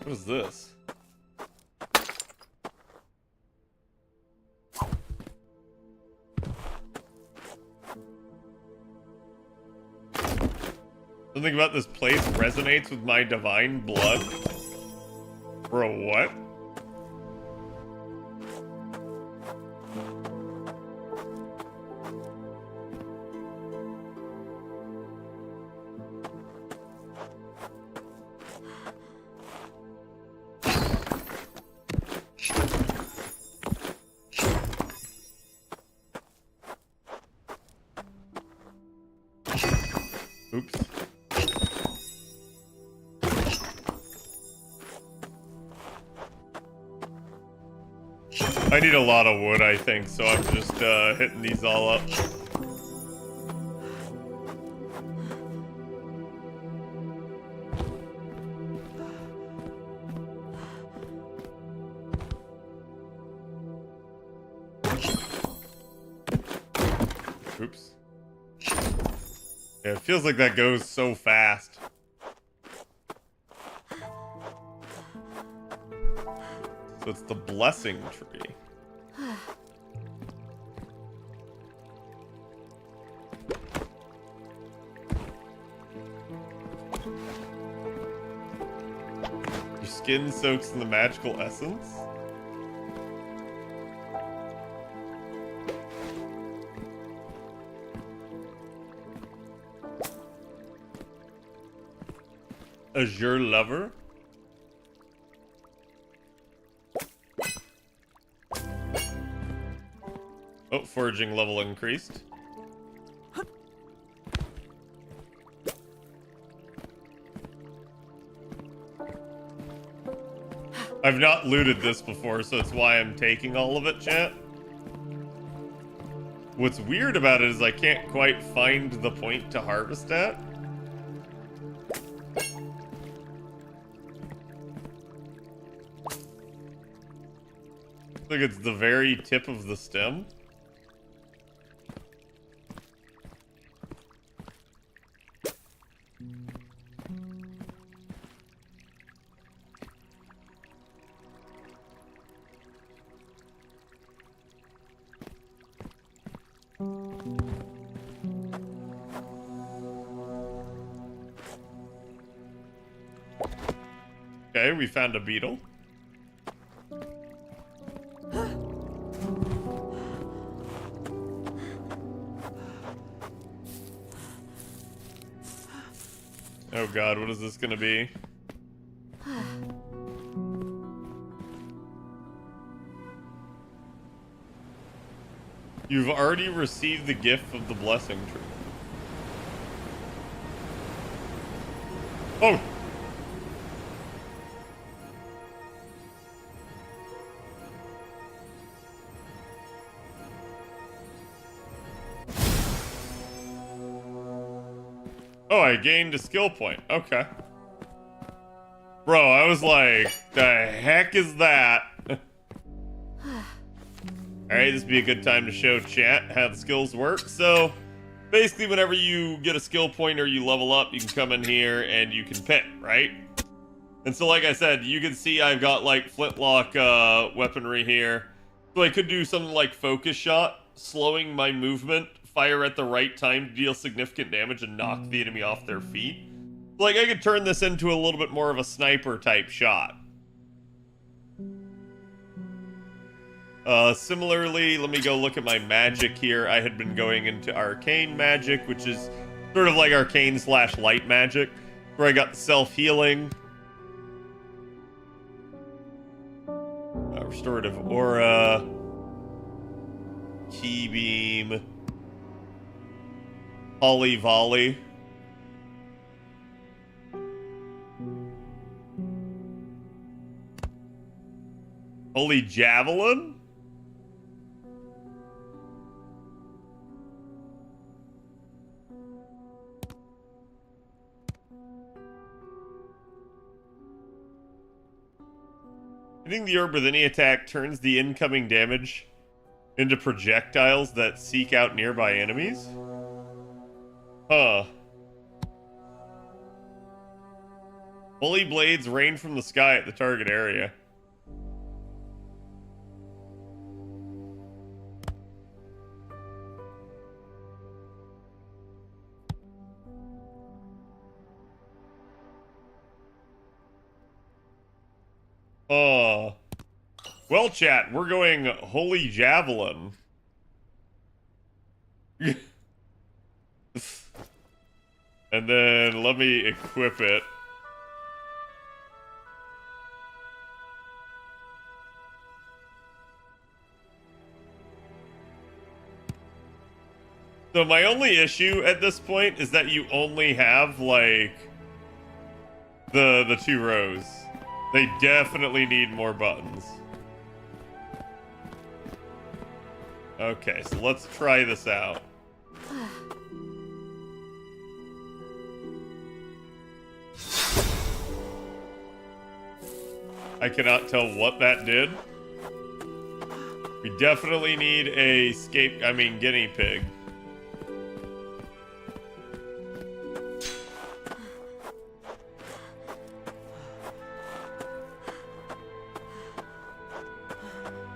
What is this? Something about this place resonates with my divine blood. Bro, what? Oops. I need a lot of wood, I think, so I'm just hitting these all up. Oops. Yeah, it feels like that goes so fast. So it's the blessing tree. Your skin soaks in the magical essence. Azure Lover? Oh, foraging level increased. I've not looted this before, so it's why I'm taking all of it, chat. What's weird about it is I can't quite find the point to harvest at. Like it's the very tip of the stem. Okay, we found a beetle. Oh god, what is this gonna be? You've already received the gift of the blessing tree. Oh! Oh, I gained a skill point. Okay. Bro, I was like, the heck is that? Alright, this would be a good time to show chat how the skills work. So, basically, whenever you get a skill point or you level up, you can come in here and you can pick, right? And so, like I said, you can see I've got, like, flintlock weaponry here. So I could do something like focus shot, slowing my movement, fire at the right time to deal significant damage and knock the enemy off their feet. Like, I could turn this into a little bit more of a sniper-type shot. Similarly, let me go look at my magic here. I had been going into arcane magic, which is sort of like arcane / light magic, where I got the self-healing, restorative aura, key beam, holy volley. Holy javelin? Hitting the orb with any attack turns the incoming damage into projectiles that seek out nearby enemies? Huh. Holy blades rain from the sky at the target area. Well, chat, we're going holy javelin. And then let me equip it. So my only issue at this point is that you only have, like, the 2 rows. They definitely need more buttons. Okay, so let's try this out. I cannot tell what that did. We definitely need a guinea pig.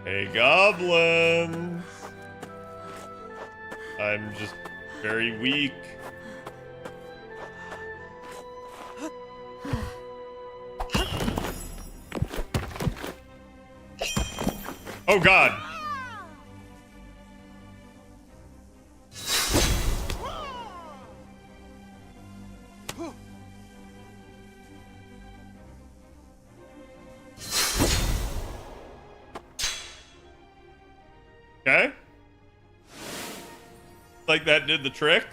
Hey, goblins! I'm just very weak. Oh god! Okay. Like that did the trick.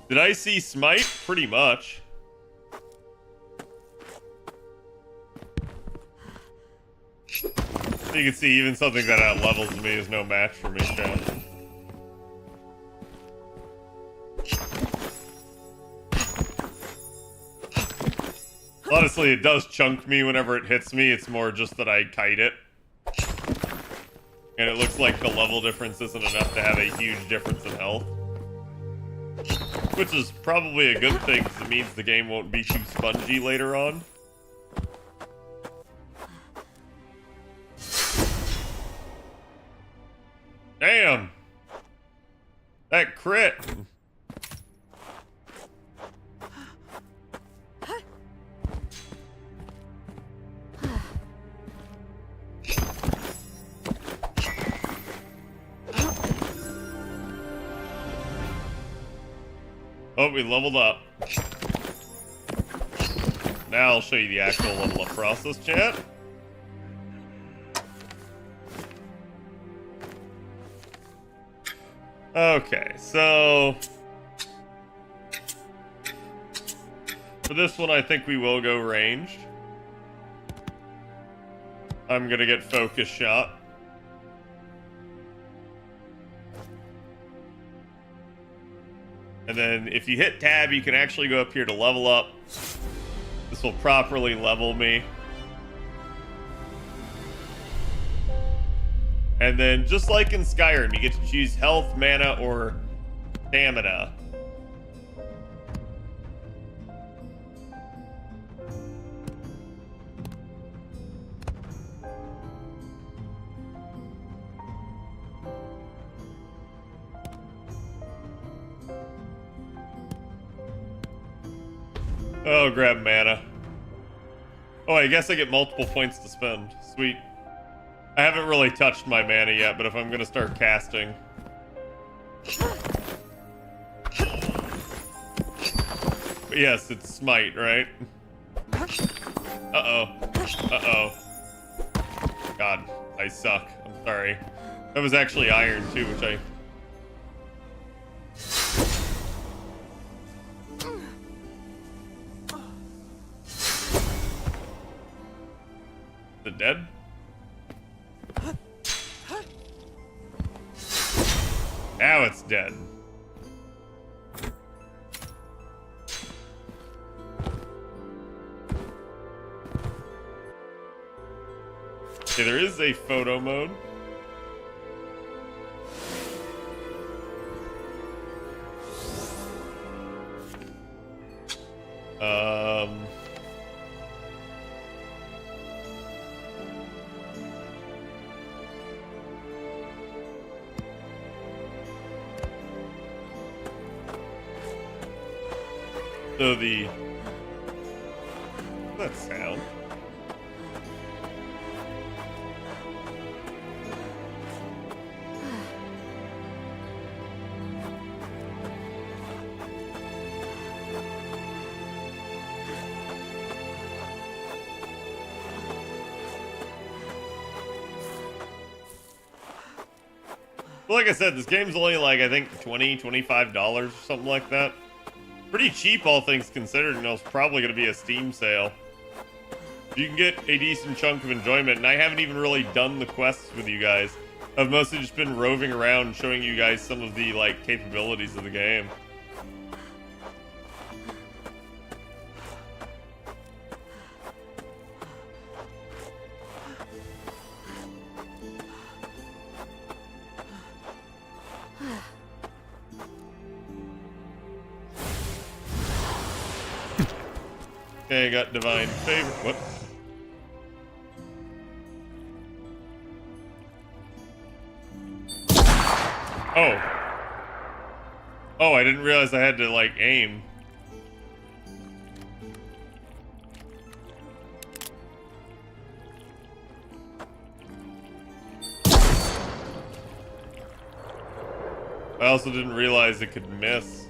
Did I see smite? Pretty much. You can see even something that out levels me is no match for me, chat. Honestly, it does chunk me whenever it hits me. It's more just that I kite it. And it looks like the level difference isn't enough to have a huge difference in health. Which is probably a good thing, because it means the game won't be too spongy later on. Damn! That crit! Oh, we leveled up. Now I'll show you the actual level up process, chat. Okay, so for this one, I think we will go ranged. I'm gonna get focus shot. And then if you hit tab, you can actually go up here to level up. This will properly level me. And then just like in Skyrim, you get to choose health, mana, or stamina. Oh, grab mana. Oh, I guess I get multiple points to spend. Sweet. I haven't really touched my mana yet, but if I'm gonna start casting... But yes, it's smite, right? Uh-oh. Uh-oh. God, I suck. I'm sorry. That was actually iron, too, which I... Is it dead? Now it's dead. Okay, there is a photo mode. So the... That sound. Well, like I said, this game's only like, I think, $20, $25 or something like that. Pretty cheap, all things considered, and it's probably going to be a Steam sale. You can get a decent chunk of enjoyment, and I haven't even really done the quests with you guys. I've mostly just been roving around, showing you guys some of the, like, capabilities of the game. Okay, I got divine favor. What? Oh. Oh, I didn't realize I had to, like, aim. I also didn't realize it could miss.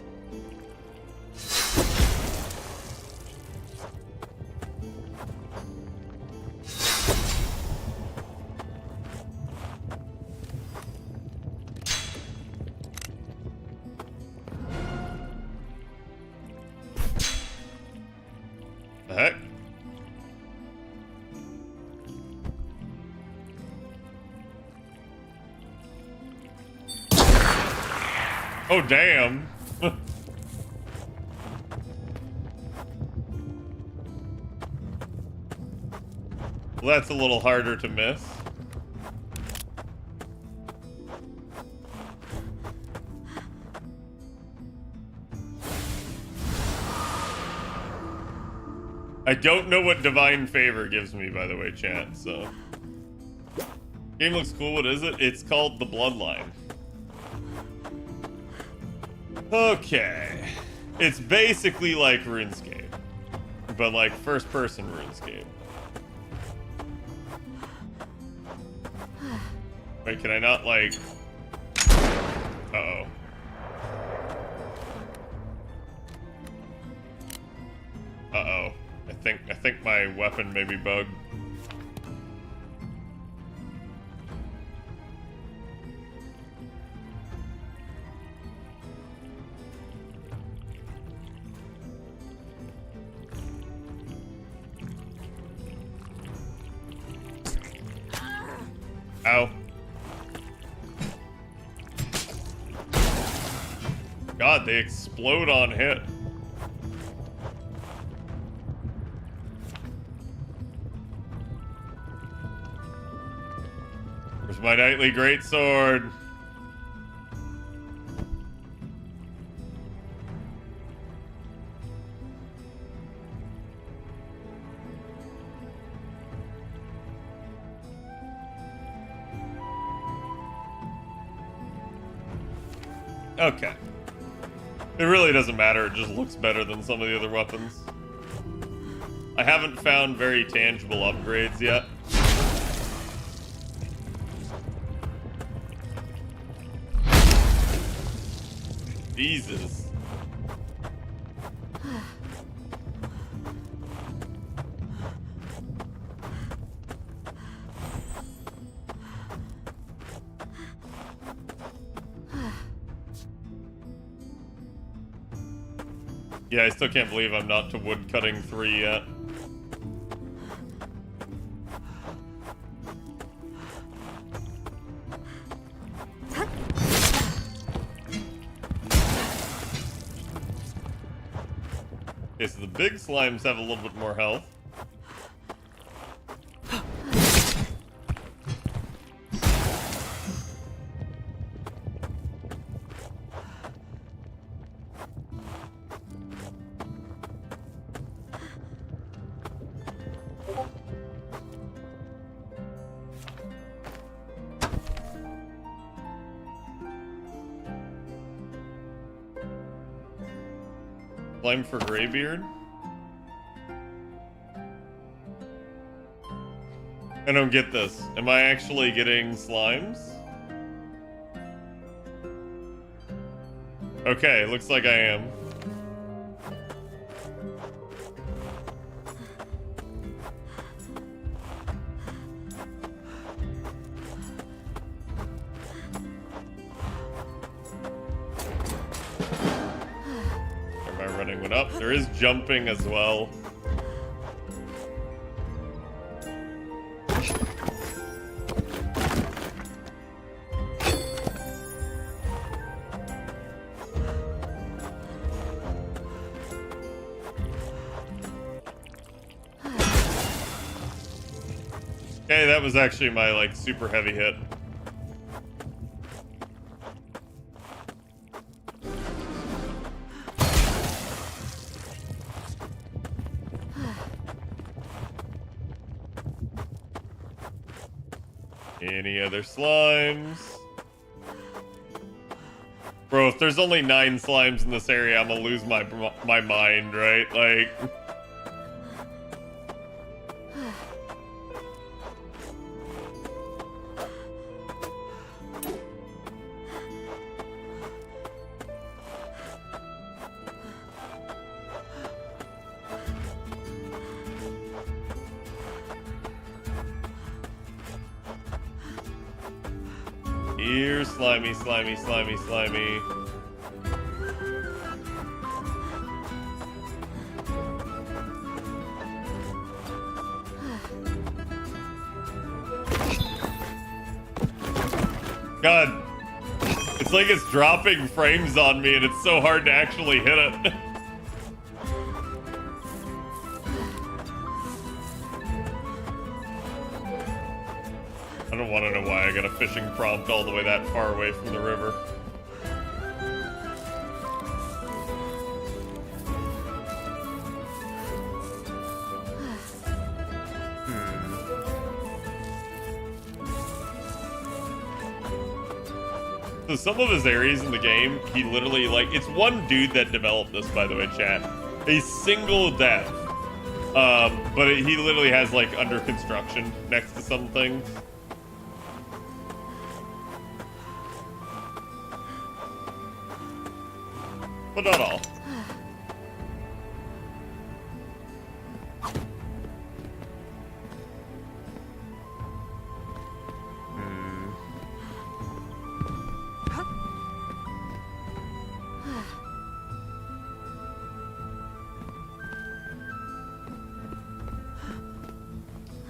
The heck? Oh, damn. Well, that's a little harder to miss. I don't know what divine favor gives me, by the way, chat, so. Game looks cool. What is it? It's called the Bloodline. Okay. It's basically like RuneScape, but like first-person RuneScape. Wait, can I not, like... Uh-oh. Uh-oh. I think my weapon may be bugged. Ow. God, they explode on hit. Where's my knightly greatsword? Okay. It really doesn't matter, it just looks better than some of the other weapons. I haven't found very tangible upgrades yet. Jesus. Yeah, I still can't believe I'm not to woodcutting 3 yet. Okay, so the big slimes have a little bit more health. Slime for Graybeard? I don't get this. Am I actually getting slimes? Okay, looks like I am. Running it up. There is jumping as well. Okay, that was actually my like super heavy hit. Any other slimes? Bro, if there's only 9 slimes in this area, I'm gonna lose my mind, right? Like... Here, slimy, slimy, slimy, slimy. God, it's like it's dropping frames on me and it's so hard to actually hit it. I don't want to know why I got a fishing prompt all the way that far away from the river. So some of his areas in the game, he literally, like, it's one dude that developed this, by the way, chat. A single death. But he literally has, like, under construction next to some things. But not all.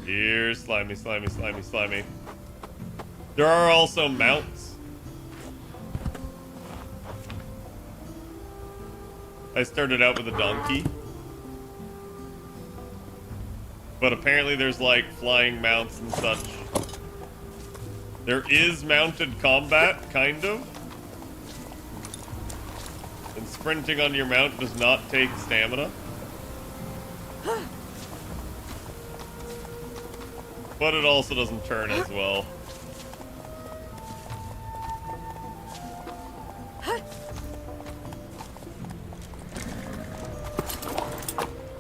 Here, slimy, slimy, slimy, slimy. There are also mounts. I started out with a donkey. But apparently there's like flying mounts and such. There is mounted combat, kind of. And sprinting on your mount does not take stamina. But it also doesn't turn as well.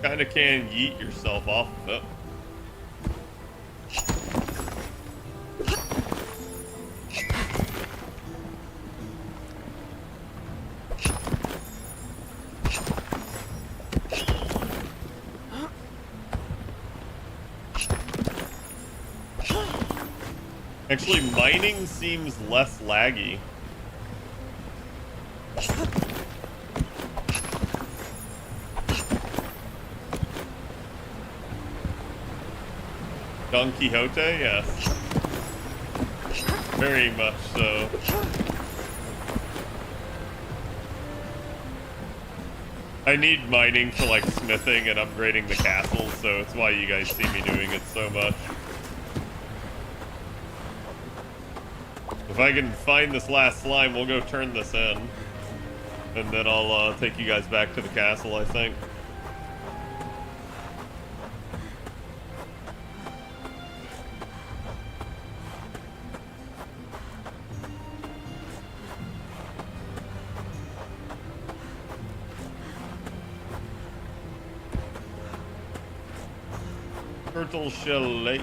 Kinda can yeet yourself off of it. Actually, mining seems less laggy. Don Quixote, yes. Very much so. I need mining for like smithing and upgrading the castle, so it's why you guys see me doing it so much. If I can find this last slime, we'll go turn this in. And then I'll take you guys back to the castle, I think. Turtle Shell Lake.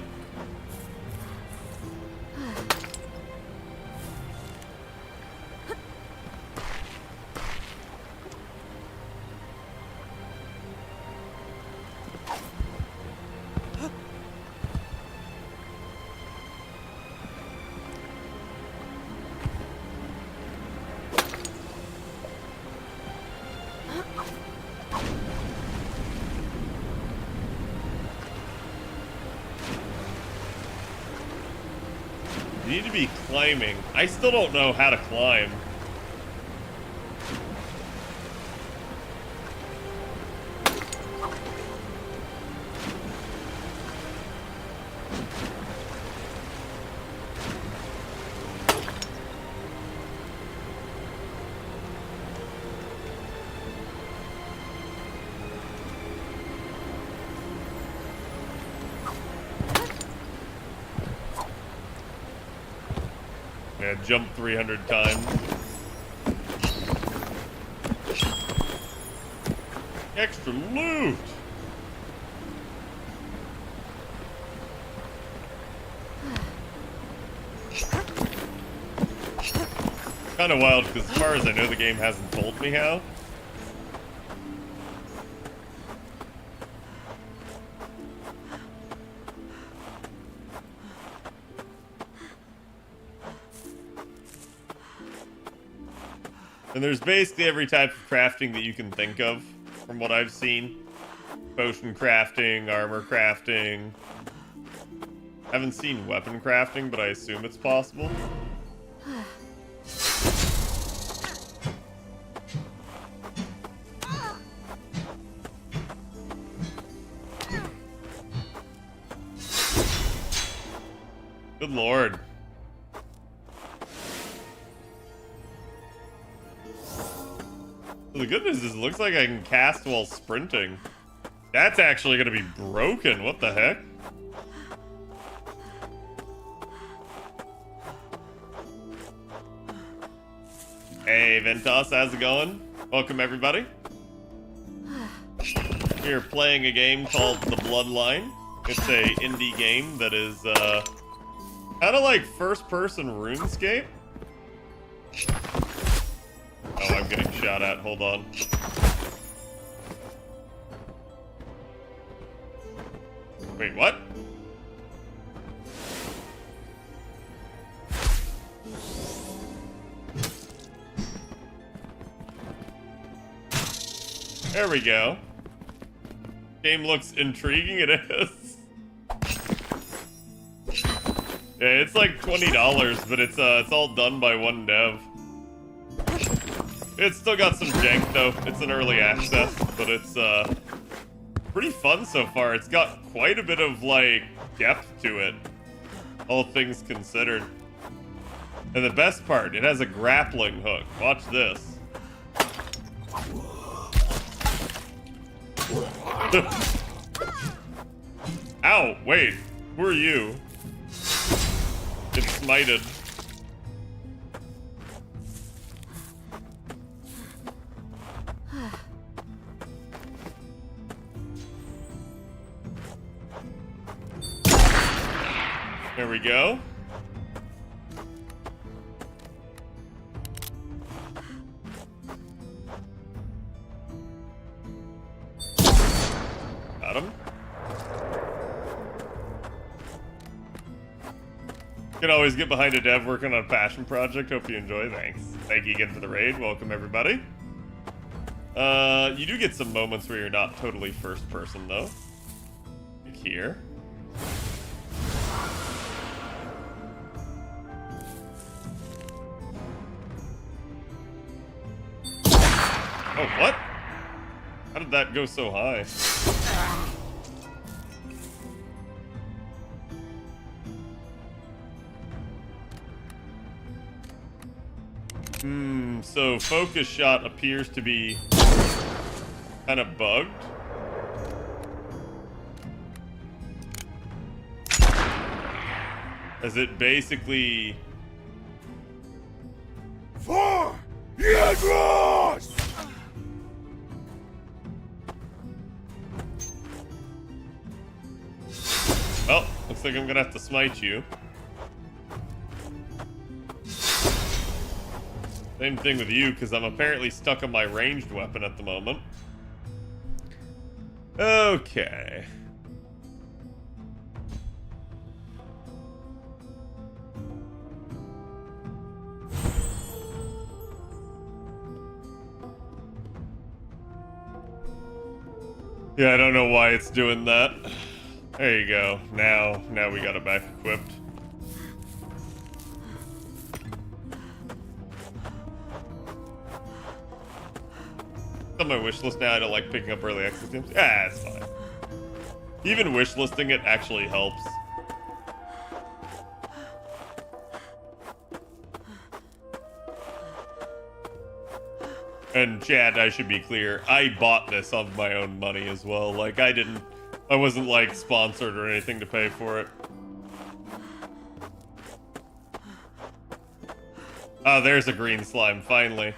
You need to be climbing. I still don't know how to climb. Yeah, jump 300 times. Extra loot! Kinda wild, because as far as I know, the game hasn't told me how. And there's basically every type of crafting that you can think of, from what I've seen. Potion crafting, armor crafting. Haven't seen weapon crafting, but I assume it's possible. Good lord. The good news is it looks like I can cast while sprinting. That's actually going to be broken. What the heck? Hey, Ventos, how's it going? Welcome, everybody. We're playing a game called The Bloodline. It's a indie game that is, kind of like first-person RuneScape. Oh, I'm getting shot at. Hold on. Wait, what? There we go. Game looks intriguing. It is. Yeah, it's like $20, but it's all done by one dev. It's still got some jank though. It's an early access, but it's pretty fun so far. It's got quite a bit of like depth to it, all things considered. And the best part, it has a grappling hook. Watch this. Ow, wait. Who are you? It's smited. There we go. Got him. Can always get behind a dev working on a passion project. Hope you enjoy. Thanks. Thank you again for the raid. Welcome everybody. You do get some moments where you're not totally first person though. Like here. Oh, what? How did that go so high? So focus shot appears to be kind of bugged. As it basically... For Khadroth! Well, looks like I'm gonna have to smite you. Same thing with you, because I'm apparently stuck on my ranged weapon at the moment. Okay. Yeah, I don't know why it's doing that. There you go. Now we got it back equipped. On my wish list now, I don't like picking up early access games. Ah, it's fine. Even wish listing it actually helps. And Chad, I should be clear, I bought this on my own money as well. Like, I wasn't like sponsored or anything to pay for it. Oh, there's a green slime, finally.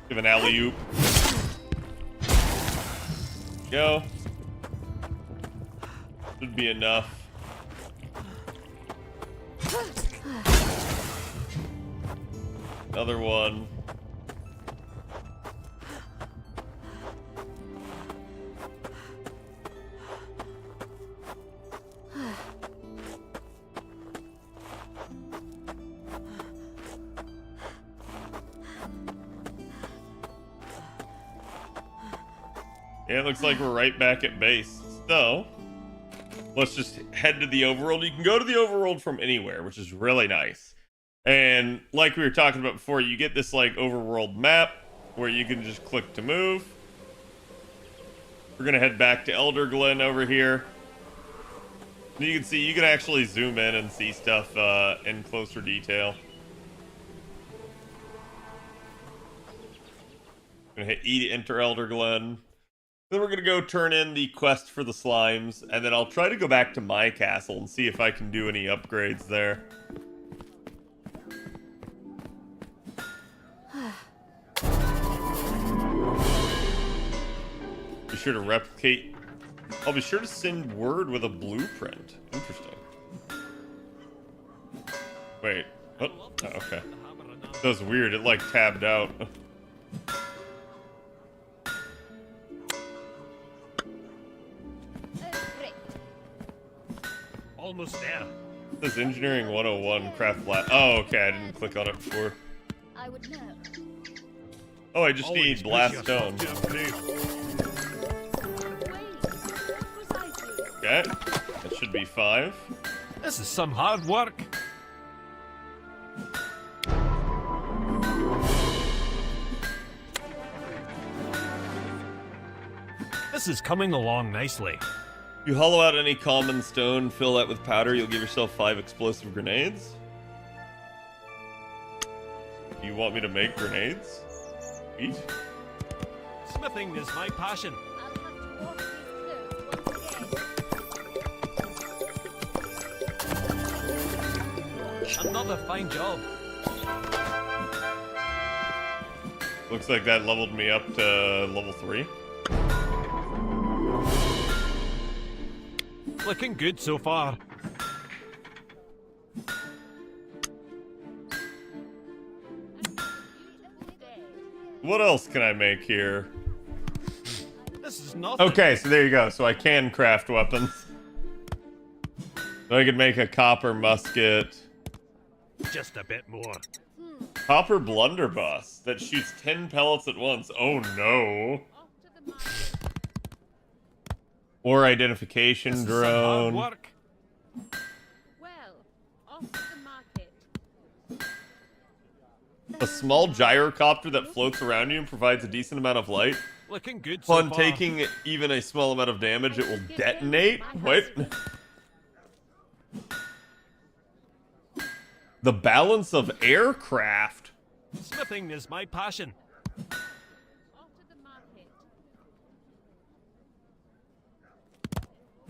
Give an alley-oop. Go. Should be enough. Another one. Yeah, it looks like we're right back at base. So, let's just head to the overworld. You can go to the overworld from anywhere, which is really nice. And like we were talking about before, you get this like overworld map where you can just click to move. We're gonna head back to Elder Glen over here. And you can see, you can actually zoom in and see stuff in closer detail. Gonna hit E to enter Elder Glen. Then we're gonna go turn in the quest for the slimes, and then I'll try to go back to my castle and see if I can do any upgrades there. Be sure to replicate. I'll be sure to send word with a blueprint. Interesting. Wait. Oh, okay. That was weird. It like tabbed out. Almost there. This is Engineering 101 Craft Blast. Oh, okay. I didn't click on it before. I would know. Oh, I just need blast stone. Okay. That should be 5. This is some hard work. This is coming along nicely. You hollow out any common stone, fill that with powder, you'll give yourself 5 explosive grenades. Do you want me to make grenades? Eat? Smithing is my passion. I'll have to wash these clothes once again. Another fine job. Looks like that leveled me up to level 3. Looking good so far. What else can I make here? This is nothing. Okay, so there you go. So I can craft weapons. So I could make a copper musket. Just a bit more. Copper blunderbuss that shoots 10 pellets at once. Oh no. Off to the market. Or identification This is some hard drone. work. Well, off to the market. A small gyrocopter that floats around you and provides a decent amount of light. Looking good so Upon far. taking even a small amount of damage, it will detonate. What? The balance of aircraft. Smithing is my passion. Off to the market.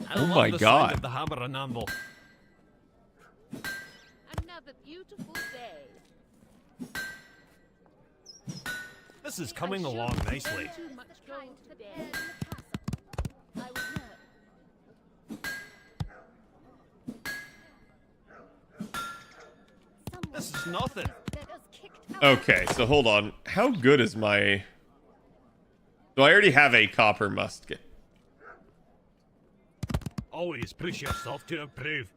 I Oh love my the God. sound of the hammer and anvil. Another beautiful day. This is coming along nicely. Too much gold today. I will not. This is nothing. Okay, so hold on. How good is my... So I already have a copper musket. Always push yourself to improve.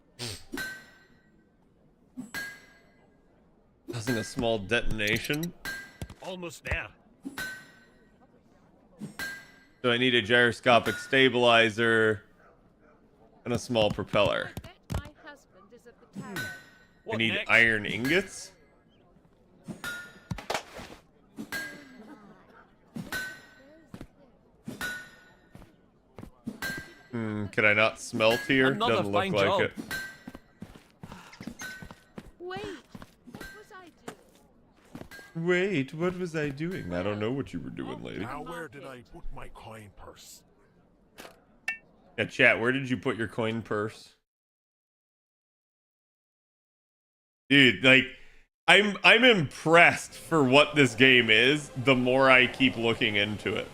Causing a small detonation. Almost there. So I need a gyroscopic stabilizer and a small propeller. I bet my husband is at the tower. I What need next? iron ingots. Could I not smelt here? Another Doesn't look fine like job. it. Wait, what was I doing? Wait, what was I doing? I don't know what you were doing, lady. Now where did I put my coin purse? Yeah, chat, where did you put your coin purse? Dude, like, I'm impressed for what this game is, the more I keep looking into it.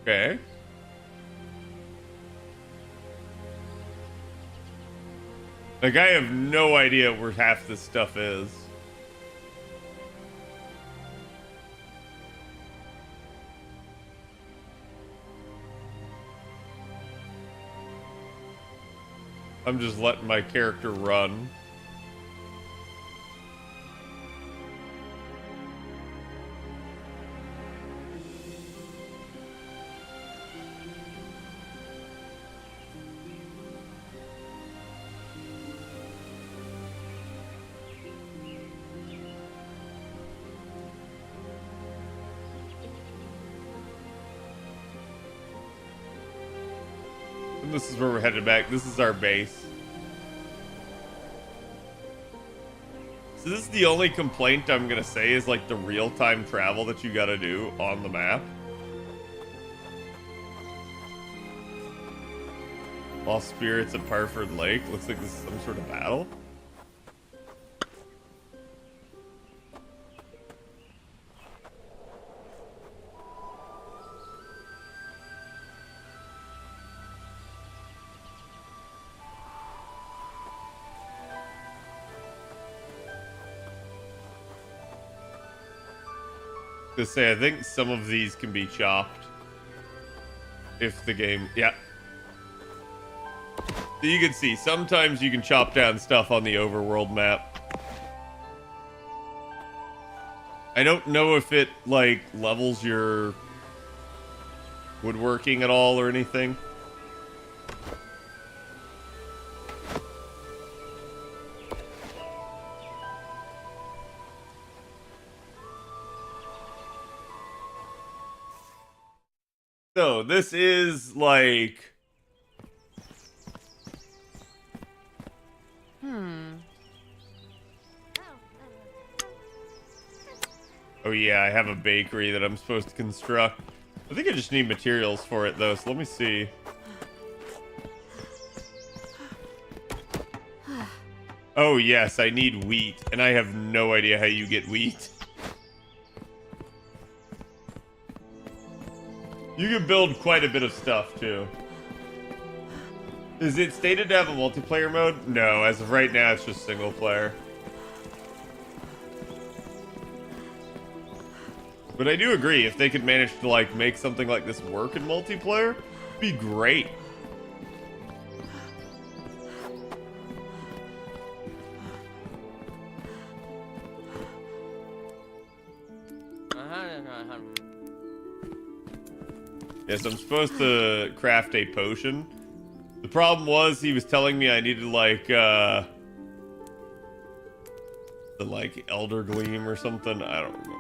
Okay. Like, I have no idea where half this stuff is. I'm just letting my character run. And this is where we're headed back. This is our base. So this is the only complaint I'm gonna say is like the real-time travel that you gotta do on the map. Lost Spirits at Parford Lake. Looks like this is some sort of battle. To say, I think some of these can be chopped. If the game, yeah. So you can see, sometimes you can chop down stuff on the overworld map. I don't know if it, like, levels your woodworking at all or anything. So, this is, like... Oh yeah, I have a bakery that I'm supposed to construct. I think I just need materials for it though, so let me see. Oh yes, I need wheat, and I have no idea how you get wheat. You can build quite a bit of stuff too. Is it stated to have a multiplayer mode? No, as of right now it's just single player. But I do agree, if they could manage to like make something like this work in multiplayer, it'd be great. Yes, I'm supposed to craft a potion. The problem was he was telling me I needed like the like Elder Gleam or something. I don't remember.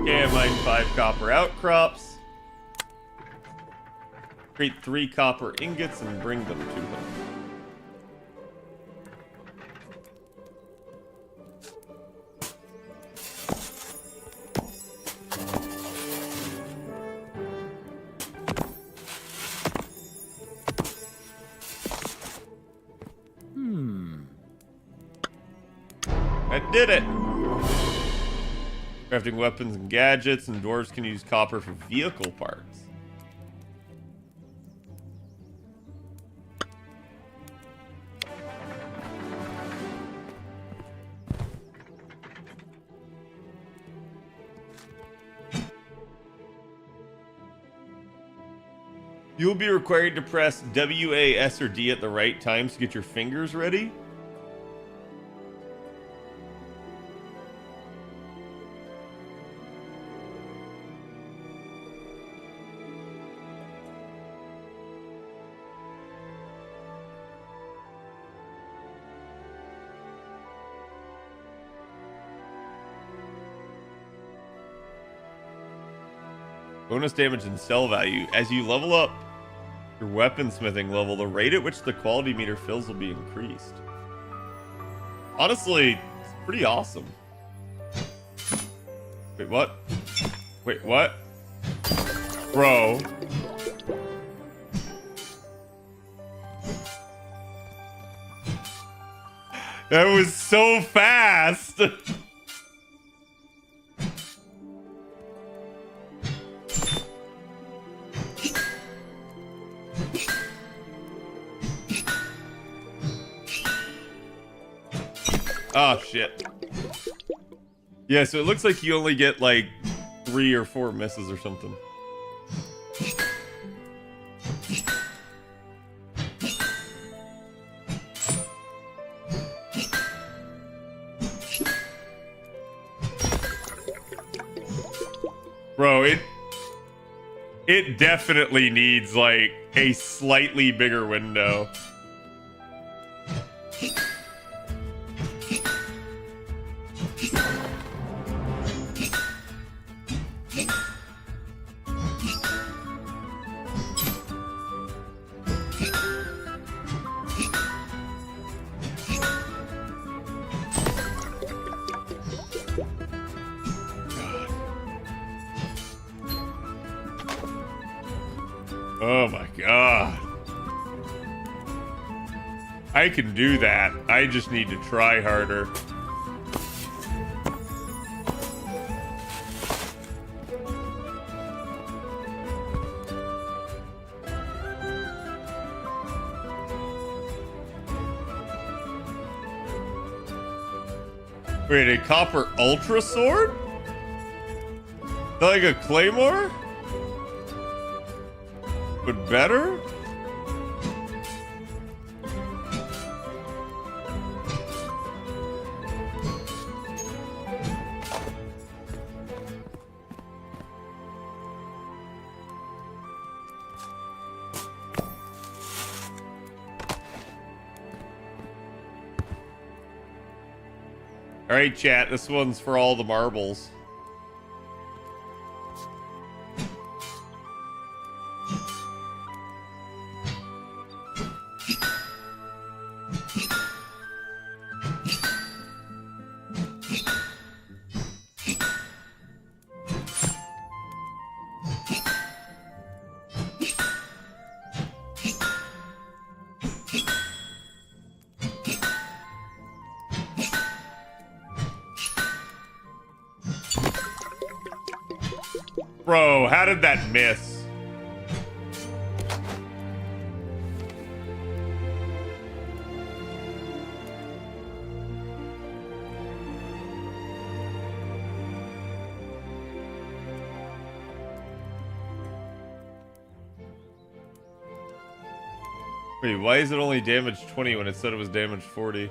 Okay, I mined 5 copper outcrops. Create 3 copper ingots and bring them to him. I did it! Crafting weapons and gadgets, and dwarves can use copper for vehicle parts. You'll be required to press W, A, S, or D at the right times to get your fingers ready. Bonus damage and sell value. As you level up your weaponsmithing level, the rate at which the quality meter fills will be increased. Honestly, it's pretty awesome. Wait, what? Wait, what? Bro. That was so fast! Oh, shit. Yeah, so it looks like you only get, like, 3 or 4 misses or something. Bro, it definitely needs, like, a slightly bigger window. Oh my god. I can do that. I just need to try harder. Wait, a copper ultra sword? Like a claymore? But better? All right, chat, this one's for all the marbles. Bro, how did that miss? Wait, why is it only damage 20 when it said it was damage 40?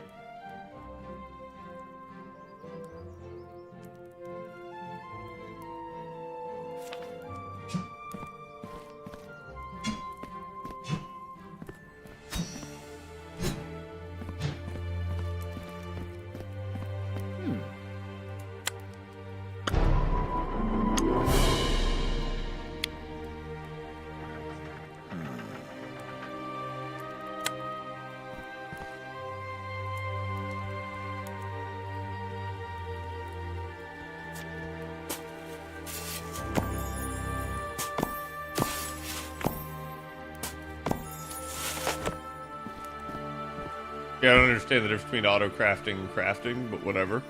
Yeah, I don't understand the difference between auto crafting and crafting, but whatever.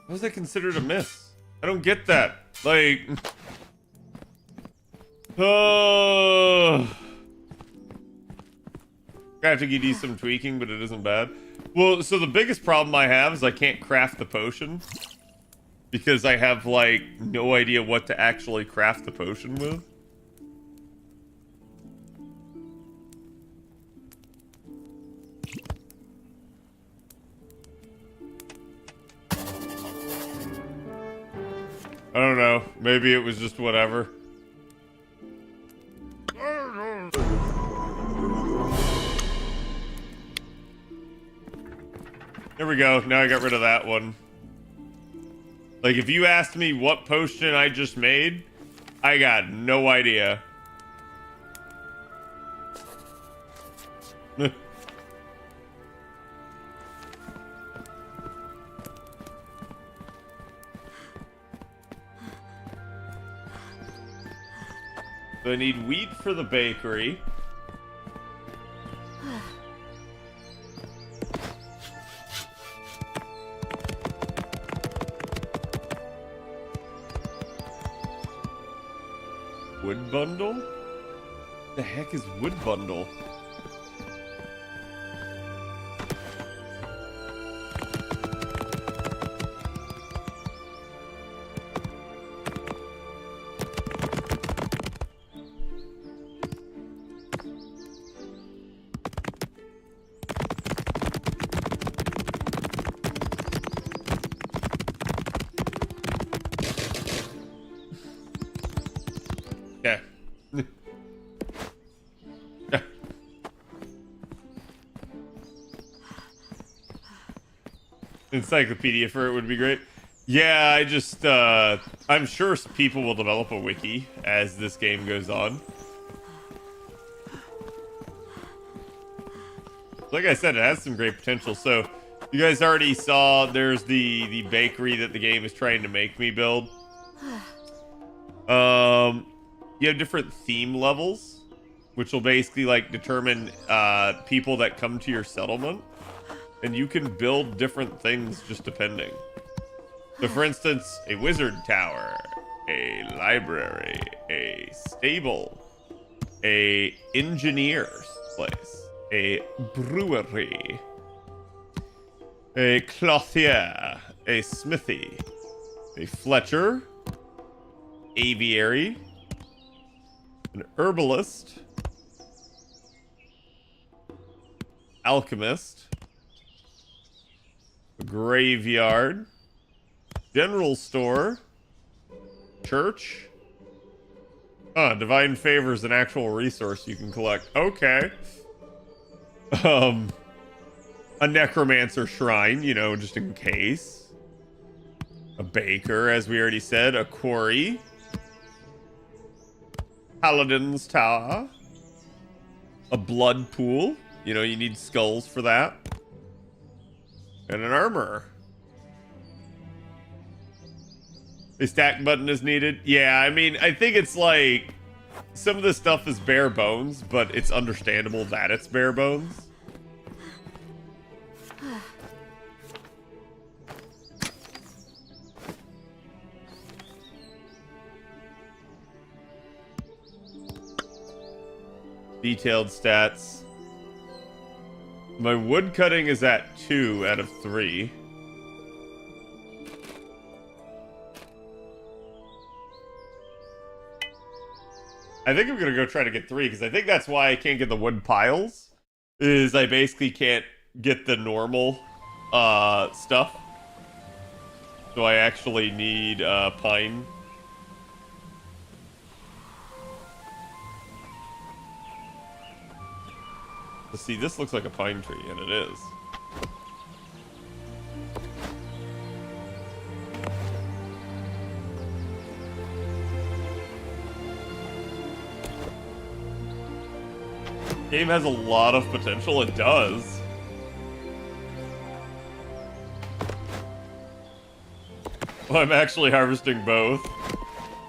How is that considered a miss? I don't get that. Like, crafting needs some tweaking, but it isn't bad. Well, so the biggest problem I have is I can't craft the potion because I have like no idea what to actually craft the potion with. I don't know. Maybe it was just whatever. There we go. Now I got rid of that one. Like, if you asked me what potion I just made, I got no idea. So I need wheat for the bakery. Wood bundle? The heck is wood bundle? Encyclopedia for it would be great. Yeah, I just, I'm sure people will develop a wiki as this game goes on. Like I said, it has some great potential. So, you guys already saw there's the bakery that the game is trying to make me build. You have different theme levels, which will basically like determine people that come to your settlement, and you can build different things just depending. So, for instance, a wizard tower, a library, a stable, a engineer's place, a brewery, a clothier, a smithy, a fletcher, aviary, an herbalist, alchemist, a graveyard, general store, church. Divine favor is an actual resource you can collect. Okay. A necromancer shrine, you know, just in case. A baker, as we already said. A quarry. Paladin's tower. A blood pool. You know, you need skulls for that. And an armorer. A stack button is needed. Yeah, I mean, I think it's like some of this stuff is bare bones, but it's understandable that it's bare bones. Detailed stats. My wood cutting is at 2 out of 3. I think I'm gonna go try to get 3 because I think that's why I can't get the wood piles. Is I basically can't get the normal stuff. So I actually need pine. Let's see, this looks like a pine tree, and it is. Game has a lot of potential, it does. Well, I'm actually harvesting both.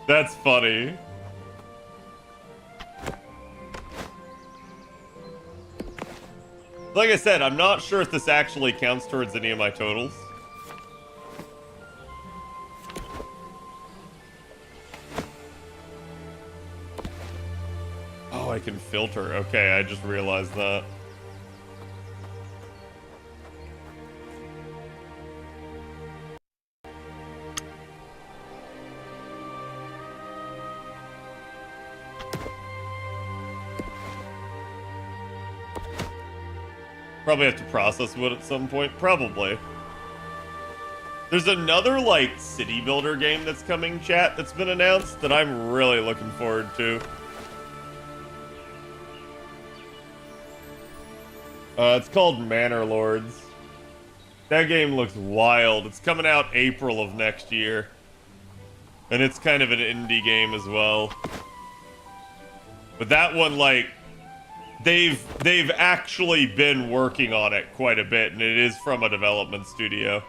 That's funny. Like I said, I'm not sure if this actually counts towards any of my totals. Oh, I can filter. Okay, I just realized that. Probably have to process wood at some point. Probably. There's another, like, city builder game that's coming, chat, that's been announced that I'm really looking forward to. It's called Manor Lords. That game looks wild. It's coming out April of next year. And it's kind of an indie game as well. But that one, like, they've actually been working on it quite a bit, and it is from a development studio.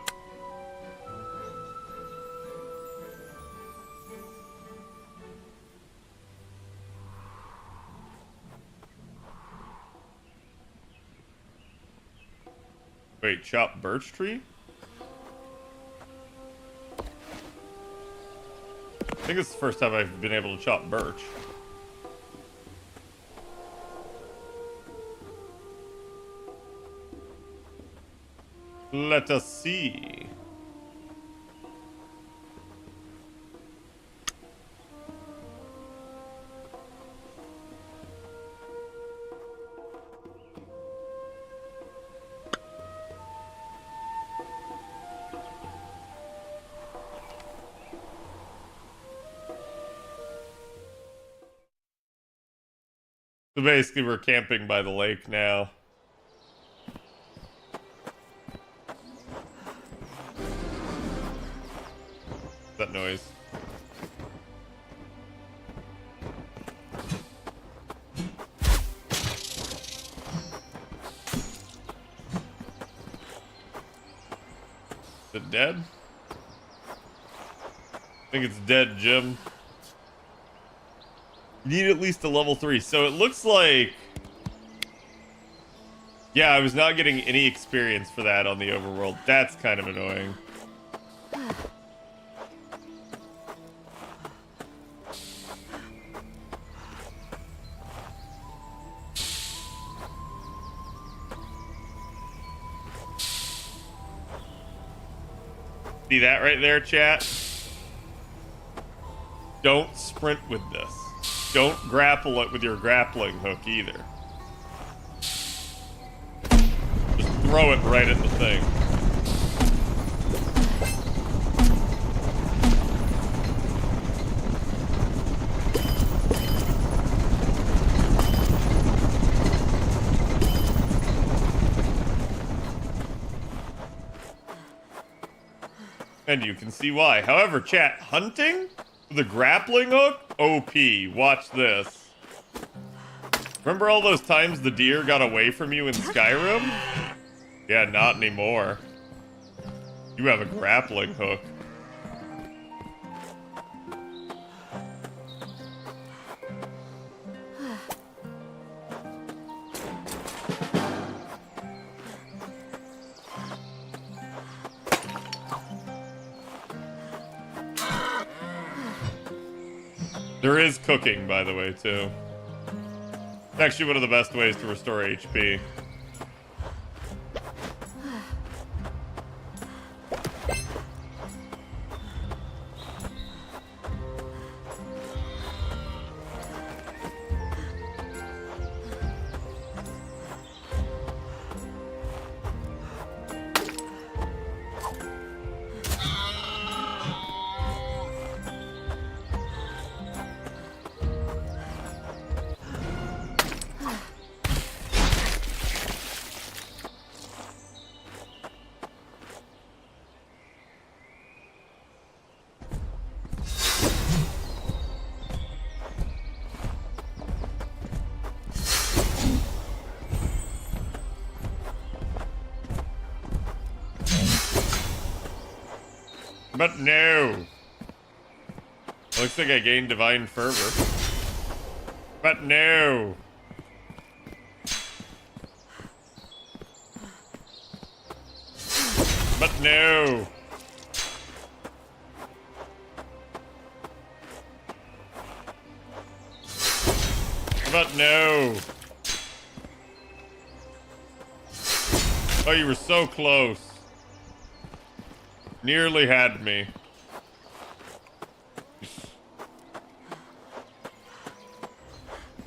Wait, chop birch tree? I think it's the first time I've been able to chop birch. Let us see. So basically we're camping by the lake now. That noise. Is it dead? I think it's dead, Jim. You need at least a level 3. So it looks like... Yeah, I was not getting any experience for that on the overworld. That's kind of annoying. See that right there, chat? Don't sprint with this. Don't grapple it with your grappling hook either. Just throw it right at the thing. And you can see why. However, chat, hunting with a grappling hook? OP. Watch this. Remember all those times the deer got away from you in Skyrim? Yeah, not anymore. You have a grappling hook. There is cooking, by the way, too. It's actually one of the best ways to restore HP. But no. Looks like I gained divine fervor. But no. But no. But no. Oh, you were so close. Nearly had me.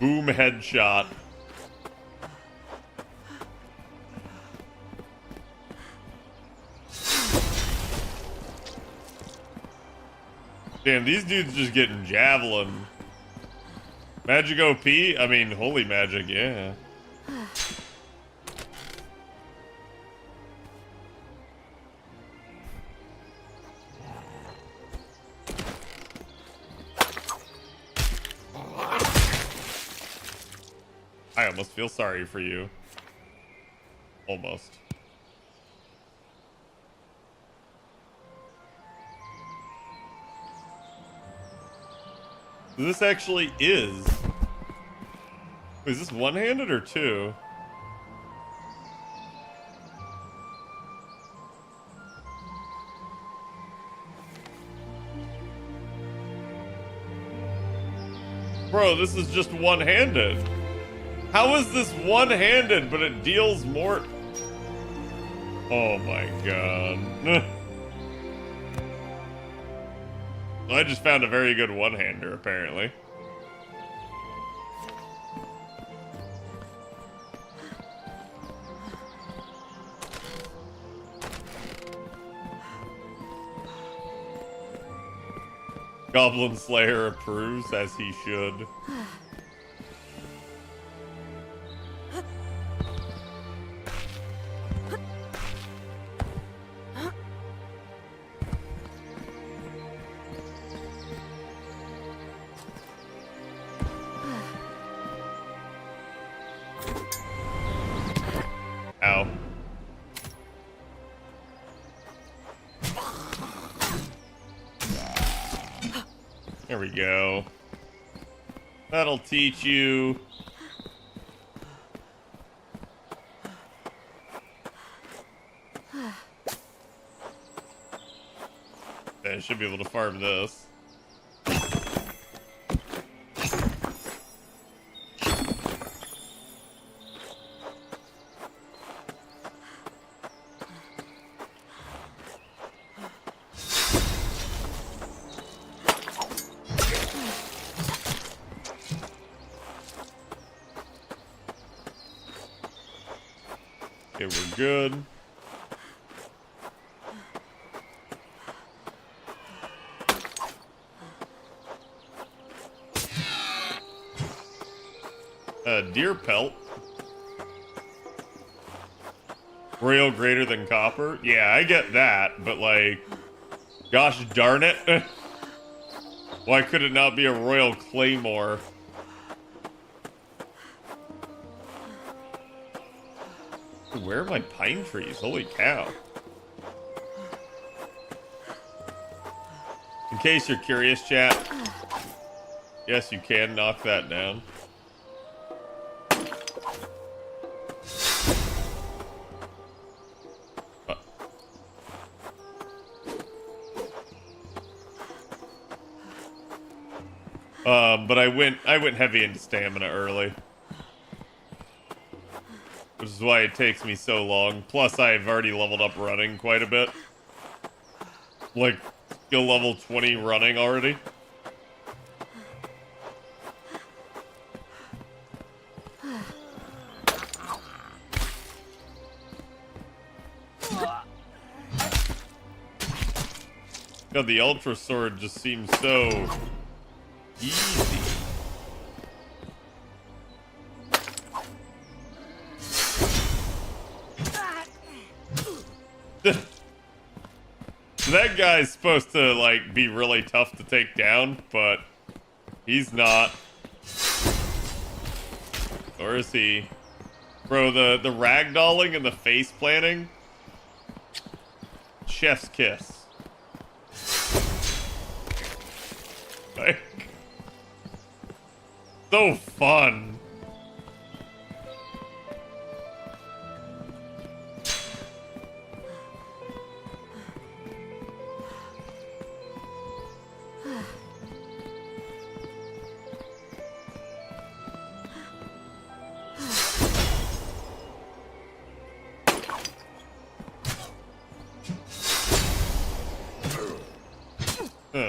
Boom, headshot. Damn, these dudes just getting javelin. Magic OP? I mean, holy magic, yeah. I almost feel sorry for you. Almost. This actually is. Is this one-handed or two? Bro, this is just one-handed. How is this one-handed, but it deals more? Oh my god. I just found a very good one-hander, apparently. Goblin Slayer approves, as he should. Ow. There we go. That'll teach you. I should be able to farm this. Okay, we're good. Deer pelt. Royal greater than copper? Yeah, I get that, but like, gosh darn it. Why could it not be a royal claymore? Where are my pine trees? Holy cow. In case you're curious, chat, yes, you can knock that down. But I went heavy into stamina early. Which is why it takes me so long. Plus, I've already leveled up running quite a bit. Like, skill level 20 running already. God, the Ultra Sword just seems so easy. That guy's supposed to, like, be really tough to take down, but he's not. Or is he? Bro, the ragdolling and the face planting? Chef's kiss. Like, so fun.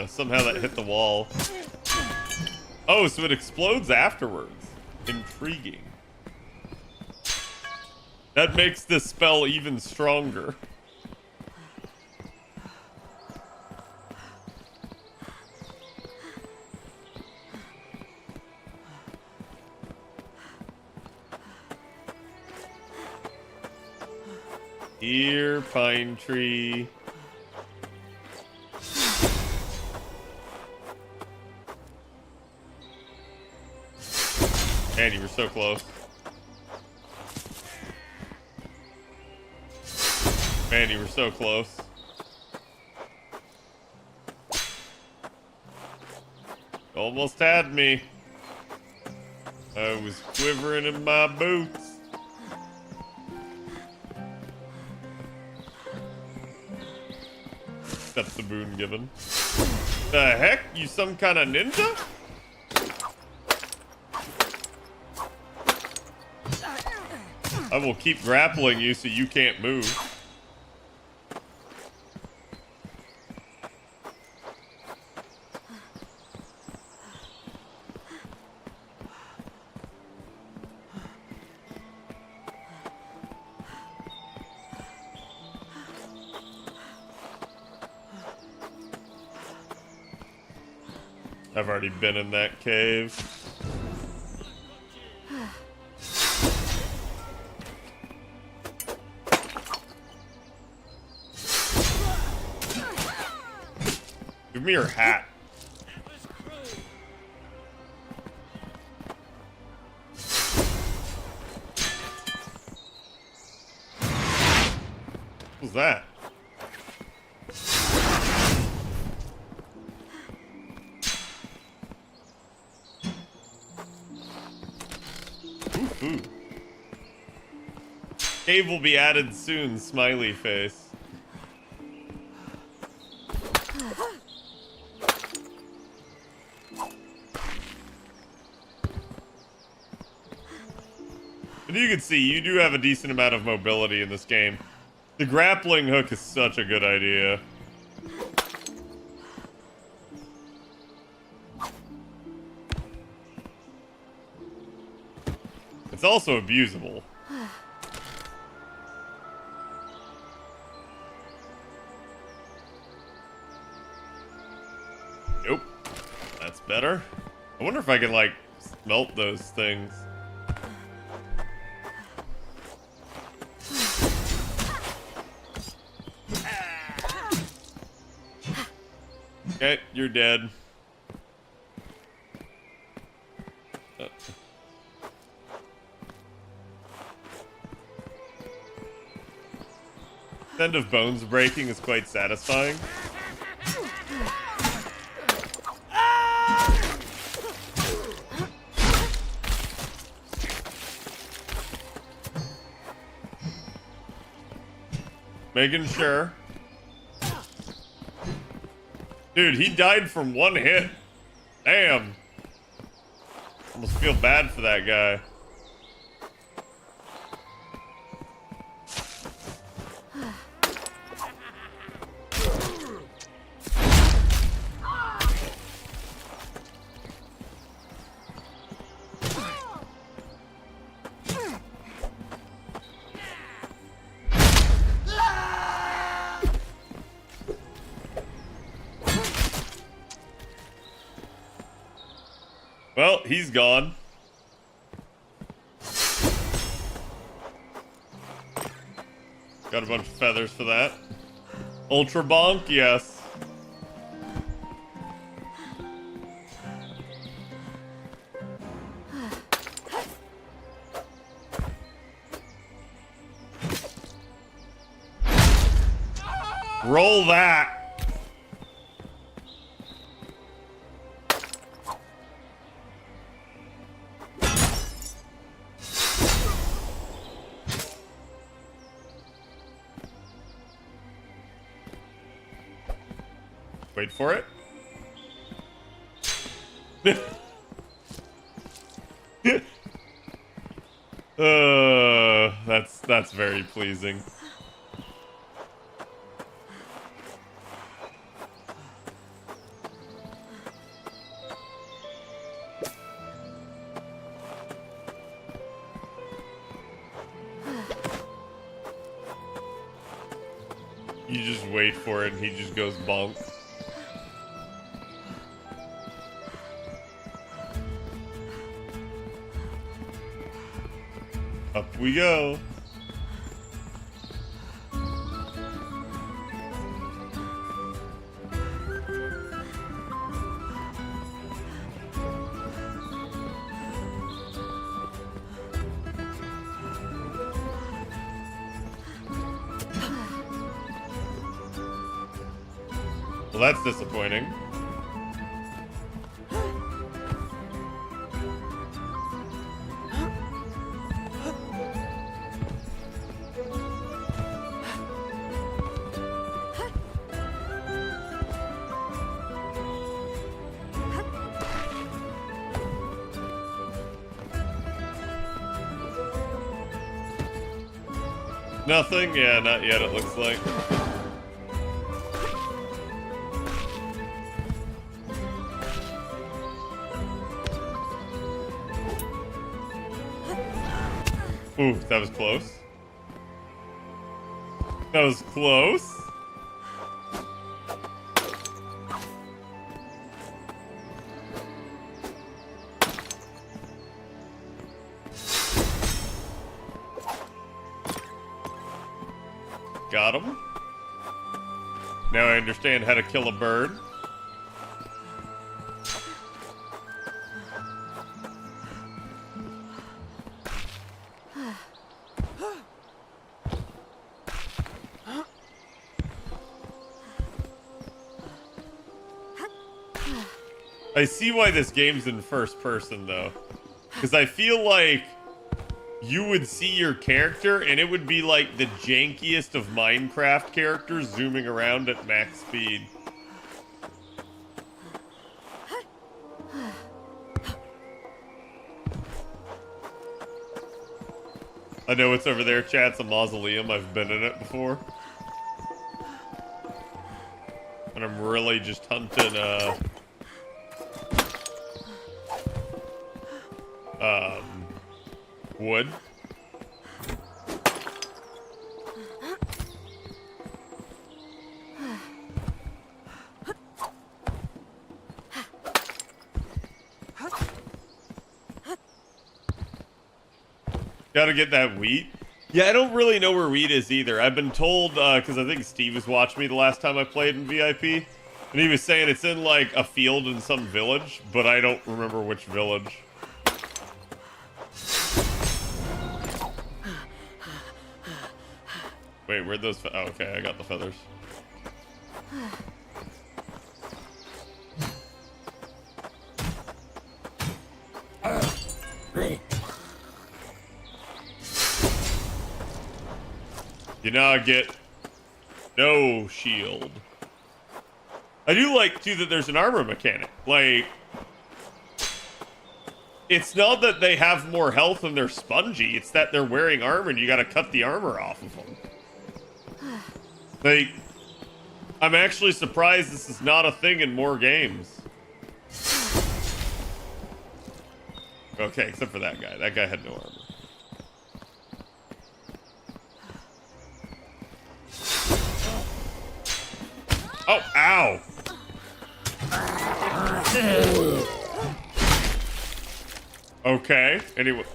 Somehow that hit the wall. Oh, so it explodes afterwards. Intriguing. That makes this spell even stronger. Here, pine tree. Man, you were so close. Man, you were so close. Almost had me. I was quivering in my boots. That's the boon given. The heck? You some kind of ninja? I will keep grappling you so you can't move. I've already been in that cave. Give me your hat. What was that? Ooh. Cave will be added soon, smiley face. And you can see, you do have a decent amount of mobility in this game. The grappling hook is such a good idea. It's also abusable. Nope. That's better. I wonder if I can, like, smelt those things. Okay, you're dead. The end of bones breaking is quite satisfying. Making sure. Dude, he died from one hit. Damn. Almost feel bad for that guy. Well, he's gone. Got a bunch of feathers for that. Ultra bonk, yes. Roll that. Wait for it. That's very pleasing. You just wait for it and he just goes bonk. Up we go. Well, that's disappointing. Nothing? Yeah, not yet, it looks like. Ooh, that was close. That was close. Got him. Now I understand how to kill a bird. I see why this game's in first person, though. Because I feel like you would see your character, and it would be like the jankiest of Minecraft characters zooming around at max speed. I know what's over there, chat. It's a mausoleum. I've been in it before. And I'm really just hunting, wood. Gotta get that wheat. Yeah, I don't really know where wheat is either. I've been told, because I think Steve was watching me the last time I played in VIP, and he was saying it's in, like, a field in some village, but I don't remember which village. Wait, where'd those oh, okay, I got the feathers. You now get no shield. I do like, too, that there's an armor mechanic. Like, it's not that they have more health and they're spongy. It's that they're wearing armor and you gotta cut the armor off of them. Like, I'm actually surprised this is not a thing in more games. Okay, except for that guy. That guy had no armor. Oh, ow! Okay, anyone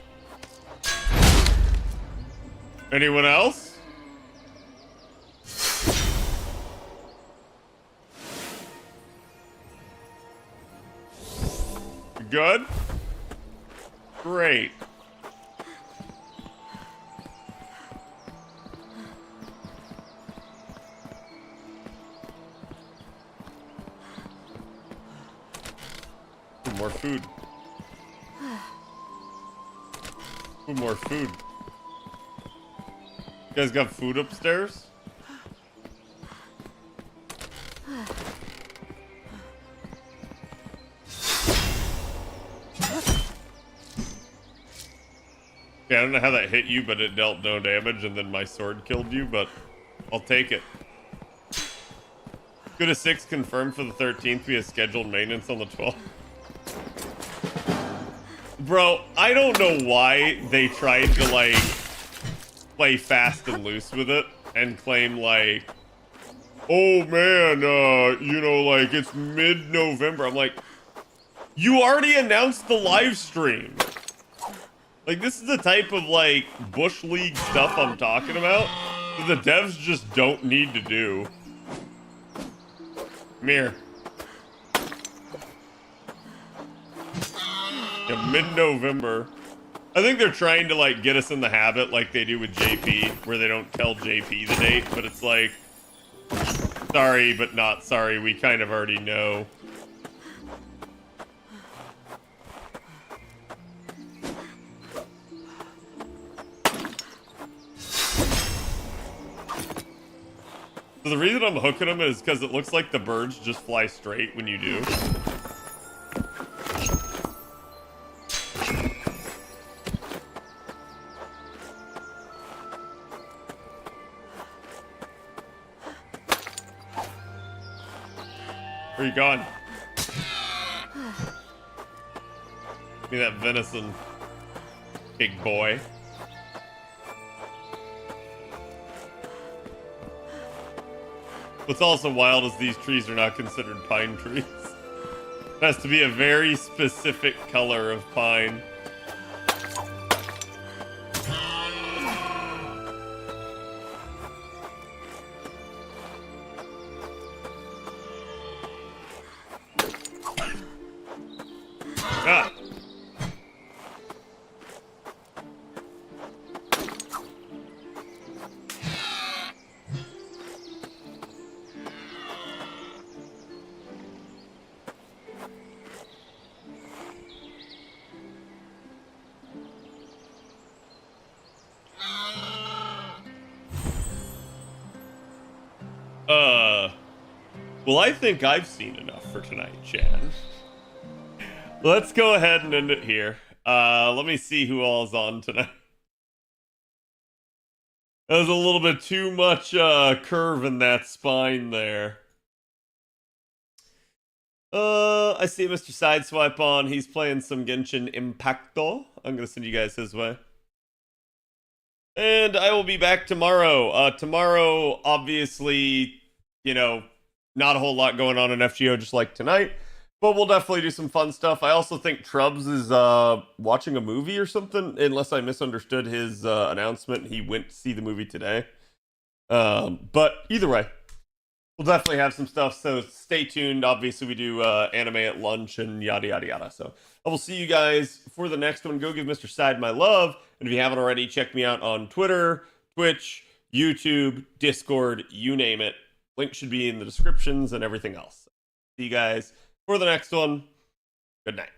else? Good? Great. More food. More food. You guys got food upstairs? Yeah, I don't know how that hit you, but it dealt no damage, and then my sword killed you, but I'll take it. Go to 6 confirmed for the 13th. We have scheduled maintenance on the 12th. Bro, I don't know why they tried to, like, play fast and loose with it and claim, like, oh, man, you know, like, it's mid-November. I'm like, you already announced the live stream. Like, this is the type of, like, Bush League stuff I'm talking about that the devs just don't need to do. Come here. Yeah, mid-November. I think they're trying to, like, get us in the habit like they do with JP, where they don't tell JP the date, but it's like, sorry, but not sorry. We kind of already know. So the reason I'm hooking them is because it looks like the birds just fly straight when you do. Where you going? Give me that venison, big boy. What's also wild is these trees are not considered pine trees. It has to be a very specific color of pine. Ah. Well, I think I've seen enough for tonight, Chan. Let's go ahead and end it here. Let me see who all's on tonight. That was a little bit too much curve in that spine there. I see Mr. Sideswipe on. He's playing some Genshin Impacto. I'm gonna send you guys his way. And I will be back tomorrow. Tomorrow, obviously, you know, not a whole lot going on in FGO just like tonight. But we'll definitely do some fun stuff. I also think Trubs is watching a movie or something, unless I misunderstood his announcement. He went to see the movie today. But either way, we'll definitely have some stuff, so stay tuned. Obviously, we do anime at lunch and yada, yada, yada. So I will see you guys for the next one. Go give Mr. Side my love. And if you haven't already, check me out on Twitter, Twitch, YouTube, Discord, you name it. Link should be in the descriptions and everything else. See you guys for the next one. Good night.